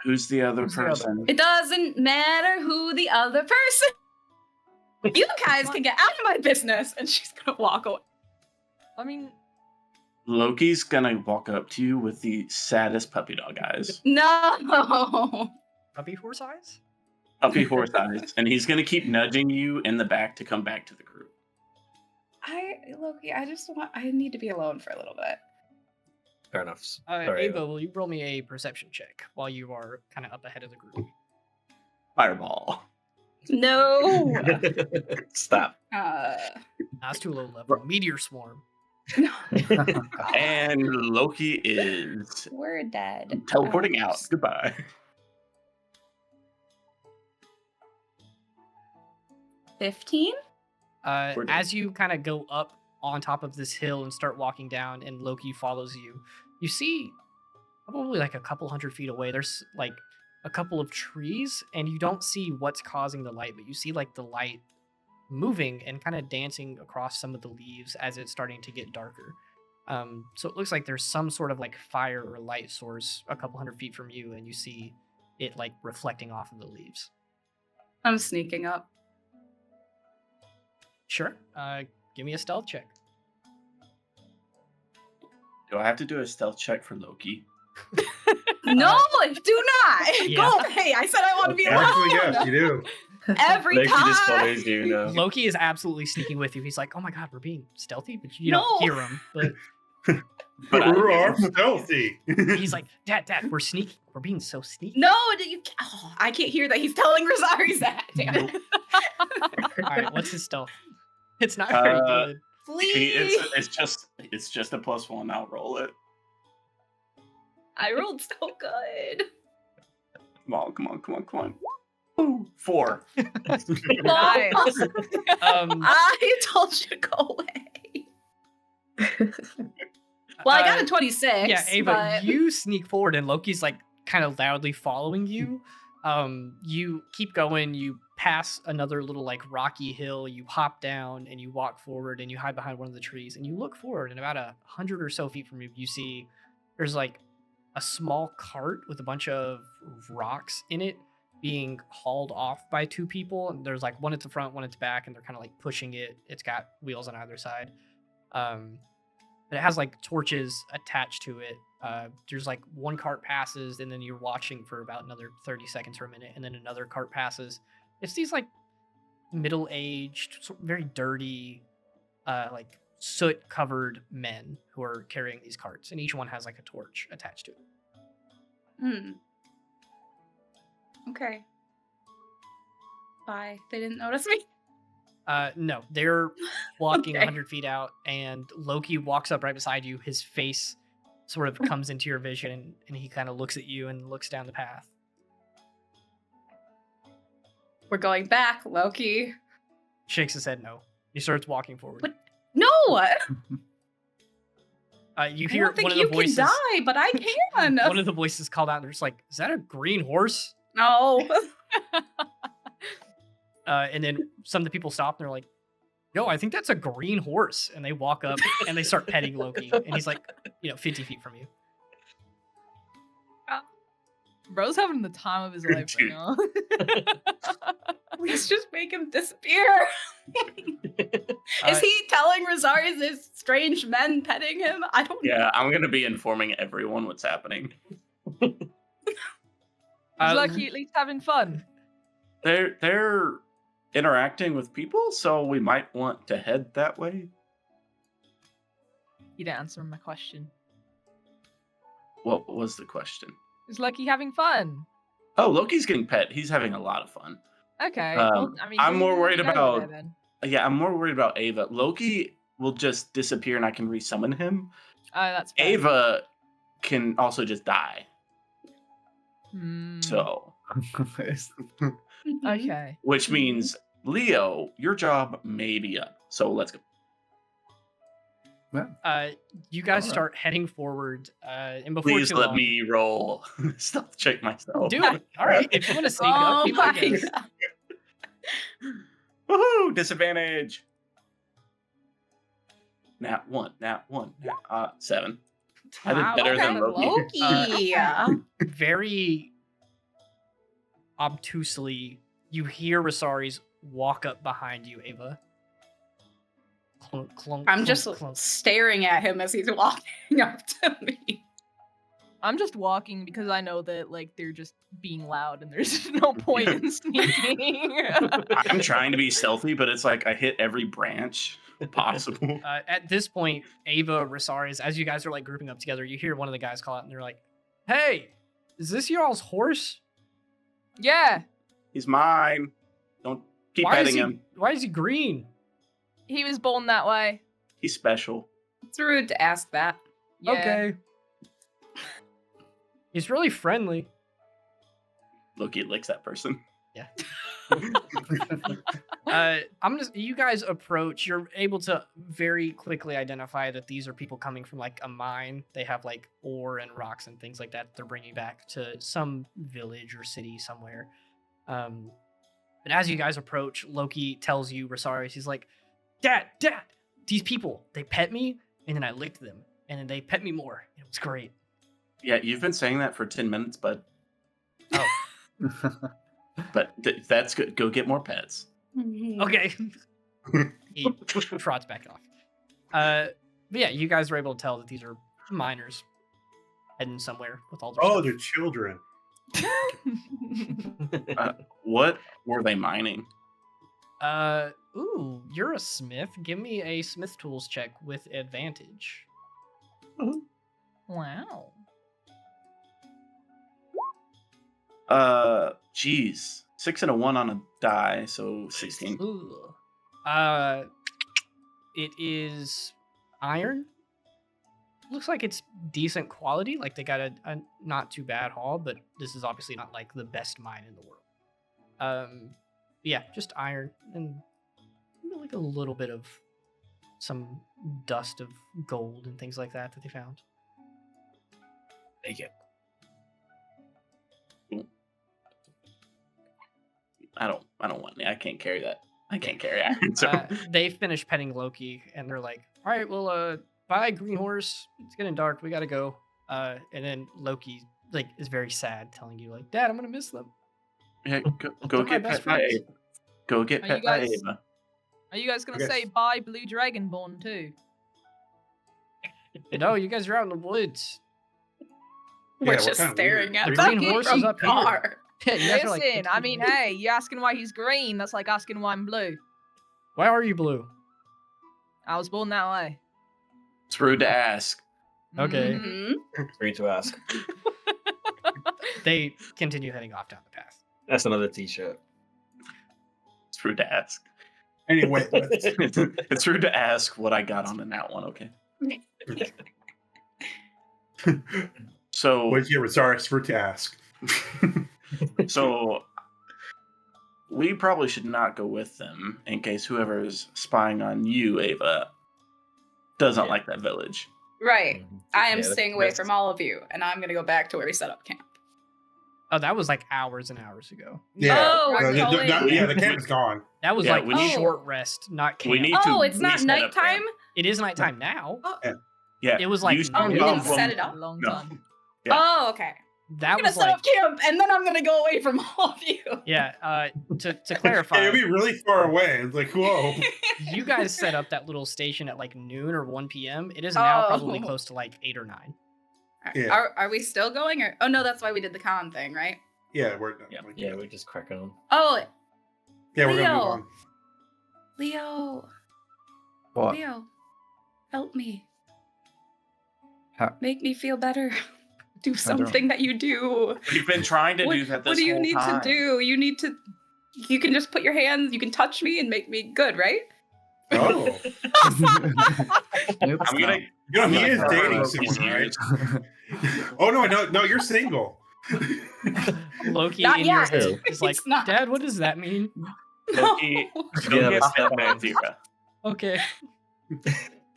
Who's the other Who's the other? person? It doesn't matter who the other person. You guys can get out of my business, and she's gonna walk away. I mean, Loki's gonna walk up to you with the saddest puppy dog eyes. No. Puppy horse eyes? Puppy horse eyes. And he's gonna keep nudging you in the back to come back to the group. Loki, I need to be alone for a little bit. Fair enough. Sorry, Ava, will you roll me a perception check while you are kind of up ahead of the group? Fireball. No. Stop. That's too low level. Meteor swarm. No. And Loki is We're dead. teleporting out. Goodbye. 15? We're done. As you kind of go up on top of this hill and start walking down, and Loki follows you, you see probably like a couple 100 feet away, there's like a couple of trees, and you don't see what's causing the light, but you see like the light moving and kind of dancing across some of the leaves as it's starting to get darker. So it looks like there's some sort of like fire or light source a couple 100 feet from you, and you see it like reflecting off of the leaves. I'm sneaking up. Sure. Give me a stealth check. Do I have to do a stealth check for Loki? No, do not. Yeah. Go away. I said I want to be alone. Actually, yes, you do. Every Loki time. just follows you now. Loki is absolutely sneaking with you. He's like, "Oh my god, we're being stealthy," but you No. don't hear him. But But I We am. are stealthy. he's like, "Dad, we're sneaky. We're being so sneaky." No, I can't hear that. He's telling Resaries that. Damn it. All right, what's his stealth? It's not very good. Please. It's just a +1. I'll roll it. I rolled so good. Come on. Ooh, 4. nice. I told you to go away. Well, I got a 26. Yeah, Ava, but... you sneak forward, and Loki's like kind of loudly following you. You keep going. You pass another little like rocky hill. You hop down and you walk forward, and you hide behind one of the trees. And you look forward, and about 100 or so feet from you, you see there's like a small cart with a bunch of rocks in it being hauled off by 2 people. And there's like one at the front, one at the back, and they're kind of like pushing it. It's got wheels on either side. But it has like torches attached to it. There's like one cart passes, and then you're watching for about another 30 seconds or a minute, and then another cart passes. It's these like middle-aged, very dirty, like soot-covered men who are carrying these carts, and each one has like a torch attached to it. Okay. Bye. They didn't notice me. No, they're walking Okay. 100 feet out, and Loki walks up right beside you. His face sort of comes into your vision, and he kind of looks at you and looks down the path. We're going back, Loki. Shakes his head no. He starts walking forward. What? No! You I hear don't think one of you the voices. can die, but I can. One of the voices called out, and they're just like, "Is that a green horse?" No. And then some of the people stop, and they're like, "Yo, I think that's a green horse." And they walk up and they start petting Loki, and he's like, 50 feet from you. Bro's having the time of his life right Dude. now. Please just make him disappear. Is he telling Resaries there's strange men petting him? I don't know. Yeah, I'm gonna be informing everyone what's happening. He's lucky at least having fun. They're interacting with people, so we might want to head that way. You didn't answer my question. What was the question? Is Lucky having fun? Oh, Loki's getting pet. He's having a lot of fun. Okay. I'm more worried go about- there then. Yeah, I'm more worried about Ava. Loki will just disappear and I can resummon him. Oh, that's fair. Ava can also just die. Hmm, So, Okay. which means Leo, your job may be up. So let's go. You guys Alright. start heading forward, and before Please too let long, me roll. Stealth check myself. do it. All right, if you want to sneak up, Oh people, I my guess. god. Woohoo! Disadvantage. Nat 1. 7. I did Wow, better than okay. Loki. Loki. Very obtusely, you hear Resaries walk up behind you, Ava. Clunk, clunk, I'm clunk, just clunk. staring at him as he's walking up to me. I'm just walking because I know that like they're just being loud and there's no point in sneaking. I'm trying to be stealthy, but it's like I hit every branch possible. At this point, Ava, Resaries, as you guys are like grouping up together, you hear one of the guys call out, and they're like, "Hey, is this y'all's horse? Yeah, He's mine. Don't keep Why is petting he? him. Why is he green?" he was born that way. He's special. It's rude to ask that. Yeah. Okay. He's really friendly. Loki licks that person. You guys approach, you're able to very quickly identify that these are people coming from like a mine. They have like ore and rocks and things like that they're bringing back to some village or city somewhere. But as you guys approach, Loki tells you, Resaries, he's like, Dad, these people, they pet me, and then I licked them, and then they pet me more. It was great. Yeah, you've been saying that for 10 minutes, bud. Oh, But that's good. Go get more pets. okay. He trots back off. But yeah, you guys are able to tell that these are miners heading somewhere with all their Oh, stuff. they're children. What were they mining? Ooh, you're a smith. Give me a smith tools check with advantage. Wow. Geez. 6 and a 1 on a die, so 16. Ooh. It is iron. Looks like it's decent quality. Like they got a not too bad haul, but this is obviously not like the best mine in the world. Yeah, just iron and like a little bit of some dust of gold and things like that they found. There you go. I don't want. I can't carry that. I can't carry iron. So They finish petting Loki and they're like, "All right, well, bye, green horse. It's getting dark. We gotta go." And then Loki like is very sad, telling you like, "Dad, I'm gonna miss them." yeah, They're go my get best pet by friends. Ava. Go get Are pet you by guys- Ava. Are you guys gonna Okay. say bye, Blue Dragonborn too? No, you guys are out in the woods. We're Yeah, just kinda staring weird. at The green Bucky horse from is up here. far. Yeah, you guys are like, Listen, I "It's mean, green." hey, you asking why he's green? That's like asking why I'm blue. Why are you blue? I was born that way. It's rude to ask. Okay. Mhm. Free to ask. They continue heading off down the path. That's another T-shirt. It's rude to ask. Anyway, It's rude to ask what I got on the nat one. Okay. So what's your Resaries for to ask? So we probably should not go with them in case whoever is spying on you, Ava, doesn't Yeah. like that village. Right. I am Yeah, staying away that's- from all of you, and I'm gonna go back to where we set up camp. Oh, that was like hours and hours ago. Yeah, Oh, we're going- the camp is gone. That was Yeah, like we a need- short rest, not camp. We need Oh, to it's not reset up nighttime? camp. It is nighttime now. Yeah, It was like you Oh, noon. you go didn't from- set it up? A long No. time. Yeah. Oh, okay. That I'm gonna was set like up camp, and then I'm gonna go away from all of you. yeah. To Hey, clarify, it'd be really far away. It's like, whoa. you guys set up that little station at like noon or 1 p.m. It is now probably Oh. close to like 8 or 9. Yeah. Are we still going, or oh no, that's why we did the con thing, right? Yeah, we're Yeah, we're just cracking on. Oh, yeah, we're gonna move Leo. on. Leo, What? Leo, help me. How- Make me feel better. Do something that you do. We've been trying to What, do that this what do you whole need time. to do? You need to. You can just put your hands. You can touch me and make me good, right? Oh, Nope, I'm gonna. you know, he I'm is gonna dating cover someone, his right? ears. Oh no, you're single. Loki Not in your yet. head is like, It's not. Dad, what does that mean? Loki, go Yeah, get that's bit that by a man. zebra. Okay.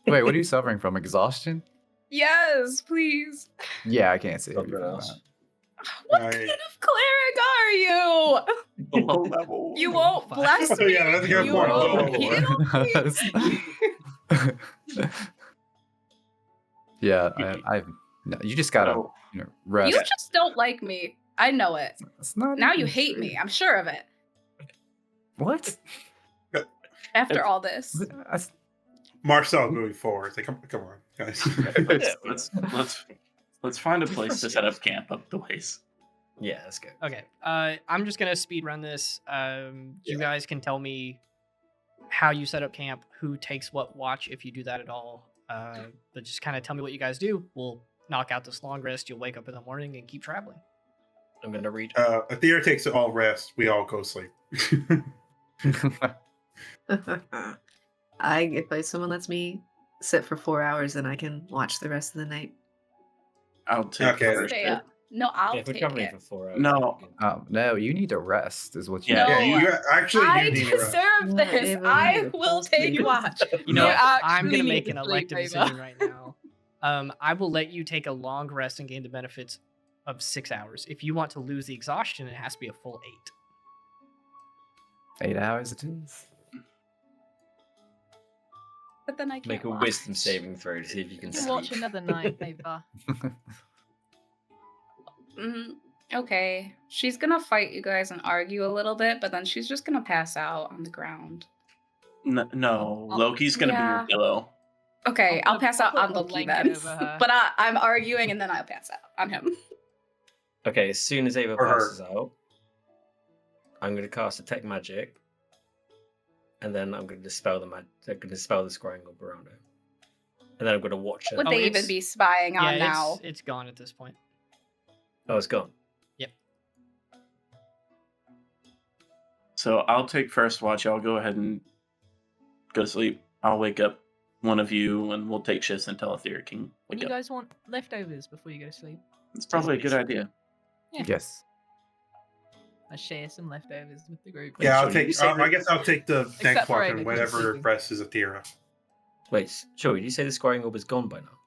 Wait, what are you suffering from? Exhaustion? Yes, please. Yeah, I can't save you Something from else. that. What Right. kind of cleric are you? Below level. You won't Fuck. bless me. Yeah, that's a good you point. won't Whoa. heal me. Yeah, no, you just gotta Oh. rest. You just don't like me. I know it. It's not Now you even hate true. me. I'm sure of it. What? After all this. Marcel's moving forward. It's like, come on, guys. Yeah, let's find a place to set up camp up the ways. Yeah, let's go. Okay. I'm just gonna speed run this. You guys can tell me how you set up camp, who takes what watch if you do that at all. But just kind of tell me what you guys do. We'll knock out this long rest. You'll wake up in the morning and keep traveling. I'm gonna read. Athera takes all rest. We all go sleep. If someone lets me sit for 4 hours, then I can watch the rest of the night. I'll take Okay. first. Stay up. No, I'll Yeah, if we're take traveling it. for 4 hours. No. No, you need to rest, is what you Yeah. No. Yeah, you actually I do need to rest. deserve Yeah, this. Ava, I you're will supposed to take be- watch. You know, You I'm actually gonna need make to an sleep, elective Ava. decision right now. I will let you take a long rest and gain the benefits of 6 hours. If you want to lose the exhaustion, it has to be a full 8. 8 hours it is. But then I can't Make a watch. wisdom saving throw to see if you can You can watch sleep. another night, Ava. Okay. She's gonna fight you guys and argue a little bit, but then she's just gonna pass out on the ground. No, Loki's gonna be Yeah. your pillow. Okay, I'll pass out put on a Loki blanket then. over her. But I'm arguing and then I'll pass out on him. Okay, as soon as Ava Or her. passes out, I'm gonna cast detect magic, and then I'm gonna dispel the I'm gonna dispel the scrying orb around her, and then I'm gonna watch her. Would Oh, they it's- even be spying on Yeah, now? it's gone at this point. Oh, it's gone. So I'll take first watch. Y'all go ahead and go to sleep. I'll wake up one of you, and we'll take shifts until Aetheric can wake You up. guys want leftovers before you go to sleep? It's probably a good idea. Yes. I share some leftovers with the group. Yeah, So I'll you take. say I guess I'll take the Except next for watch Ava, and 'cause whatever she's sleeping. rest is Athera. Wait, Joey, did you say the scrying orb is gone by now?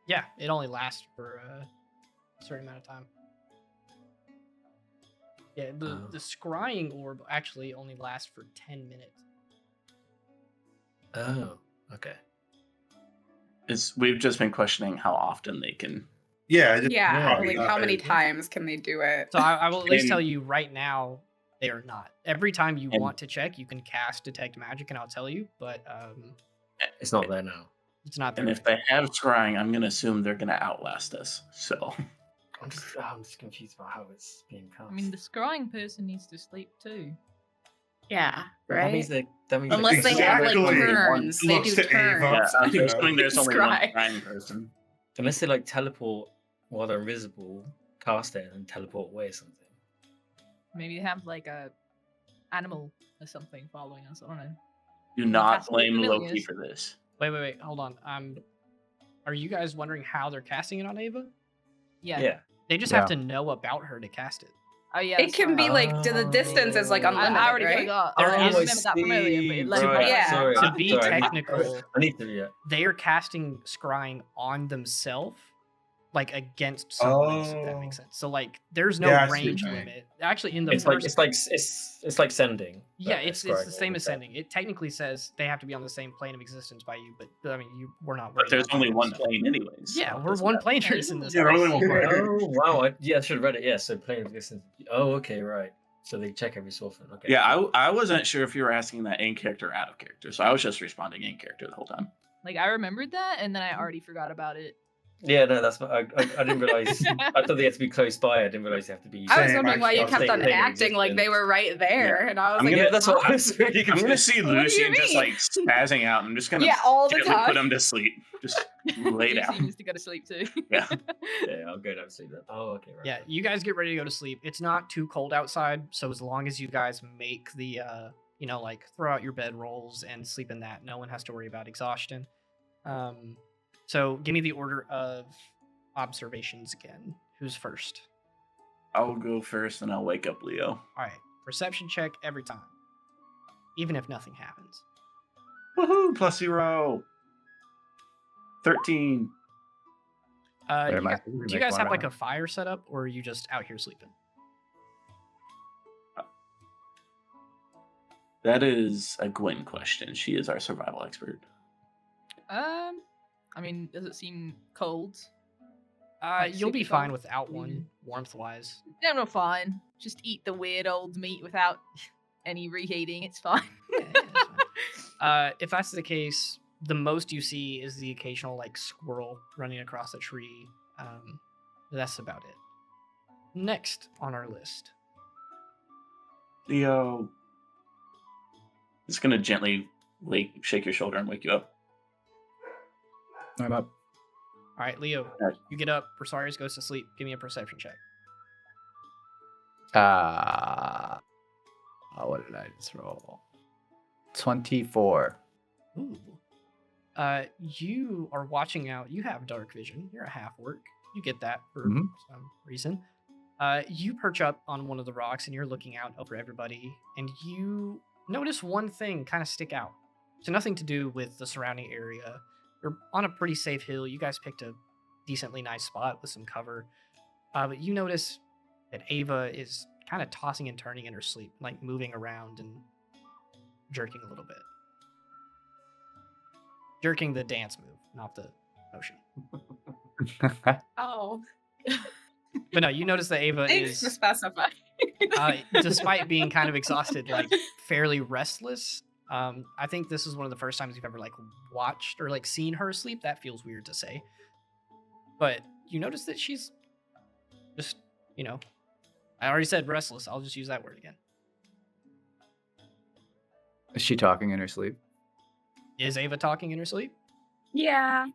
Yeah, it only lasts for a certain amount of time. Yeah, the scrying orb actually only lasts for 10 minutes. Oh, okay. We've just been questioning how often they can. Yeah. Just, Yeah, probably like not how many very- times can they do it? So I will at least And- tell you right now, they are not. Every time you And- want to check, you can cast detect magic, and I'll tell you. But It's not there now. it's not there. And if they have scrying, I'm gonna assume they're gonna outlast us. So I'm just confused about how it's being cast. I mean, the scrying person needs to sleep too. Yeah, That means right? that means Unless they have like Exactly. turns. They Looks do to Ava. turns. yeah, I'm You know. assuming there's only one Scry. scrying person. unless they like teleport while they're invisible, cast it, and then teleport away or something. Maybe they have like a animal or something following us. I don't know. Do not Casting blame Loki familiars. for this. Wait, hold on. Are you guys wondering how they're casting it on Ava? Yeah. Yeah. They just Yeah. have to know about her to cast it. Oh yeah. It that's can be right. like the distance is like Oh. unlimited, I already right? forgot. There I is- remember that from earlier, but it let me Right, know. yeah. Sorry. To be sorry. technical, I need to. Yeah. they are casting scrying on themselves, like against someone. If that makes sense. So like, there's no Yeah, I see what you're range saying. limit. Actually, in the It's like first, it's like sending. yeah, but it's scrying the same on as yourself. sending. It technically says they have to be on the same plane of existence by you, but I mean, we're not. But worried there's about only that one stuff. plane, anyways. Yeah, so it we're doesn't one matter. planers in this. Yeah, we're only place. one planet. Oh wow! I should have read it. Yeah, so plane of distance. Oh, okay, right. So they check every so often. Okay. Yeah, I wasn't sure if you were asking that in character or out of character, so I was just responding in character the whole time. Like I remembered that, and then I already forgot about it. Yeah, no, that's I didn't realize. I thought they had to be close by. I didn't realize they have to be. I was Same, wondering why you actually. kept on Plane of acting like they existence. were right there, and I was I'm like, gonna- Yeah, that's what I was really I'm gonna confused. see What do you Lucian just mean? like spazzing out. I'm just gonna yeah, all the gently time. put him to sleep. Just lay Lucy down. needs to go to sleep too. Yeah. Yeah, I'll go down and see that. Oh, okay, right. Yeah, you guys get ready to go to sleep. It's not too cold outside, so as long as you guys make the like throw out your bed rolls and sleep in that, no one has to worry about exhaustion. So give me the order of observations again. Who's first? I'll go first, and I'll wake up Leo. All right, perception check every time, even if nothing happens. Woohoo! +0. 13. There You, might guys, be. do you Make guys one have right like now. a fire set up, or are you just out here sleeping? That is a Gwen question. She is our survival expert. I mean, does it seem cold? You'll be super fine cold? without one, warmth-wise. Yeah, no, fine. Just eat the weird old meat without any reheating. It's fine. Yeah, that's fine. If that's the case, the most you see is the occasional like squirrel running across a tree. That's about it. Next on our list, Leo. Just gonna gently shake your shoulder and wake you up. I'm up. all right, Leo, Alright. you get up. Resaries goes to sleep. Give me a perception check. What did I just roll? 24. Ooh. You are watching out. You have dark vision. You're a half orc. You get that for Mhm. some reason. You perch up on one of the rocks and you're looking out over everybody, and you notice one thing kind of stick out. So nothing to do with the surrounding area. You're on a pretty safe hill. You guys picked a decently nice spot with some cover. But you notice that Ava is kind of tossing and turning in her sleep, like moving around and jerking a little bit. Jerking the dance move, not the motion. Oh, But no, you notice that Ava thanks for is, specifying. despite being kind of exhausted, like fairly restless. I think this is one of the first times you've ever like watched or like seen her asleep. That feels weird to say, but you notice that she's just, I already said restless. I'll just use that word again. Is she talking in her sleep? Is Ava talking in her sleep? Yeah,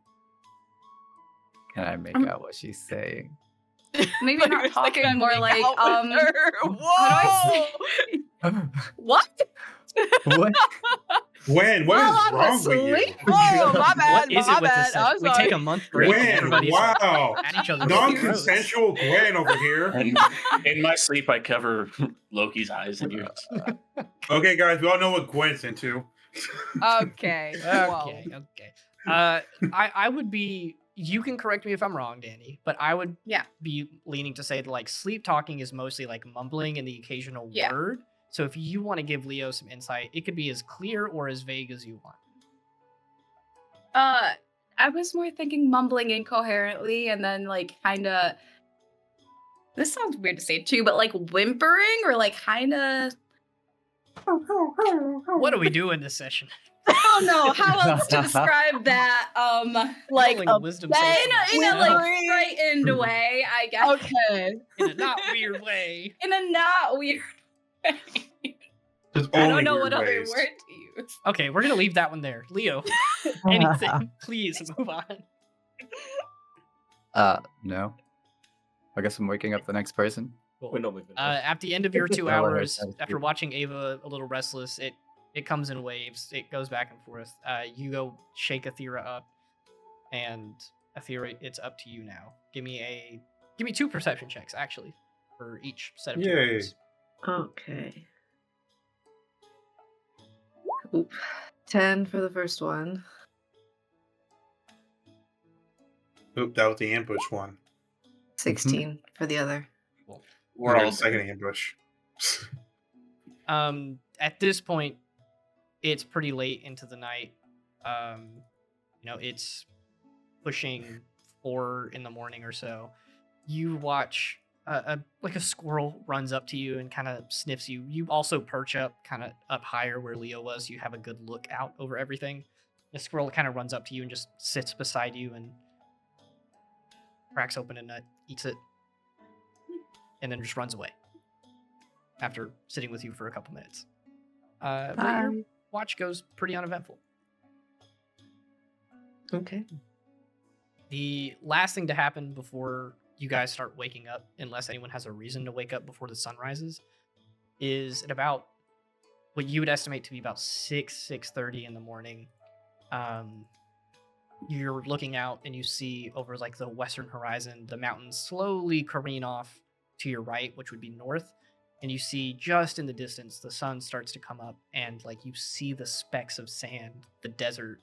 Can I make out what she's saying? maybe Like, not it's like talking, I'm more making like out with her. How do I Whoa! what? What? Gwen, what While is I'm wrong with you? asleep? Oh, my bad. What is my it with bad. this? I'm We sorry. take a month break. And Gwen, everybody's like, wow. at each other's throats. Non-consensual Gwen over here. And in my sleep, I cover Loki's eyes and yours. Okay, guys, we all know what Gwen's into. Okay. Whoa. Okay. I would be. You can correct me if I'm wrong, Danny, but I would be leaning to say that like sleep talking is mostly like mumbling and the occasional Yeah. word. So if you want to give Leo some insight, it could be as clear or as vague as you want. I was more thinking mumbling incoherently and then like kind of. This sounds weird to say too, but like whimpering or like kind of. What do we do in this session? I don't know how else to describe that. Like Rolling a wisdom in saves for a like myself. frightened way, I guess. Okay. In a not weird way. In a not weird way. There's I only don't know weird what other ways. word to use. Okay, we're gonna leave that one there. Leo, anything, please move on. No. I guess I'm waking up the next person. Cool. We're not moving. At the end of your 2 I like hours, that after too. watching Ava a little restless, it comes in waves. It goes back and forth. You go shake Athera up, and Athera, it's up to you now. Give me 2 perception checks actually for each set of 2 Yay. rounds. Okay. Oop. 10 for the first one. Oop, that was the ambush one. 16 for the other. We're Or all the second ambush. At this point, it's pretty late into the night. It's pushing 4 in the morning or so. You watch a squirrel runs up to you and kind of sniffs you. You also perch up kind of up higher where Leo was. You have a good look out over everything. The squirrel kind of runs up to you and just sits beside you and cracks open a nut, eats it, and then just runs away after sitting with you for a couple minutes. But your Bye. watch goes pretty uneventful. Okay. The last thing to happen before you guys start waking up, unless anyone has a reason to wake up before the sun rises, is at about what you would estimate to be about 6:30 in the morning. You're looking out and you see over like the western horizon, the mountains slowly careen off to your right, which would be north. And you see just in the distance, the sun starts to come up and like you see the specks of sand, the desert,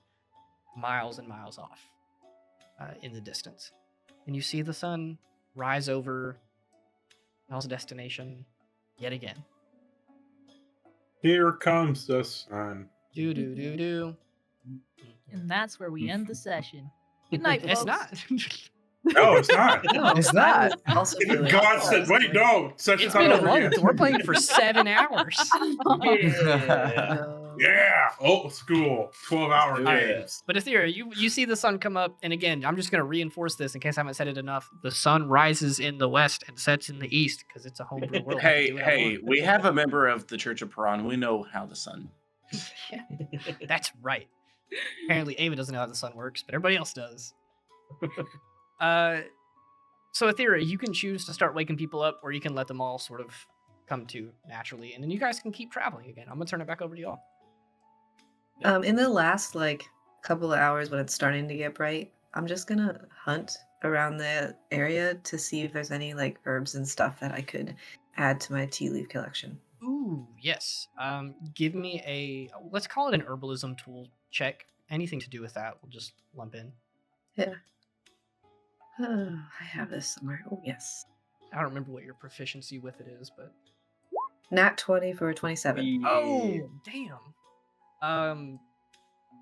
miles and miles off in the distance. And you see the sun rise over y'all's destination yet again. Here comes the sun. Do do do do. And that's where we end the session. Good night, folks. It's not. No, it's not. No, It's I not. was also feeling God said, wait, no. Session's It's not been a over month. yet. We're playing for 7 hours. No. Yeah, old school, 12-hour Yeah. games. But Athera, you see the sun come up, and again, I'm just going to reinforce this in case I haven't said it enough. The sun rises in the west and sets in the east because it's a homebrew world. I can Hey, do what I hey, want. we have a member of the Church of Paran. We know how the sun. Yeah, that's right. Apparently, Ava doesn't know how the sun works, but everybody else does. So Athera, you can choose to start waking people up, or you can let them all sort of come to naturally, and then you guys can keep traveling again. I'm gonna turn it back over to y'all. In the last couple of hours when it's starting to get bright, I'm just gonna hunt around the area to see if there's any herbs and stuff that I could add to my tea leaf collection. Ooh, yes. Give me let's call it an herbalism tool check. Anything to do with that, we'll just lump in. Yeah. I have this somewhere. Oh yes. I don't remember what your proficiency with it is, but Nat 20 for 27. oh damn.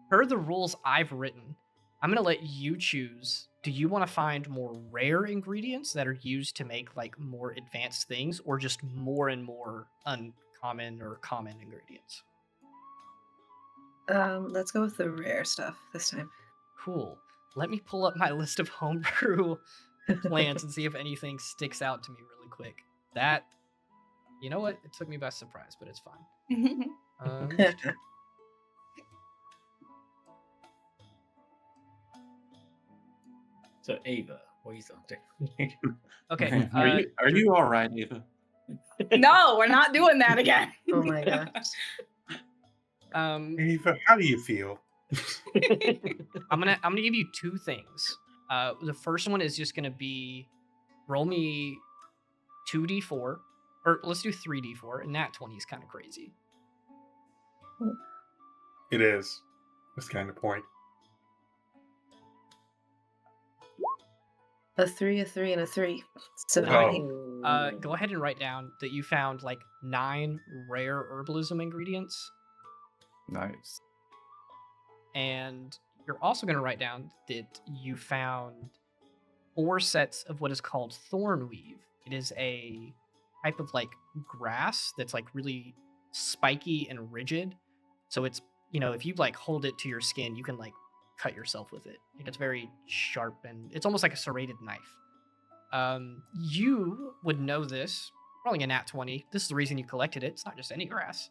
Per the rules I've written, I'm gonna let you choose. Do you want to find more rare ingredients that are used to make more advanced things, or just more and more uncommon or common ingredients? Let's go with the rare stuff this time. Cool. Let me pull up my list of homebrew plants and see if anything sticks out to me really quick. That, you know what? It took me by surprise, but it's fine. So Ava, what are you thinking? Okay. Are you all right, Ava? No, we're not doing that again. Oh my gosh. Ava, how do you feel? I'm gonna give you 2 things. The first one is just gonna be roll me 2d4, or let's do 3d4, and that 20 is kind of crazy. It is. That's kind of the point. A 3, a 3, and a 3. So Oh. 9. Go ahead and write down that you found 9 rare herbalism ingredients, Nice. and you're also gonna write down that you found 4 sets of what is called thornweave. It is a type of grass that's really spiky and rigid. So it's, if you hold it to your skin, you can cut yourself with it. It's very sharp and it's almost like a serrated knife. You would know this, rolling a nat 20. This is the reason you collected it. It's not just any grass.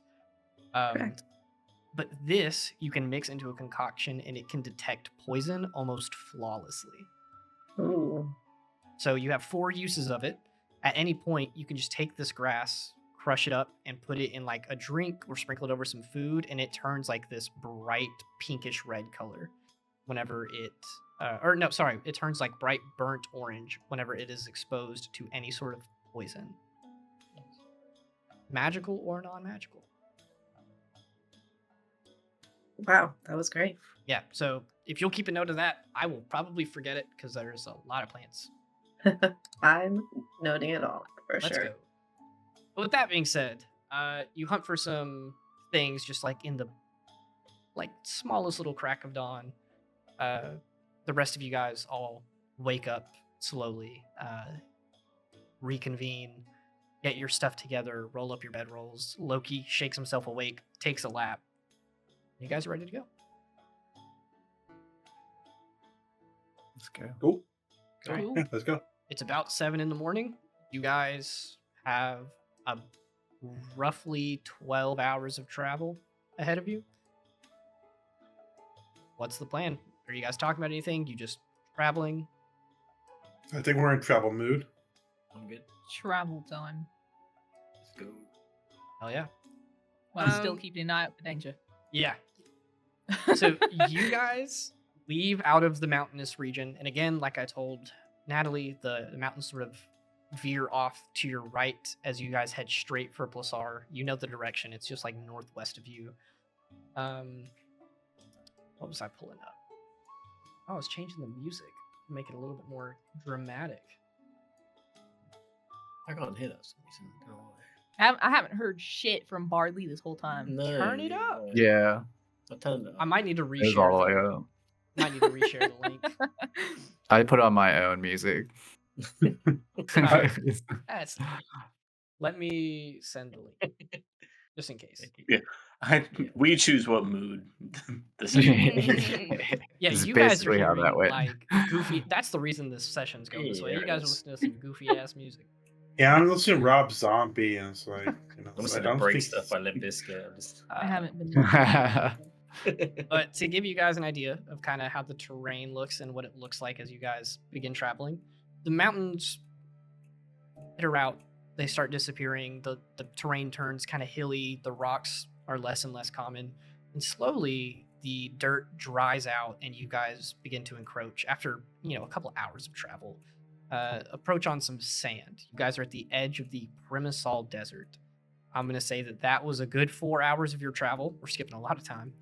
Correct. But this you can mix into a concoction and it can detect poison almost flawlessly. Ooh. So you have 4 uses of it. At any point, you can just take this grass, crush it up, and put it in like a drink or sprinkle it over some food, and it turns like this bright pinkish red color whenever it, or no, sorry, it turns like bright burnt orange whenever it is exposed to any sort of poison, magical or non-magical. Wow, that was great. Yeah, so if you'll keep a note of that, I will probably forget it because there's a lot of plants. I'm noting it all for Let's sure. go. But with that being said, you hunt for some things just like in the like smallest little crack of dawn. The rest of you guys all wake up slowly, reconvene, get your stuff together, roll up your bedrolls. Loki shakes himself awake, takes a lap. You guys are ready to go. Let's go. Cool. All right. Cool. Yeah, let's go. It's about 7 in the morning. You guys have a roughly 12 hours of travel ahead of you. What's the plan? Are you guys talking about anything? You just traveling? I think we're in travel mood. I'm good. Travel time. Let's go. Hell yeah. While still Um, keeping an eye out for danger. Yeah. So you guys leave out of the mountainous region. And again, like I told Natalie, the mountains sort of veer off to your right as you guys head straight for Plasar. You know the direction. It's just like northwest of you. What was I pulling up? Oh, I was changing the music to make it a little bit more dramatic. I can't hear that for some reason. I don't know why. I haven't heard shit from Bardley this whole time. No, Turn it up. Yeah, I turned it I up. might need to it was reshare. all the way The, up. might need to reshare the link. I put on my own music. That's. Let me send the link just in case. Thank you. We choose what mood the session. Yeah, This is you guys are basically how hearing that went. like goofy. That's the reason this session's going this way. Yeah, You guys it are is. listening to some goofy ass music. Yeah, I'm listening to Rob Zombie, and it's like, I'm I listening don't to Break think Stuff by Limp Bizkit. I'm just... I Uh, haven't been. But to give you guys an idea of kind of how the terrain looks and what it looks like as you guys begin traveling, the mountains peter out. They start disappearing. The terrain turns kind of hilly. The rocks are less and less common. And slowly the dirt dries out and you guys begin to encroach after, a couple hours of travel. Approach on some sand. You guys are at the edge of the Primasol Desert. I'm going to say that was a good 4 hours of your travel. We're skipping a lot of time.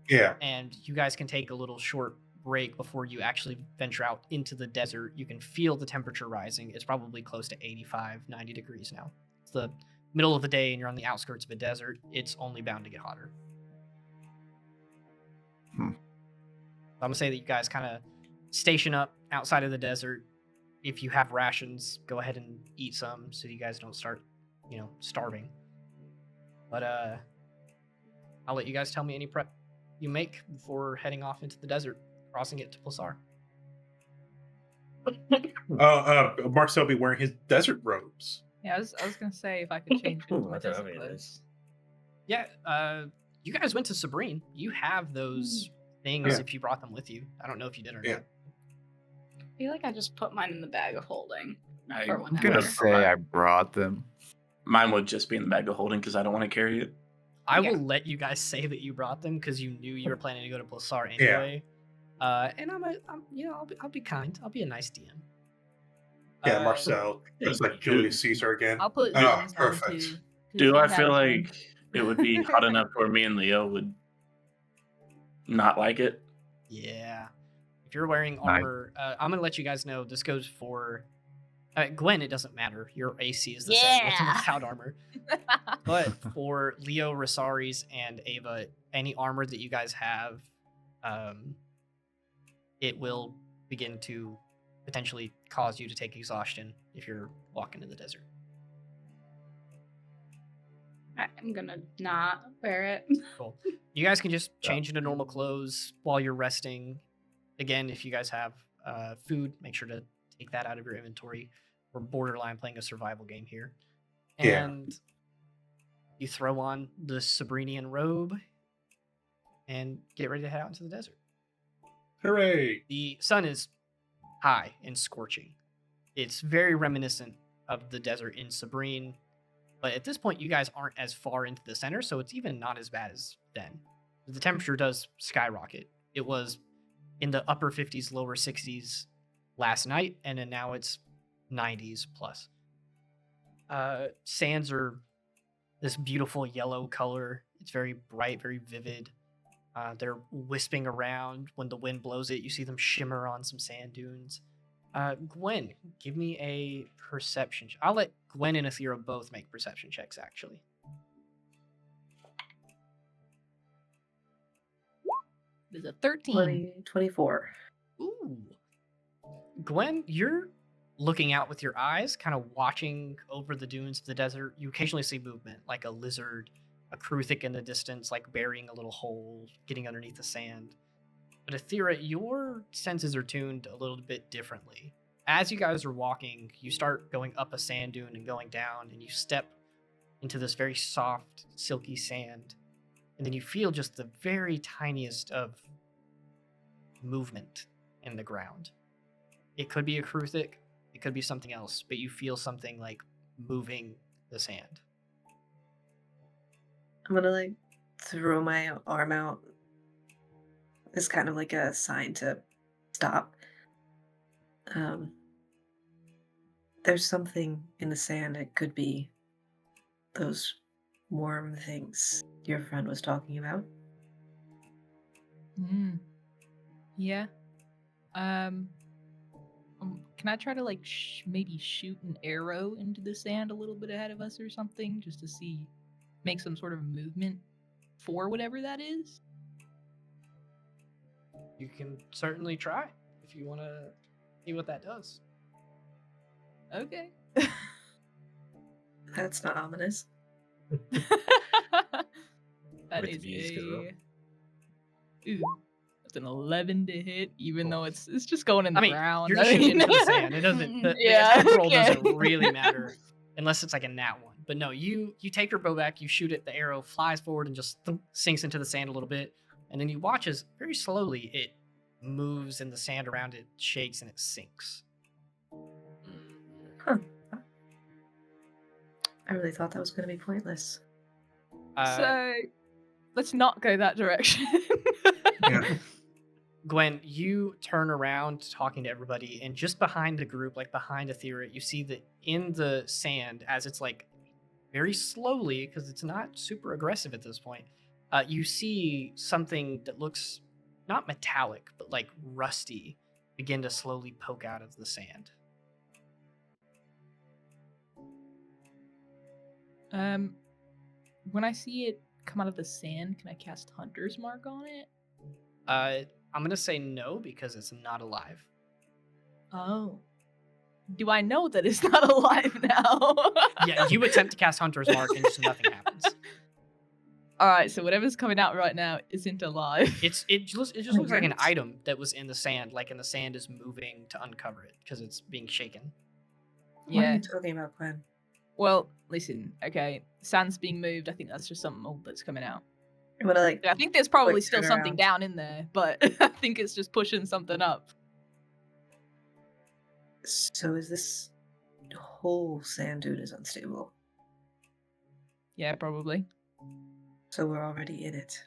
yeah. And you guys can take a little short break before you actually venture out into the desert. You can feel the temperature rising. It's probably close to 85, 90 degrees now. It's the middle of the day and you're on the outskirts of a desert. It's only bound to get hotter. Hmm. I'm going to say that you guys kind of station up outside of the desert. If you have rations, go ahead and eat some so you guys don't start, starving. But I'll let you guys tell me any prep you make before heading off into the desert, crossing it to Plasar. Marcel be wearing his desert robes. Yeah, I was gonna say if I could change into Ooh, my I don't have desert any of clothes. those. Yeah, you guys went to Sabrine. You have those things Yeah. if you brought them with you. I don't know if you did or Yeah. not. I feel like I just put mine in the bag of holding. I For I'm whenever. gonna would've- say I brought them. Mine would just be in the bag of holding because I don't want to carry it. I Okay. will let you guys say that you brought them because you knew you were planning to go to Plasar Yeah. anyway. And I'll be kind. I'll be a nice DM. Yeah, Uh, Marcel, just thank like you. Julius Caesar again. I'll put Ah, things on perfect. too. 'cause Do you I have feel one. like it would be hot enough where me and Leo would not like it? Yeah. If you're wearing Nice. armor, I'm gonna let you guys know this goes for Gwen. It doesn't matter. Your AC is the same with and Yeah. without armor. But for Leo, Resaries, and Ava, any armor that you guys have, it will begin to potentially cause you to take exhaustion if you're walking in the desert. I'm gonna not wear it. Cool. You guys can just change into normal clothes while you're resting. Again, if you guys have food, make sure to take that out of your inventory. We're borderline playing a survival game here. Yeah. And you throw on the Sabrinian robe and get ready to head out into the desert. Hooray! The sun is high and scorching. It's very reminiscent of the desert in Sabrine. But at this point, you guys aren't as far into the center, so it's even not as bad as then. The temperature does skyrocket. It was in the upper 50s, lower 60s last night, and then now it's 90s plus. Sands are this beautiful yellow color. It's very bright, very vivid. They're wisping around. When the wind blows it, you see them shimmer on some sand dunes. Gwen, give me a perception. I'll let Gwen and Athera both make perception checks, actually. There's a 13. 24. Ooh. Gwen, you're looking out with your eyes, kind of watching over the dunes of the desert. You occasionally see movement, like a lizard, a Kruthic in the distance, like burying a little hole, getting underneath the sand. But Athera, your senses are tuned a little bit differently. As you guys are walking, you start going up a sand dune and going down, and you step into this very soft, silky sand. And then you feel just the very tiniest of movement in the ground. It could be a Kruthic, it could be something else, but you feel something like moving the sand. I'm gonna like throw my arm out. It's kind of like a sign to stop. There's something in the sand. It could be those warm things your friend was talking about. Yeah. Can I try to like maybe shoot an arrow into the sand a little bit ahead of us or something, just to see, make some sort of movement for whatever that is? You can certainly try if you want to see what that does. Okay. That's not ominous. That With is music as well. Ooh, that's an 11 to hit, even though it's just going in the ground. You're just shooting into the sand. It doesn't. The attack roll doesn't really matter unless it's like a nat one. But no, you take your bow back, you shoot it. The arrow flies forward and just sinks into the sand a little bit, and then you watch as very slowly it moves and the sand around it shakes and it sinks. Huh. I really thought that was going to be pointless. So let's not go that direction. Yeah. Gwen, you turn around talking to everybody, and just behind the group, like behind Athera, you see that in the sand, as it's like very slowly, because it's not super aggressive at this point, you see something that looks not metallic, but like rusty begin to slowly poke out of the sand. When I see it come out of the sand, can I cast Hunter's Mark on it? I'm gonna say no because it's not alive. Oh. Do I know that it's not alive now? Yeah, you attempt to cast Hunter's Mark and just nothing happens. Alright, so whatever's coming out right now isn't alive. It just looks like an item that was in the sand, like, and the sand is moving to uncover it because it's being shaken. What are Yeah. you talking about, Gwen? Well, listen, okay. Sand's being moved. I think that's just something old that's coming out. I'm gonna like. I think there's probably quick still turn something around. down in there, but I think it's just pushing something up. So is this whole sand dune is unstable? Yeah, probably. So we're already in it.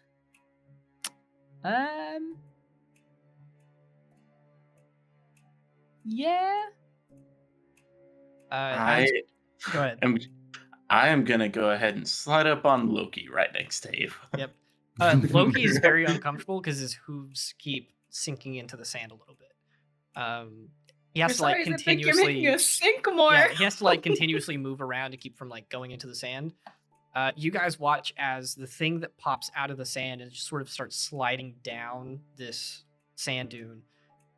Yeah. I Go ahead. am gonna go ahead and slide up on Loki right next to Eve. Yep. Loki is very uncomfortable because his hooves keep sinking into the sand a little bit. He has to like I think you're making continuously. us sink more. Yeah, he has to like continuously move around to keep from like going into the sand. You guys watch as the thing that pops out of the sand and just sort of starts sliding down this sand dune.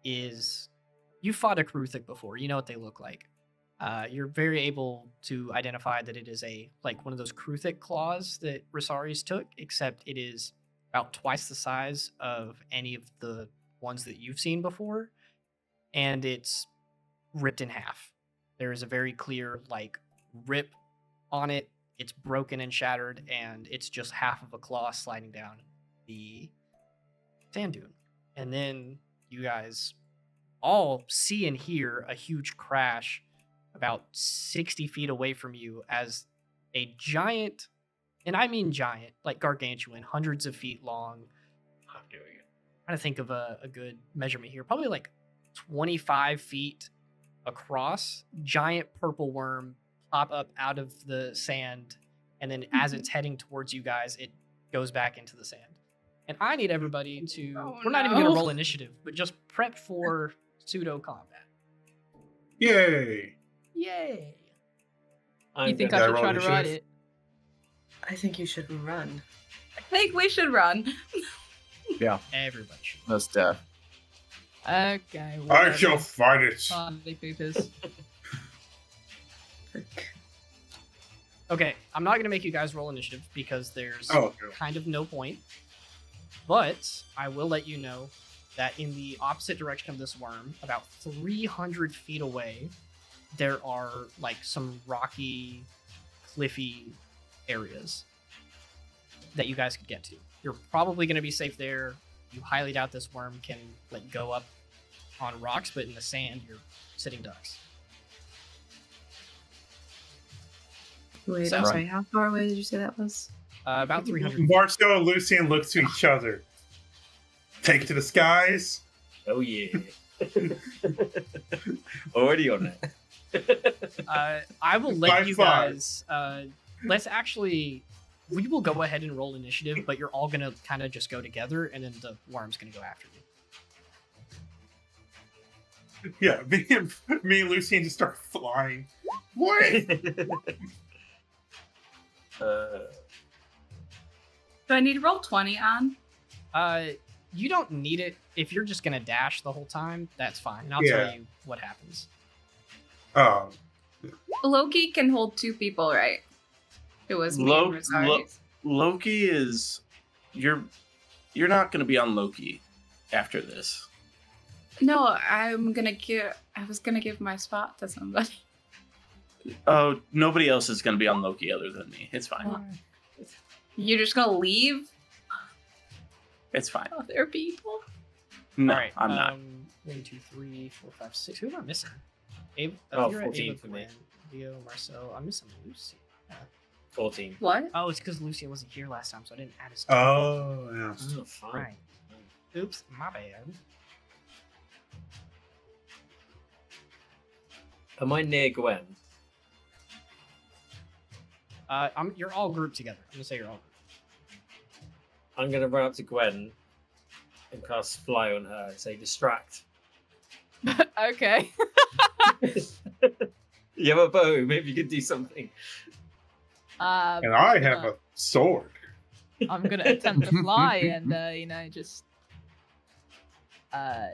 You fought a Kruthic before. You know what they look like. You're very able to identify that it is one of those Kruthic claws that Resaries took, except it is about twice the size of any of the ones that you've seen before, and it's ripped in half. There is a very clear rip on it. It's broken and shattered, and it's just half of a claw sliding down the sand dune. And then you guys all see and hear a huge crash about 60 feet away from you as a giant, and I mean giant, like gargantuan, hundreds of feet long. I'm doing it. Trying to think of a good measurement here. Probably like 25 feet across. Giant purple worm pop up out of the sand, and then as it's heading towards you guys, it goes back into the sand. And I need everybody to. Oh, we're not even going to no. roll initiative, but just prep for pseudo combat. Yay! Yay! You think gonna- I should Yeah, try roll to ride initiative. it? I think you should run. I think we should run. Yeah, Everybody should. most deaf. Okay. I shall fight it. Big poopers. Okay, I'm not going to make you guys roll initiative because there's Oh, kind of no point. But I will let you know that in the opposite direction of this worm, about 300 feet away, there are like some rocky, cliffy areas that you guys could get to. You're probably going to be safe there. You highly doubt this worm can like go up on rocks, but in the sand, you're sitting ducks. Wait, So- I'm sorry. How far away did you say that was? About 300 feet. Marcel and Lucian look to each other. Take to the skies. Oh yeah. Already on it. I will let High you five. guys. Let's actually. We will go ahead and roll initiative, but you're all gonna kind of just go together, and then the worm's gonna go after you. Yeah, me and Lucian just start flying. Wait! Do I need to roll 20 on? You don't need it if you're just gonna dash the whole time. That's fine, and I'll Yeah. tell you what happens. Oh, Loki can hold 2 people, right? It was me and Resaries. Loki is you're not going to be on Loki after this. No, I was gonna give my spot to somebody. Oh, nobody else is going to be on Loki other than me. It's fine. You're just gonna leave It's fine. other people? No, all right, I'm not. 1, 2, 3, 4, 5, 6. Who am I missing? Ava, Oh, you're at 14 Ava, for me. Gwen, Leo, Marcel. I'm missing Lucy. 14. What? Oh, it's because Lucian wasn't here last time, so I didn't add his. oh, yeah. Oh, fine. Right. Oops, my bad. Am I near Gwen? You're all grouped together. I'm gonna say you're all grouped. I'm gonna run up to Gwen and cast fly on her and say distract. Okay. You have a bow, maybe you could do something. And I have a sword. I'm gonna attempt to fly and just I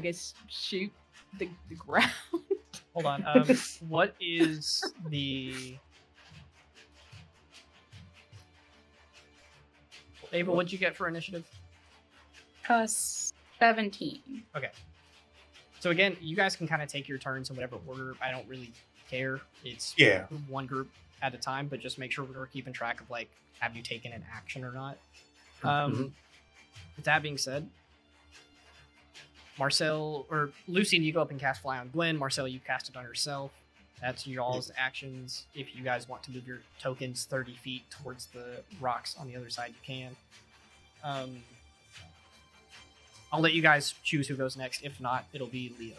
guess shoot the ground. Hold on. What is the Ava? What'd you get for initiative? 17. So again, you guys can kind of take your turns in whatever order. I don't really care. It's Yeah. one group at a time, but just make sure we're keeping track of like, have you taken an action or not? With that being said, Marcel or Lucian, you go up and cast Fly on Gwen. Marcel, you cast it on yourself. That's y'all's actions. If you guys want to move your tokens 30 feet towards the rocks on the other side, you can. I'll let you guys choose who goes next. If not, it'll be Leo.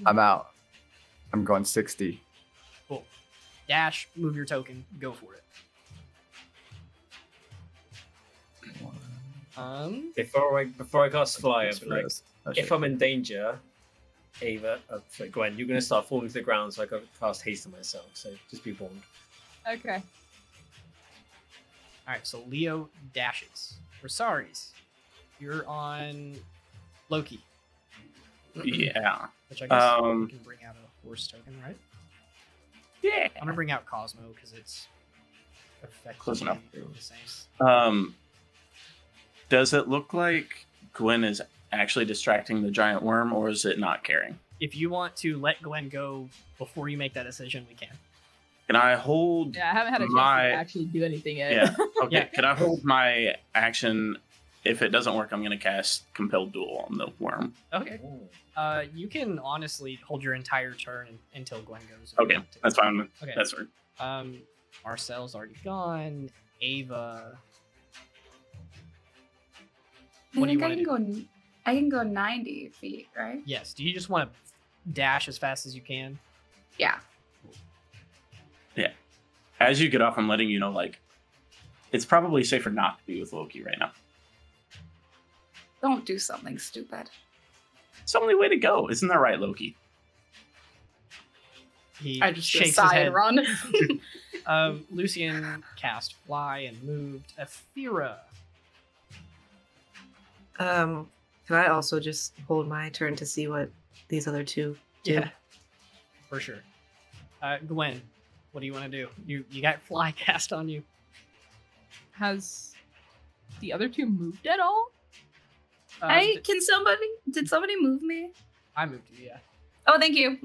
I'm out. I'm going 60. Cool. Dash, move your token, go for it. Before I cast fly, That's I'm like, first. Oh, if shit. I'm in danger, Ava, sorry, Gwen, you're gonna start falling to the ground, so I got to cast haste on myself. So just be warned. Okay. All right, so Leo dashes. Resaries, you're on Loki, Yeah. which I guess we Um, can bring out a horse token, right? Yeah. I'm gonna bring out Cosmo because it's Close enough. effectively the same. Does it look like Gwen is actually distracting the giant worm, or is it not caring? If you want to let Gwen go before you make that decision, we can. Can I hold? Yeah, I haven't had a chance My- to actually do anything yet. Yeah. Okay. Yeah. Can I hold my action if it doesn't work, I'm going to cast Compelled Duel on the worm. Okay. Ooh. You can honestly hold your entire turn until Gwen goes. if you Okay, want to. that's fine. Okay. That's right. Marcel's already gone. Ava. I What do you think I want to can do? go. I can go 90 feet, right? Yes. Do you just want to dash as fast as you can? Yeah. As you get off, I'm letting you know, like, it's probably safer not to be with Loki right now. Don't do something stupid. It's the only way to go. Isn't that right, Loki? He I just shakes his sigh head. and run. Lucian cast fly and moved. Athera. Can I also just hold my turn to see what these other two do? Yeah, for sure. Gwen, what do you want to do? You got fly cast on you. Has the other two moved at all? Did somebody move me? I moved you. Yeah, Oh, thank you.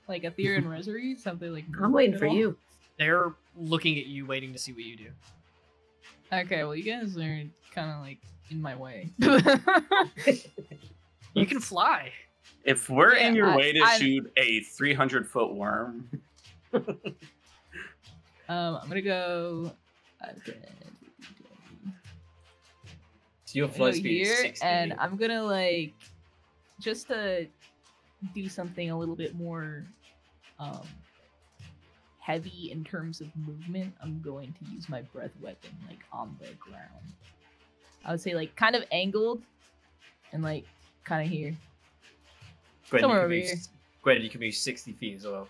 Like Aether and Resaries? Have they like I'm moved waiting at for all? you. they're looking at you, waiting to see what you do. Okay, well you guys are kind of like in my way. You can fly. If we're Yeah, in your way to I- shoot a 300-foot worm, I'm gonna go. So your I'm gonna flight go speed is here, 60. and I'm gonna like just to do something a little bit more heavy in terms of movement. I'm going to use my breath weapon like on the ground. I would say like kind of angled and like kind of here. Gwen, somewhere you over can here. Gwen, you can move 60 feet as well.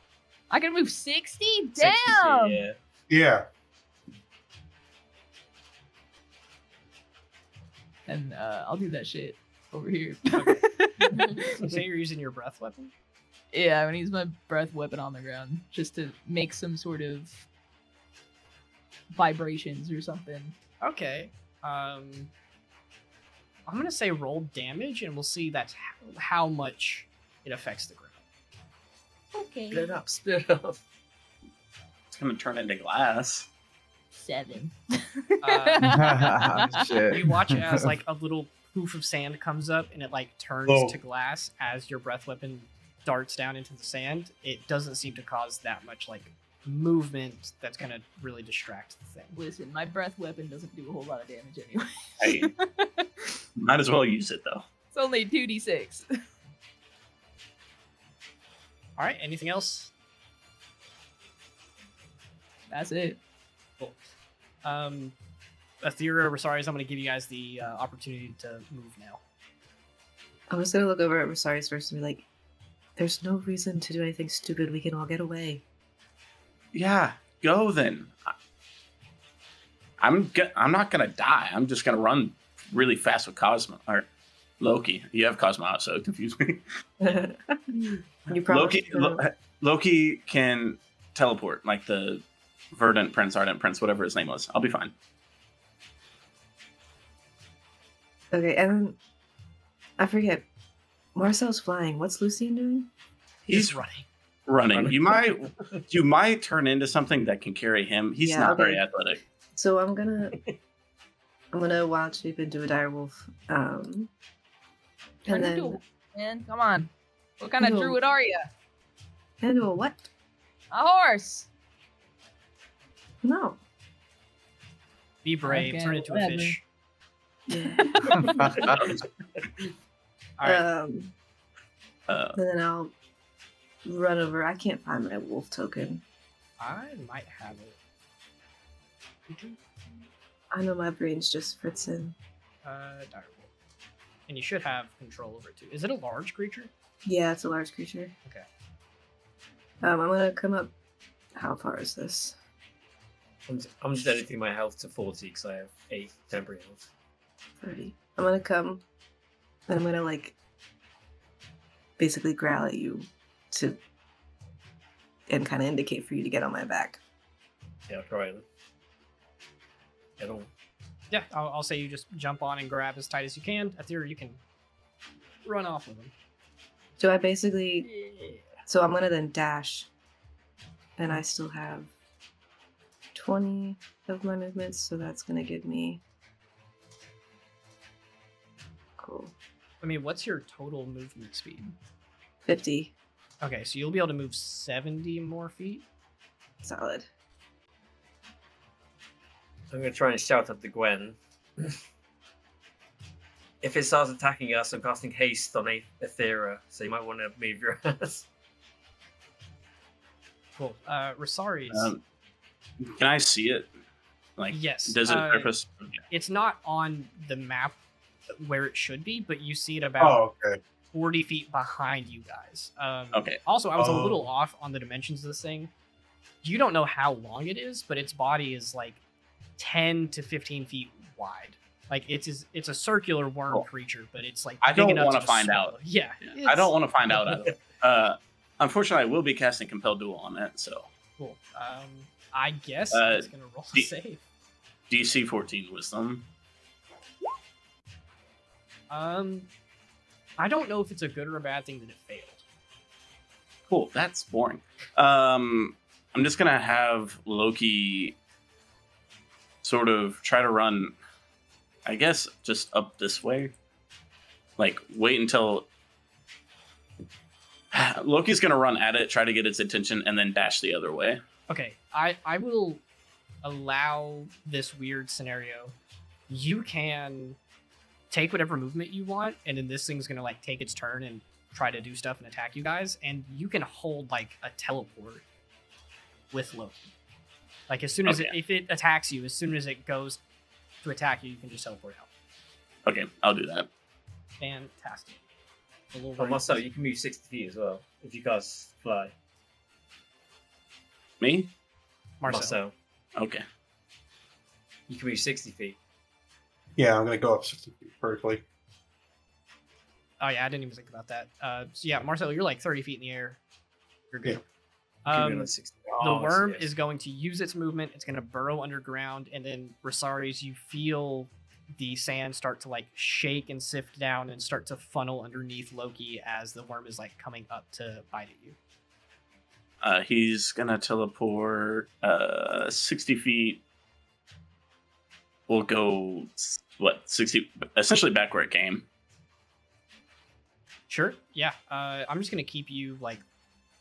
I can move 60. 60 Damn. feet, yeah. Yeah. And I'll do that shit over here. Say you're using your breath weapon. Yeah, I'm gonna use my breath weapon on the ground just to make some sort of vibrations or something. Okay. I'm gonna say roll damage, and we'll see that's how much it affects the ground. Okay. Split up, split up. it's going to turn into glass. 7. Shit. You watch it as like a little poof of sand comes up, and it like turns Oh. to glass as your breath weapon darts down into the sand. It doesn't seem to cause that much like movement that's gonna really distract the thing. Listen, my breath weapon doesn't do a whole lot of damage anyway. Hey, might as well use it, though. It's only 2d6. All right. Anything else? That's it. Cool. Athera, Resaries, I'm gonna give you guys the opportunity to move now. I'm just gonna look over at Resaries first and be like, "There's no reason to do anything stupid. We can all get away." Yeah, go then. I'm not going to die. I'm just going to run really fast with Cosmo. Or Loki. You have Cosmo out, so it confused me. You promised. Loki can teleport, like the Verdant Prince, Ardent Prince, whatever his name was. I'll be fine. Okay, and then I forget. Marcel's flying. What's Lucien doing? He's running. Running. You might turn into something that can carry him. He's Yeah, not okay. very athletic. So I'm gonna wild shape into a direwolf. And Turn then into a man, come on. What kind of No. druid are you? into a what? A horse. No. Be brave. Okay, Turn into whatever. a fish. Yeah. All right. And then I'll run over. I can't find my wolf token. I might have it. I know my brain's just fritzing. Direwolf. And you should have control over it too. Is it a large creature? Yeah, it's a large creature. Okay. I'm gonna come up. How far is this? I'm just editing my health to 40 because I have 8 temporary health. 30. I'm gonna come and I'm gonna like basically growl at you to and kind of indicate for you to get on my back. Yeah, I'll try then. Get on. Yeah, I'll say you just jump on and grab as tight as you can. Athera, you can run off with him. So I basically so I'm gonna then dash and I still have 20 of my movements, so that's gonna give me Cool. I mean, what's your total movement speed? 50. Okay, so you'll be able to move 70 more feet. Solid. I'm going to try and shout at the Gwen. If it starts attacking us, I'm casting haste on Aethera, so you might want to move your ass. Cool. Resaries. Can I see it? Like, Yes. does it surface? It's not on the map where it should be, but you see it about Oh, okay. 40 feet behind you guys. Okay. Also, I was a little Oh. off on the dimensions of this thing. You don't know how long it is, but its body is like 10 to 15 feet wide. Like it's a circular worm Cool. creature, but it's like I big don't enough wanna just find swallow. out. Yeah, I don't want to find out either. Unfortunately, I will be casting Compel Duel on it, so Cool. I guess Uh, it's gonna roll a d- save. DC 14 Wisdom. I don't know if it's a good or a bad thing that it failed. Cool, that's boring. I'm just gonna have Loki sort of try to run, I guess, just up this way. Like, wait until Loki's gonna run at it, try to get its attention, and then dash the other way. Okay, I will allow this weird scenario. You can take whatever movement you want, and then this thing's gonna like take its turn and try to do stuff and attack you guys, and you can hold like a teleport with Loki. Like as soon as Okay. if it attacks you, as soon as it goes to attack you, you can just teleport out. Okay, I'll do that. Fantastic. A little Oh, worried. Marcel, you can move 60 feet as well if you cast fly. Me? Marcel. Okay. You can move 60 feet. Yeah, I'm gonna go up 60 feet vertically. Oh yeah, I didn't even think about that. So yeah, Marcel, you're like 30 feet in the air. You're good. You can move Um, another 60. the Oh, worm yes. is going to use its movement. It's going to burrow underground, and then Resaries, you feel the sand start to like shake and sift down and start to funnel underneath Loki as the worm is like coming up to bite at you. He's gonna teleport 60 feet. We'll go 60, essentially back where it came. Sure. Yeah. I'm just going to keep you like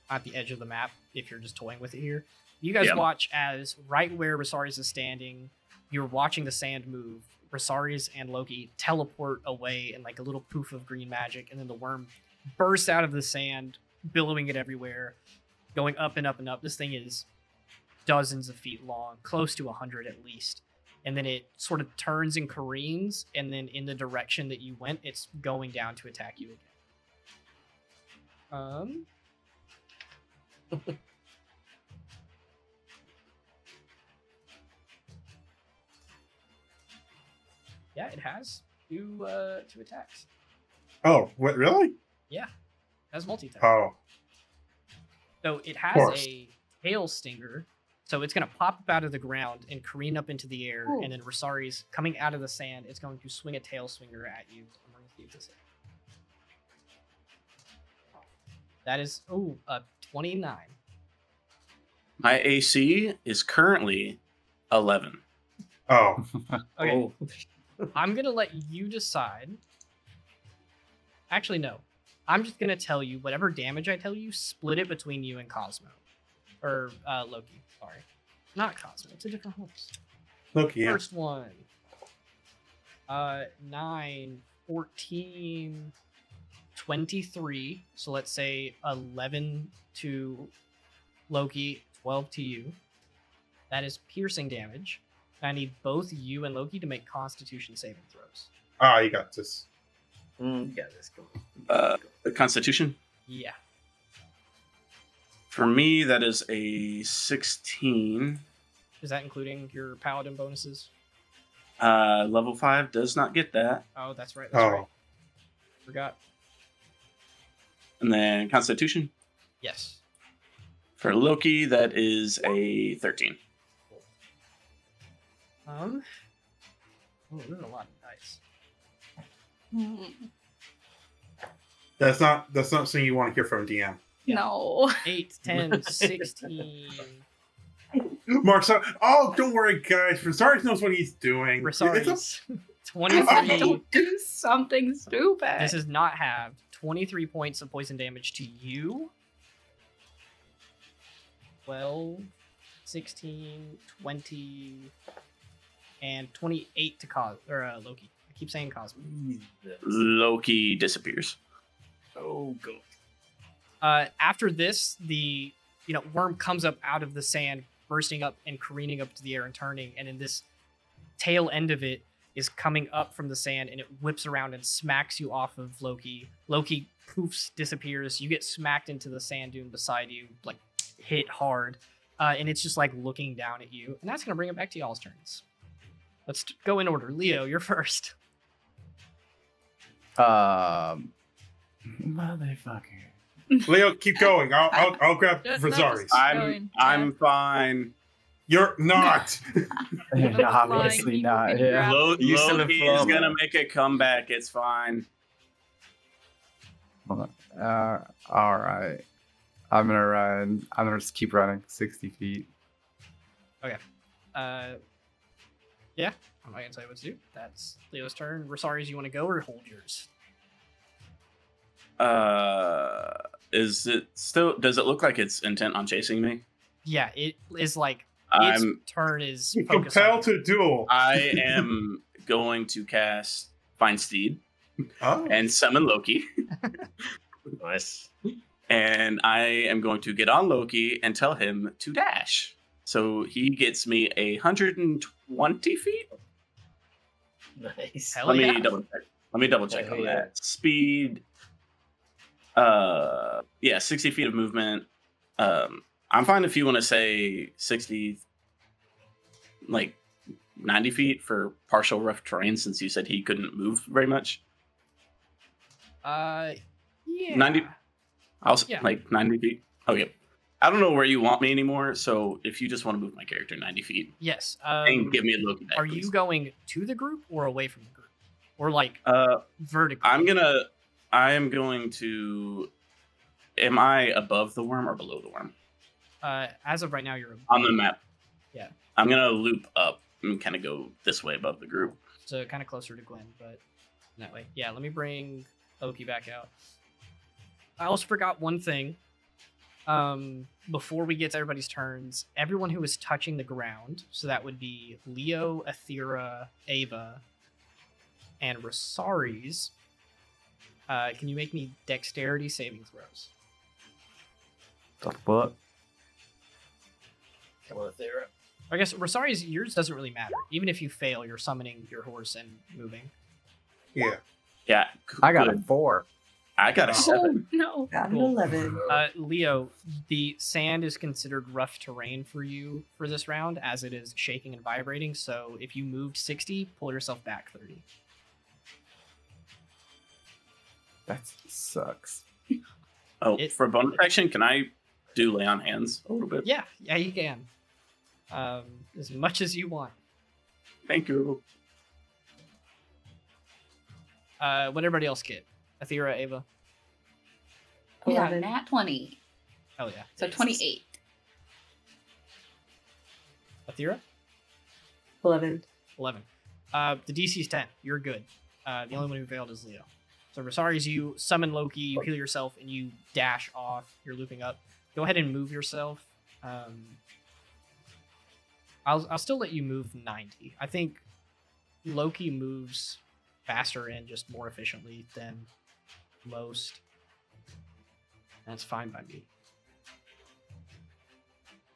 at the edge of the map if you're just toying with it here. You guys Yeah. watch as right where Resaries is standing, you're watching the sand move. Resaries and Loki teleport away in like a little poof of green magic, and then the worm bursts out of the sand, billowing it everywhere, going up and up and up. This thing is dozens of feet long, close to 100 at least. And then it sort of turns and careens, and then in the direction that you went, it's going down to attack you again. Yeah, it has two attacks. Oh, what? Really? Yeah, it has multi-attack. Oh, So it has course. a tail stinger. So it's going to pop up out of the ground and careen up into the air. Ooh. And then Resaries, coming out of the sand, it's going to swing a tail swinger at you. I'm going to see if this. That is, a 29. My AC is currently 11. oh, Okay, Oh. I'm going to let you decide. Actually, no. I'm just going to tell you whatever damage I tell you, split it between you and Cosmo. Or Loki, sorry. Not Cosmo, it's a different horse. Loki. Yeah. First one. 9, 14, 23. So let's say 11 to Loki, 12 to you. That is piercing damage. I need both you and Loki to make Constitution saving throws. Ah, you got this. You got this. Go. The Constitution? Yeah. For me, that is a 16. Is that including your paladin bonuses? Level 5 does not get that. Oh, that's right. That's Oh, right. Forgot. And then Constitution. Yes. For Loki, that is a 13. Oh, there's a lot of dice. that's not something you want to hear from DM. Yeah. No. 8, 10, 16. Mark, so, oh, don't worry, guys. Resaries knows what he's doing. It's Resaries. 23. Don't do something stupid. This is not halved. 23 points of poison damage to you. 12, 16, 20, and 28 to Loki. I keep saying Cosmo. Loki disappears. Oh god. After this, the worm comes up out of the sand, bursting up and careening up to the air and turning, and in this tail end of it is coming up from the sand, and it whips around and smacks you off of Loki. Loki poofs, disappears. You get smacked into the sand dune beside you, like hit hard, and it's just like looking down at you. And that's gonna bring it back to y'all's turns. Let's go in order. Leo, you're first. Motherfucker. Leo, keep going. I'll grab No, Resaries. I'm fine. You're not. Obviously not. Yeah. Loki You still is have gonna make a comeback. It's fine. All right. I'm gonna run. I'm gonna just keep running 60 feet. Yeah, I'm not gonna tell you what to do. That's Leo's turn. Resaries, you want to go or hold yours? Is it still? Does it look like it's intent on chasing me? Yeah, it is like its I'm turn is focused on Compel you. to duel. I am going to cast Find Steed Oh. and summon Loki, Nice. and I am going to get on Loki and tell him to dash. So he gets me 120 feet. Nice. Hell Let yeah. me double check. Let me double check Hell on yeah. that. Speed. 60 feet of movement. I'm fine if you want to say 60, like 90 feet for partial rough terrain, since you said he couldn't move very much. Yeah. 90. I'll Yeah. like 90 feet. Okay. I don't know where you want me anymore, so if you just want to move my character 90 feet, Yes. and give me a Loki back, Are please. you going to the group or away from the group, or like vertically? I am going to. Am I above the worm or below the worm? As of right now, you're On the map. Yeah. I'm gonna loop up and kind of go this way above the group. so kind of closer to Gwen, but that way. Yeah. Let me bring Loki back out. I also forgot one thing. Before we get to everybody's turns, everyone who is touching the ground, so that would be Leo, Athera, Ava, and Resaries. Can you make me dexterity saving throws? The fuck? Come on, Thera. I guess Resaries, yours doesn't really matter. Even if you fail, you're summoning your horse and moving. Yeah. Yeah. I got a good. 4. I got a Oh 7. no. Got an Cool. 11. Leo, the sand is considered rough terrain for you for this round, as it is shaking and vibrating. So if you moved 60, pull yourself back 30. That sucks. Oh, for bone protection, can I do lay on hands a little bit? Yeah, you can. As much as you want. Thank you. What everybody else get? Athera, Ava. Yeah, 11. nat 20. Hell yeah. So 28. Athera? 11. 11. The DC is 10. You're good. The only one who failed is Leo. So Resaries, you summon Loki, you heal yourself, and you dash off. You're looping up. Go ahead and move yourself. I'll still let you move 90. I think Loki moves faster and just more efficiently than most. That's fine by me.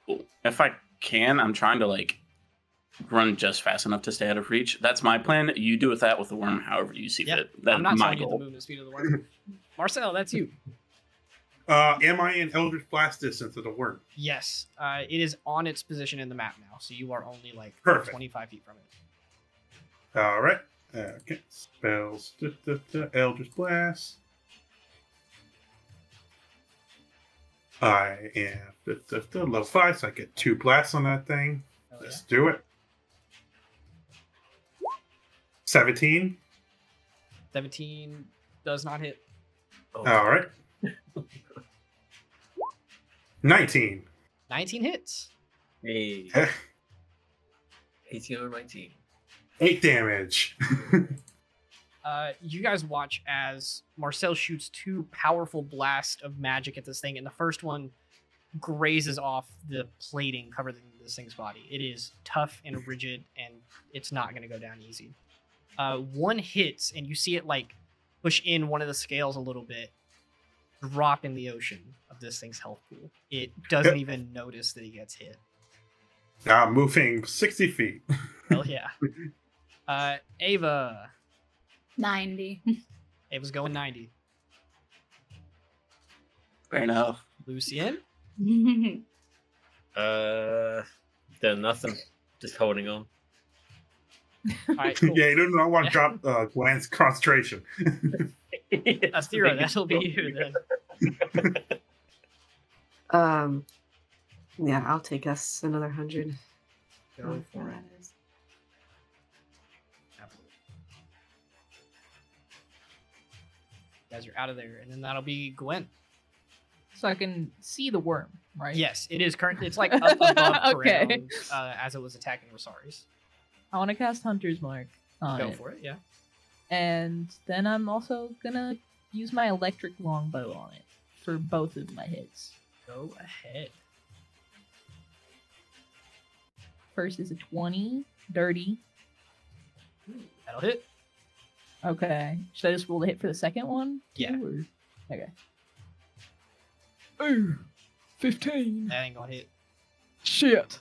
Cool. If I can, I'm trying to like run just fast enough to stay out of reach. That's my plan. You do with that with the worm however you see Yep. fit. That's I'm not my telling you the goal. movement speed of the worm. Marcel, that's you. Am I in Eldritch Blast distance of the worm? Yes. It is on its position in the map now, so you are only like Perfect. 25 feet from it. All right. Okay. Spells. Eldritch Blast. I am level 5, so I get 2 blasts on that thing. Hell yeah. Let's do it. 17. 17 does not hit. Oh, All right. 19. 19 hits. Hey. 18 over 19. 8 damage. You guys watch as Marcel shoots 2 powerful blasts of magic at this thing, and the first one grazes off the plating covering this thing's body. It is tough and rigid, and it's not going to go down easy. One hits, and you see it like push in one of the scales a little bit, drop in the ocean of this thing's health pool. It doesn't even notice that he gets hit. Now I'm moving 60 feet. Hell yeah. Ava. 90. Ava's going 90. Fair enough. Lucien? Doing nothing. Just holding on. All right, cool. Yeah, you don't know. I want to drop Gwen's concentration. Athira, that'll be you then. Yeah, I'll take us another 100. Go for it. You guys are out of there, and then that'll be Gwen. So I can see the worm, right? Yes, it is currently. It's like up above Okay. Perenno, as it was attacking Resaries. I want to cast Hunter's Mark on Go it. for it, yeah. And then I'm also gonna use my electric longbow on it for both of my hits. Go ahead. First is a 20, dirty. That'll hit. Okay. Should I just roll the hit for the second one? Yeah. Or... Okay. Oh, 15. That ain't gonna hit. Shit.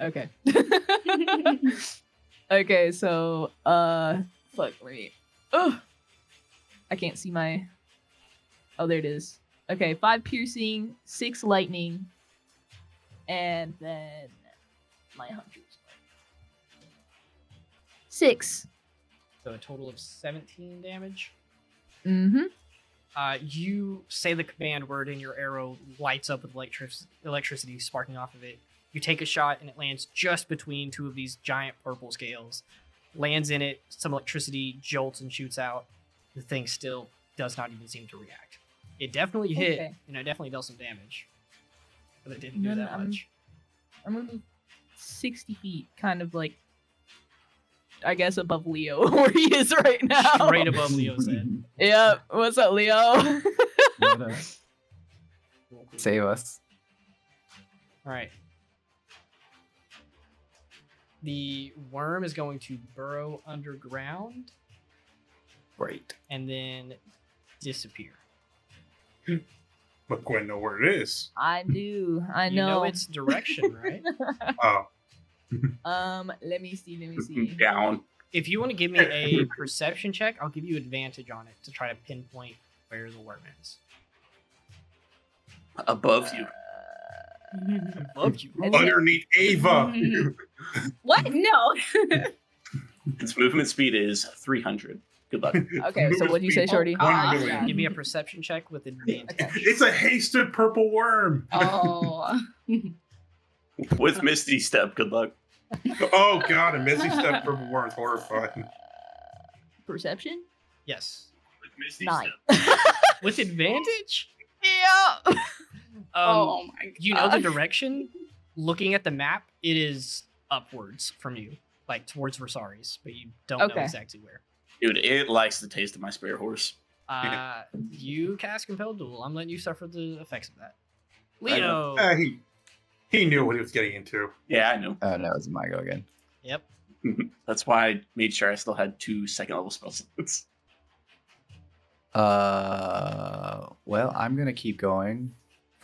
Okay. Okay, so fuck, wait. Ugh. I can't see my. Oh, there it is. Okay, 5 piercing, 6 lightning, and then my hunters. 6. So a total of 17 damage. Mm-hmm. You say the command word, and your arrow lights up with electricity sparking off of it. You take a shot, and it lands just between 2 of these giant purple scales. Lands in it, some electricity jolts and shoots out. The thing still does not even seem to react. It definitely hit, Okay. and it definitely dealt some damage. But it didn't do Then that much. I'm gonna move 60 feet, kind of like, I guess, above Leo, where he is right now. Straight above Leo's head. Yeah, what's up, Leo? Save us. Alright. The worm is going to burrow underground Great. and then disappear. But Gwen know where it is. I do. I You know know. its direction, right? Oh. Let me see. Down. If you want to give me a perception check, I'll give you advantage on it to try to pinpoint where the worm is. Above you. Above you. It's- Underneath Ava. What? No. Its movement speed is 300. Good luck. Okay, so what'd you say, Shorty? 1 million. Give me a perception check with advantage. Okay. It's a hasted purple worm. Oh. With Misty Step, good luck. Oh god, a Misty Step purple worm is horrifying. Perception? Yes. With Misty 9. With advantage? Yeah. Oh my god. You know the direction? Looking at the map, it is upwards from you, like towards Resaries, but you don't know Okay. exactly where. Dude, it likes the taste of my spare horse. You cast Compelled Duel. I'm letting you suffer the effects of that. I know. Leo. He knew what he was getting into. Yeah, I know. Oh no, it's my go again. Yep. That's why I made sure I still had 2 second level spell slots. Well, I'm gonna keep going.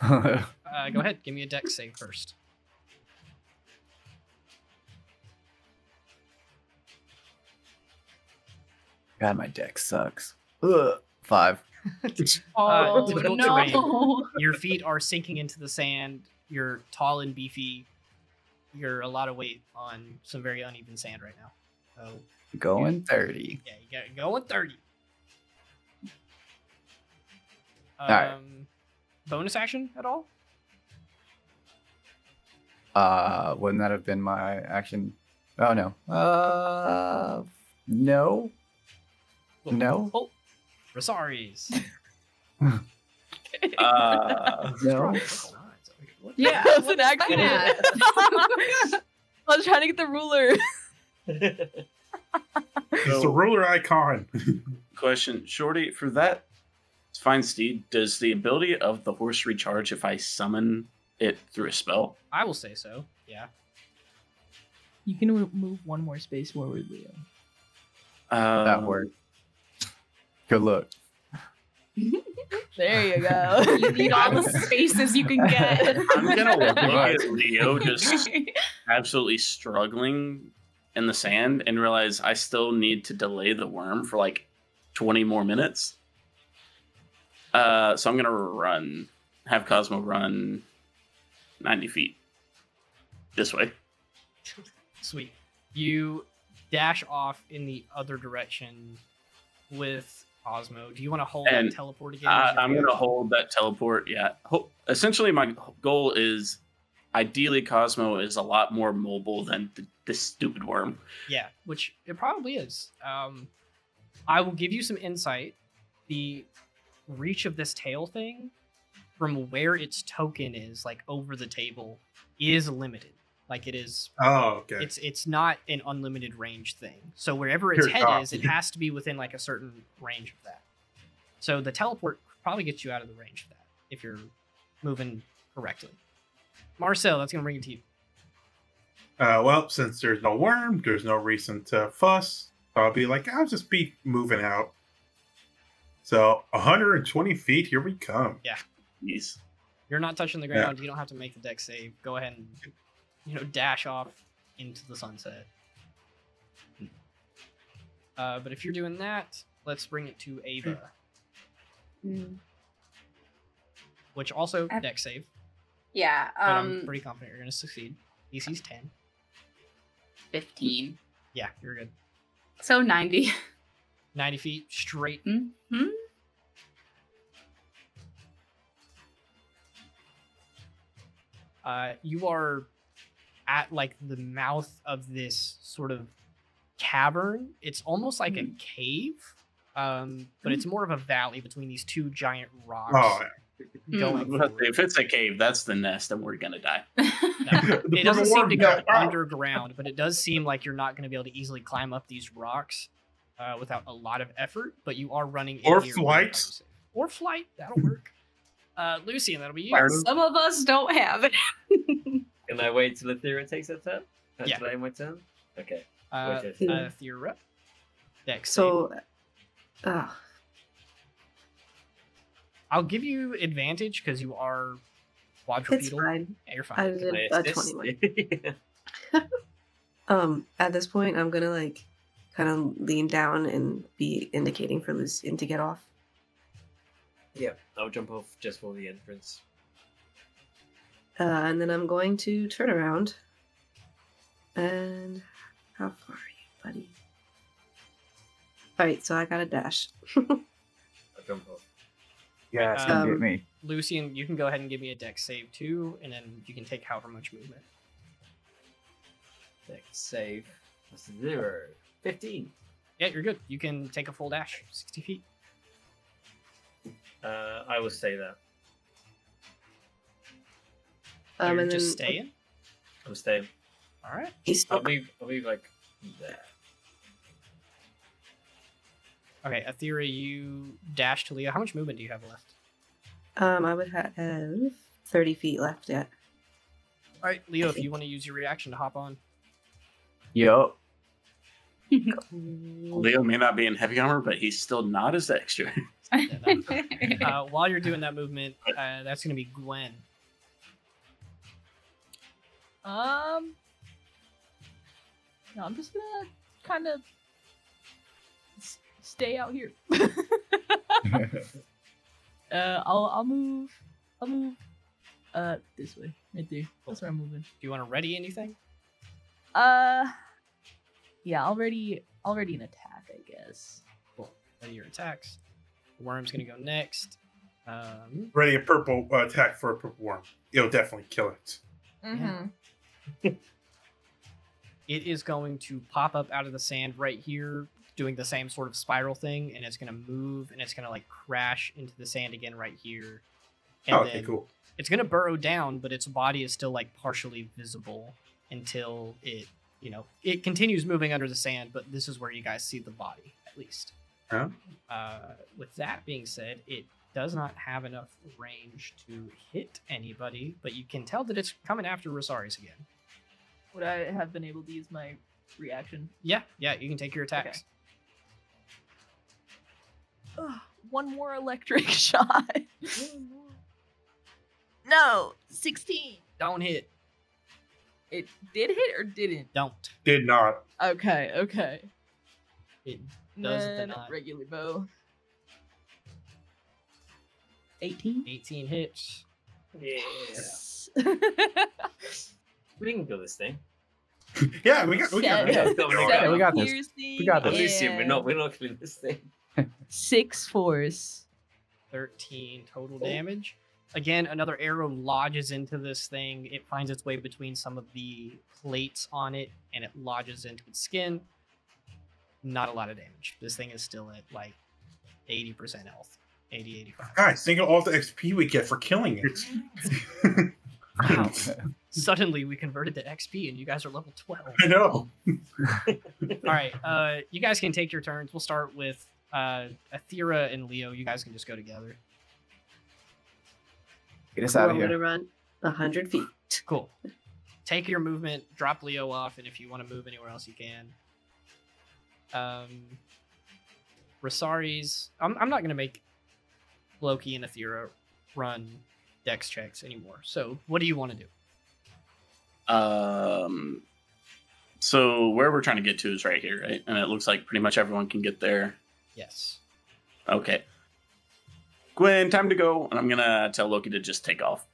Go ahead. Give me a dex save first. God, my deck sucks. Ugh. 5. Oh difficult no. terrain. Your feet are sinking into the sand. You're tall and beefy. You're a lot of weight on some very uneven sand right now. So Going 30. yeah, you got to go with 30. right. Bonus action at all? Wouldn't that have been my action? Oh no. No. No. Oh, Resaries. No. Yeah. That's what an is accident. that? I was trying to get the ruler. It's the ruler icon. Question, Shorty, for that fine steed, does the ability of the horse recharge if I summon it through a spell? I will say so. Yeah. You can move one more space forward, Leo. That worked. Good luck. There you go. You need all the spaces you can get. I'm gonna look at Leo just absolutely struggling in the sand and realize I still need to delay the worm for like 20 more minutes. So I'm gonna have Cosmo run 90 feet this way. Sweet. You dash off in the other direction with Cosmo. Do you want to hold And, that teleport again? as your I'm gonna reaction? hold that teleport. Yeah. Essentially, my goal is ideally Cosmo is a lot more mobile than this stupid worm. Yeah, which it probably is. I will give you some insight. The reach of this tail thing from where its token is, like over the table, is limited. Like it is. Oh, okay. It's not an unlimited range thing. So wherever its Here, head is, it has to be within like a certain range of that. So the teleport probably gets you out of the range of that if you're moving correctly. Marcel, that's gonna bring it to you. Well, since there's no worm, there's no reason to fuss. I'll be like, I'll just be moving out. So 120 feet, here we come. Jeez. You're not touching the ground. You don't have to make the deck save. Go ahead and dash off into the sunset. But if you're doing that, let's bring it to Ava, which also deck save. Yeah. But I'm pretty confident you're gonna succeed. DC's 10. 15. Yeah, you're good. So 90. 90 feet straight. Mm-hmm. You are at like the mouth of this sort of cavern. It's almost like a cave, but it's more of a valley between these two giant rocks. Oh, Going forward. If it's a cave, that's the nest, and we're gonna die. No, it doesn't seem to go Yeah. underground, but it does seem like you're not going to be able to easily climb up these rocks without a lot of effort. But you are running in Or here flight. or flight. That'll work. Lucian, that'll be you. Some of us don't have it. Can I wait till Aethera takes her turn? Yeah. Delay my turn? Okay. Thera. Dex. So, I'll give you advantage because you are quadrupedal. it's fine. Yeah, you're I fine. did Can I a assist? 21. At this point, I'm gonna like kind of lean down and be indicating for Lucian to get off. Yeah, I'll jump off just for the entrance. And then I'm going to turn around. And how far are you, buddy? Alright, so I got a dash. I'll jump off. Yeah, it's gonna gonna Um, get me. Lucian, you can go ahead and give me a dex save too, and then you can take however much movement. Dex save. That's 0. 15. Yeah, you're good. You can take a full dash, 60 feet. I will say that. You're and just then staying. I'm staying. All right. he's I'll still move like there. Okay, Aethera, you dash to Leo. How much movement do you have left? I would have 30 feet left yet. All right, Leo, if you want to use your reaction to hop on. Yup. Leo may not be in heavy armor, but he's still not as extra. While you're doing that movement, that's going to be Gwen. No, I'm just gonna kind of stay out here. I'll move this way, right there. That's where I'm moving. Do you want to ready anything? Yeah, already an attack, I guess. Cool. Ready your attacks. The worm's going to go next. Ready a purple attack for a purple worm. It'll definitely kill it. Mm-hmm. It is going to pop up out of the sand right here, doing the same sort of spiral thing, and it's going to move, and it's going to like crash into the sand again right here. And Okay, then cool. it's going to burrow down, but its body is still like partially visible until it it continues moving under the sand, but this is where you guys see the body, at least. Huh? With that being said, it does not have enough range to hit anybody, but you can tell that it's coming after Resaries again. Would I have been able to use my reaction? Yeah, you can take your attacks. Okay. Ugh, one more electric shot. No, 16. Don't hit. It did hit or didn't? Don't. Did not. Okay. It does Then not. regular bow. 18. 18 hits. Yeah. We can kill this thing. Yeah, we got Seven. it. Yeah, we got this. Piercing We got this. Elysium, we're and not killing this thing. 6 force. 13 total damage. Again, another arrow lodges into this thing. It finds its way between some of the plates on it, and it lodges into its skin. Not a lot of damage. This thing is still at like 80% health. 80, 85. Guys, think of all the XP we get for killing it. Wow. Suddenly we converted to XP and you guys are level 12. I know. Alright, you guys can take your turns. We'll start with Athera and Leo. You guys can just go together. Get us out of I'm gonna here. run 100 feet. Cool. Take your movement, drop Leo off, and if you want to move anywhere else, you can. Resaries. I'm not going to make Loki and Athera run dex checks anymore. So, what do you want to do? So where we're trying to get to is right here, right? And it looks like pretty much everyone can get there. Yes. Okay. Gwen, time to go. And I'm gonna tell Loki to just take off.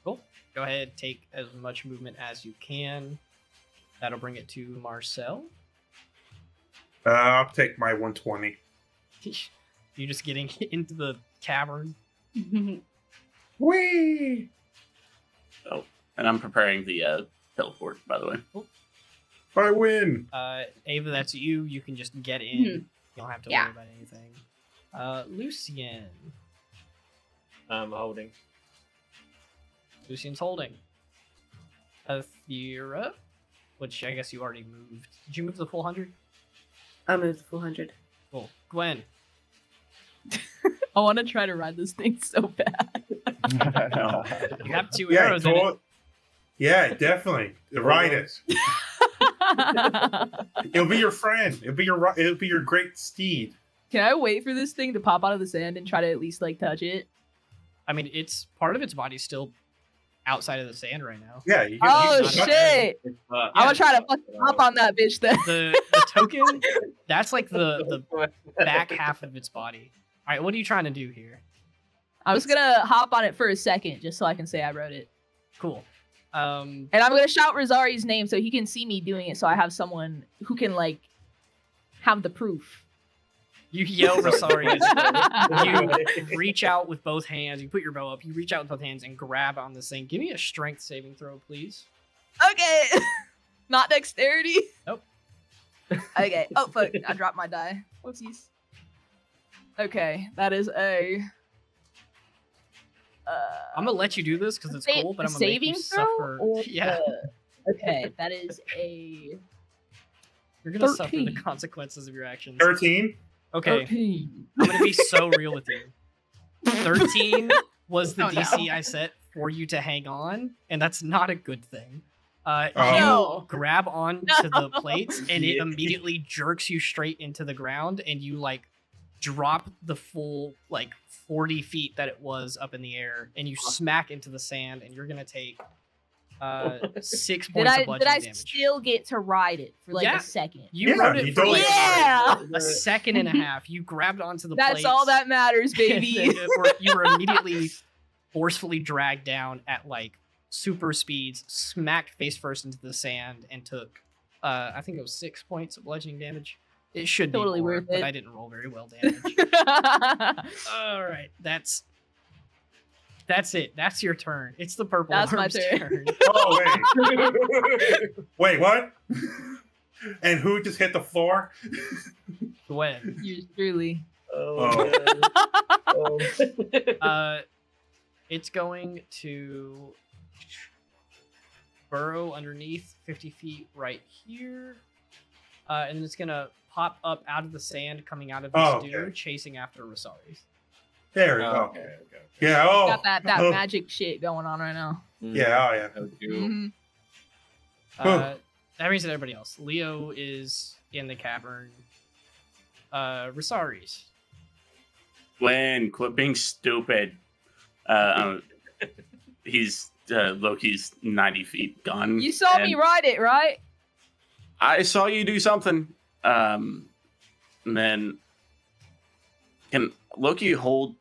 Cool. Go ahead, take as much movement as you can. That'll bring it to Marcel. I'll take my 120. You're just getting into the cavern. Whee! Oh, and I'm preparing the teleport, by the way. I win. Ava, that's you. You can just get in. You don't have to Yeah. worry about anything. Lucien. I'm holding. Lucien's holding. Athera, which I guess you already moved. Did you move the full 100? I moved the full 100. Cool. Gwen. I want to try to ride this thing so bad. You have 2 Yeah, arrows in it. Yeah, definitely. Ride it. It'll be your friend. It'll be your great steed. Can I wait for this thing to pop out of the sand and try to at least like touch it? I mean, it's part of its body's still outside of the sand right now. Yeah. You Oh you- shit! I'm gonna try to fucking hop on that bitch then. The token, that's like the back half of its body. All right, what are you trying to do here? I'm just gonna hop on it for a second just so I can say I wrote it. Cool. And I'm gonna shout Rosari's name so he can see me doing it so I have someone who can like have the proof. You yell Resaries. You reach out with both hands. You put your bow up. You reach out with both hands and grab on this thing. Give me a strength saving throw, please. Okay. Not dexterity. Nope. Okay. Oh fuck! I dropped my die. Whoopsies. Okay, that is a. I'm gonna let you do this because it's cool, but I'm gonna make you suffer. Or Yeah, okay, that is a you're gonna suffer the 13. consequences of your actions. 13. Okay, 13. I'm gonna be so real with you. 13 was the Oh, no. DC I set for you to hang on, and that's not a good thing. You No. grab on to the plates, and it Yeah. immediately jerks you straight into the ground, and you like drop the full like 40 feet that it was up in the air, and you smack into the sand, and you're gonna take 6 Did points of I bludgeoning damage. still get to ride it for like Yeah. a second? You Yeah, rode it you for totally like Yeah. a second and a half. You grabbed onto the That's plates. all that matters, baby. You were immediately forcefully dragged down at like super speeds, smacked face first into the sand, and took I think it was 6 points of bludgeoning damage. It should Totally be more, worth but it. I didn't roll very well damage. All right, that's it. That's your turn. It's the purple That's my orb's turn. Oh wait. Wait, what? And who just hit the floor? Gwen. Yours truly. Oh. It's going to burrow underneath 50 feet right here. And it's going to pop up out of the sand coming out of this Oh, dune, okay. chasing after Resaries. There we Oh, go. okay. Yeah. Oh. Got that oh, magic shit going on right now. Yeah. Oh yeah. Oh, do. Mhm. That means that everybody else. Leo is in the cavern. Resaries. Gwen, quit being stupid. He's Loki's 90 feet gone. You saw me and ride it, right? I saw you do something. And then can Loki hold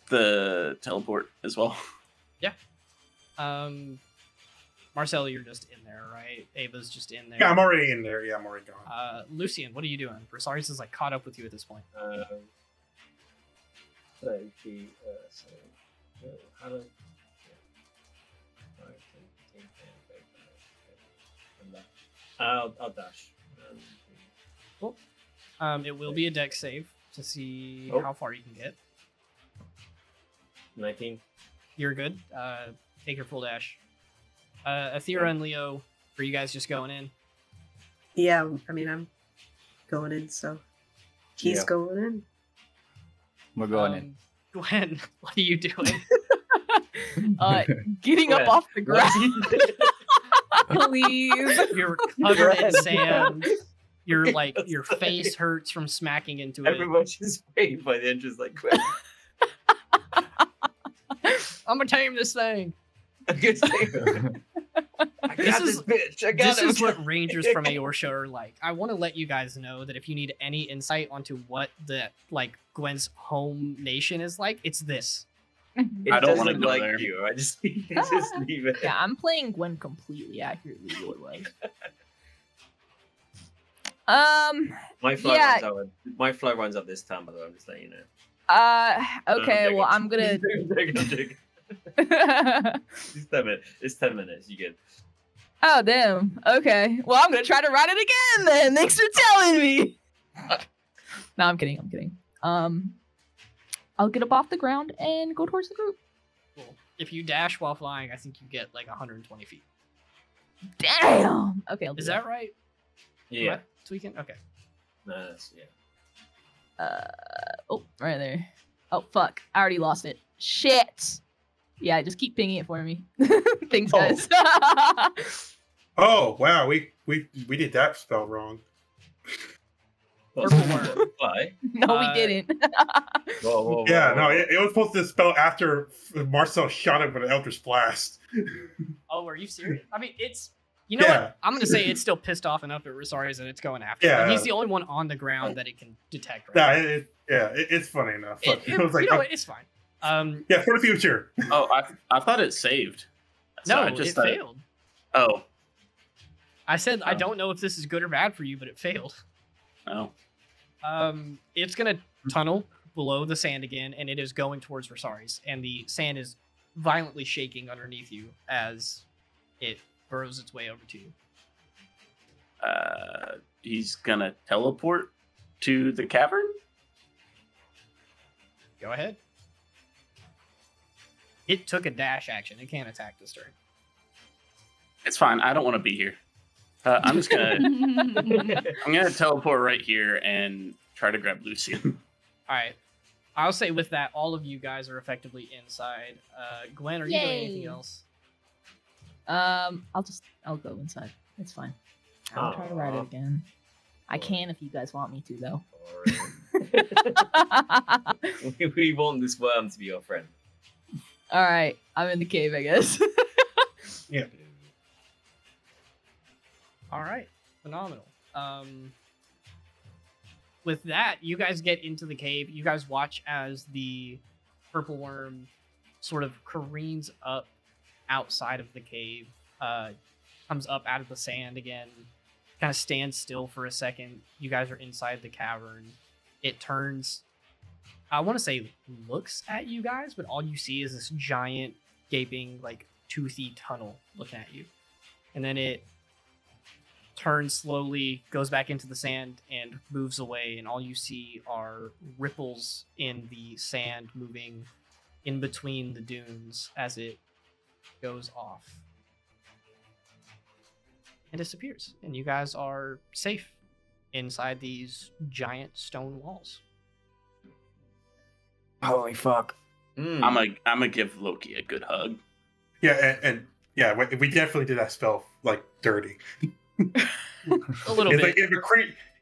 the teleport as well? Marcel, you're just in there, right? Ava's just in there. Yeah, I'm already in there. Yeah, I'm already gone. Lucian, what are you doing? Resaries is like caught up with you at this point. So how do I'll dash. Cool. It will be a dex save to see Oh. how far you can get. 19. You're good. Take your full dash. Athera and Leo, are you guys just going in? Yeah, I mean, I'm going in, so he's Yeah. going in. We're going in. Gwen, what are you doing? Getting up Gwen, off the what? ground. Please. You're covered in Gwen. sand. Your face hurts from smacking into it. Everyone's just waiting by the entrance, like, I'm gonna tame this thing. good save. I This got is- this bitch. I got This him. is what Rangers from Eorsha are like. I want to let you guys know that if you need any insight onto what the Gwen's home nation is like, it's this. It I don't wanna doesn't go like there. you. I just just leave it. Yeah, I'm playing Gwen completely accurately. Lord. My flow Yeah. runs out. My flow runs out this time, by the way. I'm just letting you know. Okay, well, I'm gonna. I'm joking. It's 10 minutes. It's 10 minutes. You get. Oh, damn. Okay. Well, I'm gonna try to ride it again then. Thanks for telling me. No, I'm kidding. I'm kidding. I'll get up off the ground and go towards the group. Cool. If you dash while flying, I think you get like 120 feet. Damn. Okay, I'll do Is that right? Am Yeah. I tweaking? Okay. No, that's yeah. Oh, right there. Oh, fuck. I already lost it. Shit. Yeah, just keep pinging it for me. Thanks, Oh. guys. Oh wow, we did that spell wrong. Purple worm. Fly. No, we didn't. Whoa, whoa, whoa, Yeah, whoa, no, whoa. it was supposed to spell after Marcel shot it with an Eldritch Blast. Oh, are you serious? I mean, it's. You know Yeah. what? I'm gonna say it's still pissed off enough at Resaries that it's going after. Yeah. Like, he's the only one on the ground that it can detect. Right Yeah, it's funny enough. now. But it was like, you know what? It's fine. yeah, for the future. Oh, I thought it saved. So No, I just it thought failed. Oh, I said I Oh. don't know if this is good or bad for you, but it failed. oh. It's gonna tunnel below the sand again, and it is going towards Resaries, and the sand is violently shaking underneath you as it burrows its way over to you. He's gonna teleport to the cavern. Go ahead. It took a dash action. It can't attack this turn. It's fine. I don't want to be here. I'm just gonna I'm gonna teleport right here and try to grab Lucian. All right. I'll say with that, all of you guys are effectively inside. Gwen, are you doing anything Yay. else? I'll go inside. It's fine. I'll try to ride it Aw. again. I can if you guys want me to, though. We want this worm to be your friend. All right, I'm in the cave, I guess. All right. Phenomenal. With that, you guys get into the cave. You guys watch as the purple worm sort of careens up outside of the cave, comes up out of the sand again, kind of stands still for a second. You guys are inside the cavern. It turns, I want to say looks at you guys, but all you see is this giant, gaping, like toothy tunnel looking at you. And then it turns slowly, goes back into the sand, and moves away. And all you see are ripples in the sand moving in between the dunes as it goes off. and disappears. And you guys are safe inside these giant stone walls. Holy fuck. I'm gonna give Loki a good hug. Yeah, and yeah, we definitely did that spell like dirty. A little It's bit. like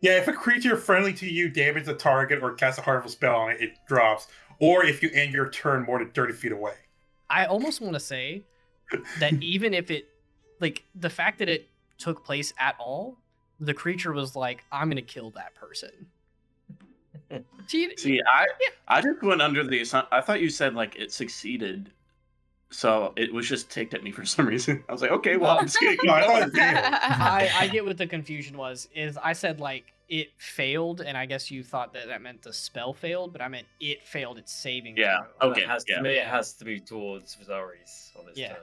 if a creature friendly to you damages a target or casts a harmful spell on it, it drops. Or if you end your turn more than 30 feet away. I almost want to say that even if it, like, the fact that it took place at all, the creature was like, I'm going to kill that person. See, I just went under the assumption. I thought you said like it succeeded, so it was just ticked at me for some reason. I was like, okay, well, I'm just kidding. No, I thought it did. I get what the confusion was. Is I said like it failed, and I guess you thought that meant the spell failed, but I meant it failed its saving Yeah. throw. Okay. It has to, yeah. Maybe it has to move towards Resaries on its Yeah. turn.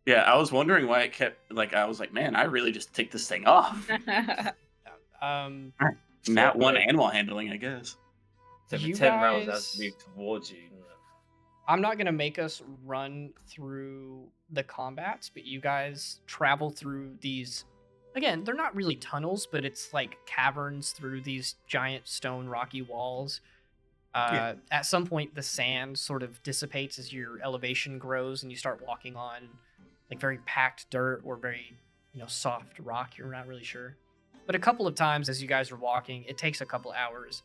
Yeah, I was wondering why it kept like I was like, man, I really just ticked this thing off. Not one Wait. animal handling, I guess. So for You 10 rounds, it has guys- to move towards you. doesn't it? I'm not gonna make us run through the combats, but you guys travel through these. Again, they're not really tunnels, but it's like caverns through these giant stone rocky walls. At some point, the sand sort of dissipates as your elevation grows, and you start walking on like very packed dirt or very, soft rock. You're not really sure. But a couple of times as you guys are walking, it takes a couple hours.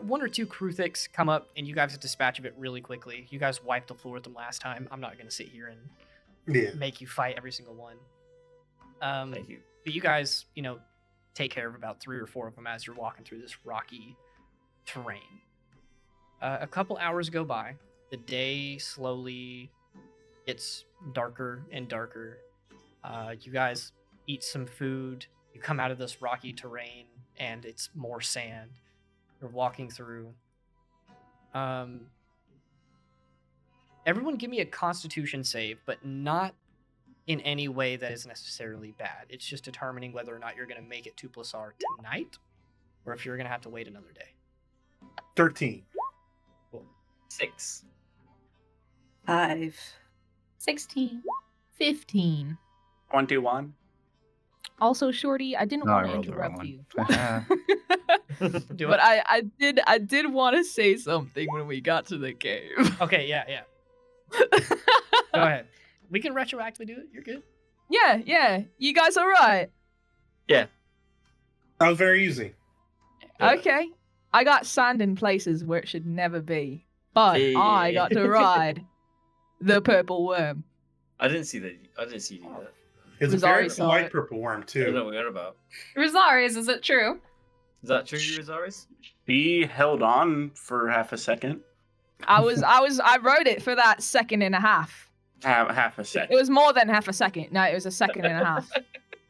One or two Kruthiks come up, and you guys have dispatch of it really quickly. You guys wiped the floor with them last time. I'm not going to sit here and Yeah. make you fight every single one. Thank you. But you guys, take care of about 3 or 4 of them as you're walking through this rocky terrain. A couple hours go by. The day slowly gets darker and darker. You guys eat some food. You come out of this rocky terrain, and it's more sand. You're walking through. Everyone give me a Constitution save, but not in any way that is necessarily bad. It's just determining whether or not you're going to make it to Plasar tonight, or if you're going to have to wait another day. 13. 6. 5. 16. 15. 21. Also, Shorty, I didn't No, I want to rolled the wrong interrupt one. you. Do But it. I did want to say something when we got to the cave. Okay, yeah. Go ahead. We can retroactively do it. You're good. Yeah. You guys all right? That was very easy. Yeah. Okay. I got sand in places where it should never be, but I got to ride the purple worm. I didn't see that. I didn't see you do that. It's a Rosario very saw light it. purple worm, I don't know too. what you're on about. Resaries, is it true? Is that true, Resaries? He held on for half a second. I rode it for that second and a half. Half a It second. was more than half a second. No, it was a second and a half.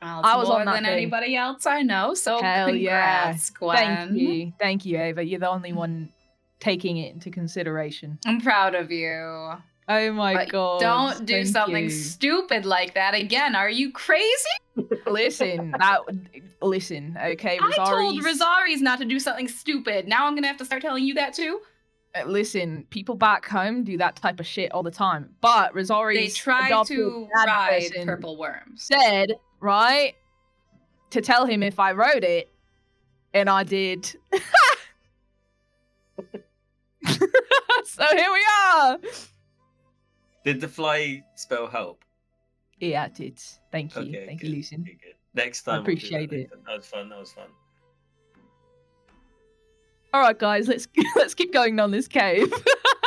Well, I it's was more on that than thing. anybody else I know, so Hell yeah. congrats, Gwen. Thank you, Ava. You're the only one taking it into consideration. I'm proud of you. Oh my But god. don't do thank something you. stupid like that again. Are you crazy? Listen, okay, I told Resaries. Resaries not to do something stupid. Now I'm gonna have to start telling you that too. Listen, people back home do that type of shit all the time. But Resaries They try adopted to that ride person purple worms. said, right, to tell him if I wrote it, and I did. So here we are. Did the fly spell help? Yeah, it did. Thank you. Okay, Thank good, you, Lucian. good, good. Next time. we'll do that appreciate it. next time. That was fun. That was fun. All right, guys, let's keep going down this cave.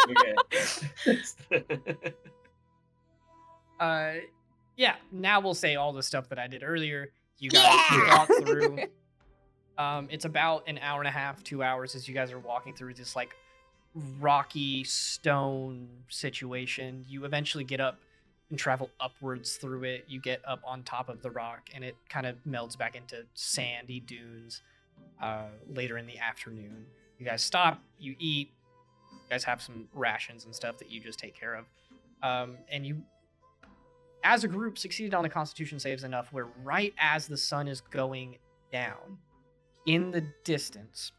Okay. Yeah. Now we'll say all the stuff that I did earlier. You guys walk through. It's about an hour and a half, 2 hours as you guys are walking through this like rocky stone situation. You eventually get up and travel upwards through it. You get up on top of the rock, and it kind of melds back into sandy dunes later in the afternoon. You guys stop, you eat, you guys have some rations and stuff that you just take care of. And you, as a group, succeeded on the Constitution saves enough where right as the sun is going down, in the distance,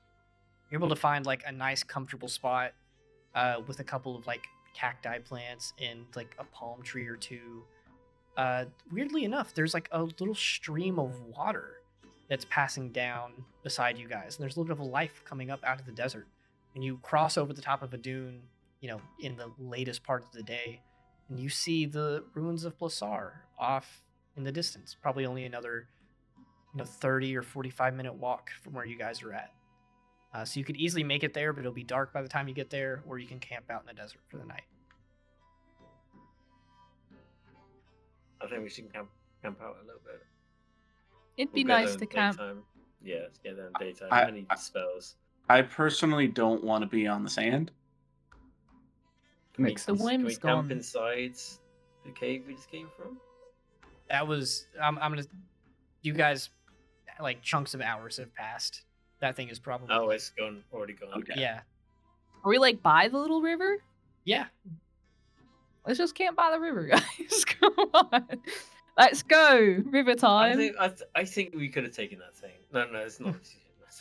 you're able to find like a nice comfortable spot with a couple of like cacti plants and like a palm tree or two. weirdly enough, there's like a little stream of water that's passing down beside you guys, and there's a little bit of life coming up out of the desert. And you cross over the top of a dune, in the latest part of the day, and you see the ruins of Plasar off in the distance. Probably only another, 30 or 45-minute walk from where you guys are at. So you could easily make it there, but it'll be dark by the time you get there, or you can camp out in the desert for the night. I think we should camp out a little bit. It'd be We'll go nice there to in camp. daytime. Yeah, let's get there in daytime. I- I need spells. I personally don't want to be on the sand. Makes The sense. Can we wind's camp gone. inside the cave we just came from? That was I'm gonna. You guys, like chunks of hours have passed. That thing is probably. Oh, it's gone. Already gone. Okay. Yeah. Are we like by the little river? Yeah. Let's just camp by the river, guys. Come on. Let's go. River time. I think we could have taken that thing. No, it's not.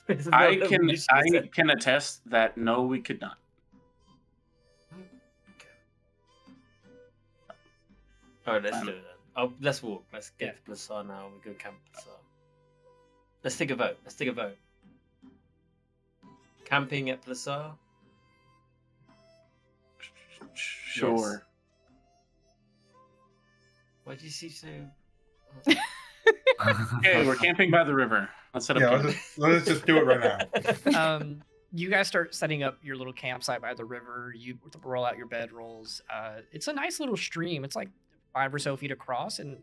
It's I not can we should have said. can attest that no, we could not. All right, let's do it then. Oh, let's walk. Let's get to Plasar now. We go camp Plasar. Let's take a vote. Camping at Plasar? Sure. Why do you see so? Okay, we're camping by the river. Let's set up Yeah, camp. let's just do it right now. You guys start setting up your little campsite by the river. You roll out your bedrolls. It's a nice little stream. It's like 5 or so feet across, and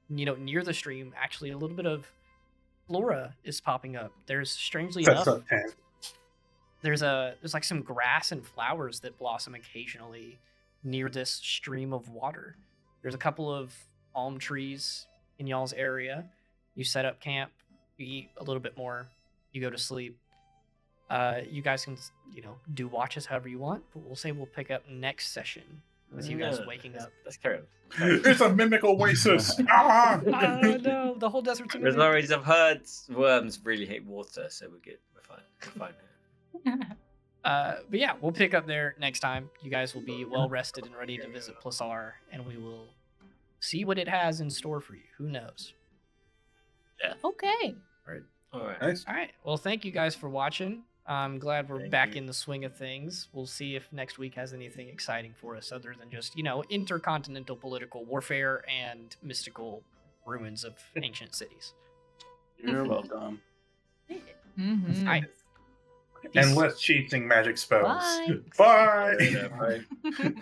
near the stream, actually, a little bit of flora is popping up. There's strangely That's enough, up 10. there's like some grass and flowers that blossom occasionally near this stream of water. There's a couple of palm trees in y'all's area. You set up camp. You eat a little bit more. You go to sleep. You guys can, do watches however you want, but we'll say we'll pick up next session with you guys waking up. Let's carry on. It's a mimic oasis. Ah! Oh no, the whole desert's a mimic. Resaries, I've heard worms really hate water, so we're good. We're fine. But yeah, we'll pick up there next time. You guys will be well rested and ready to visit Plasar, and we will see what it has in store for you. Who knows? Okay. All right. Nice. All right. Well, thank you guys for watching. I'm glad we're Thank back you. in the swing of things. We'll see if next week has anything exciting for us other than just, intercontinental political warfare and mystical ruins of ancient cities. You're welcome. Mm-hmm. All right. And less cheating magic spells. Bye. Bye. Yeah, bye.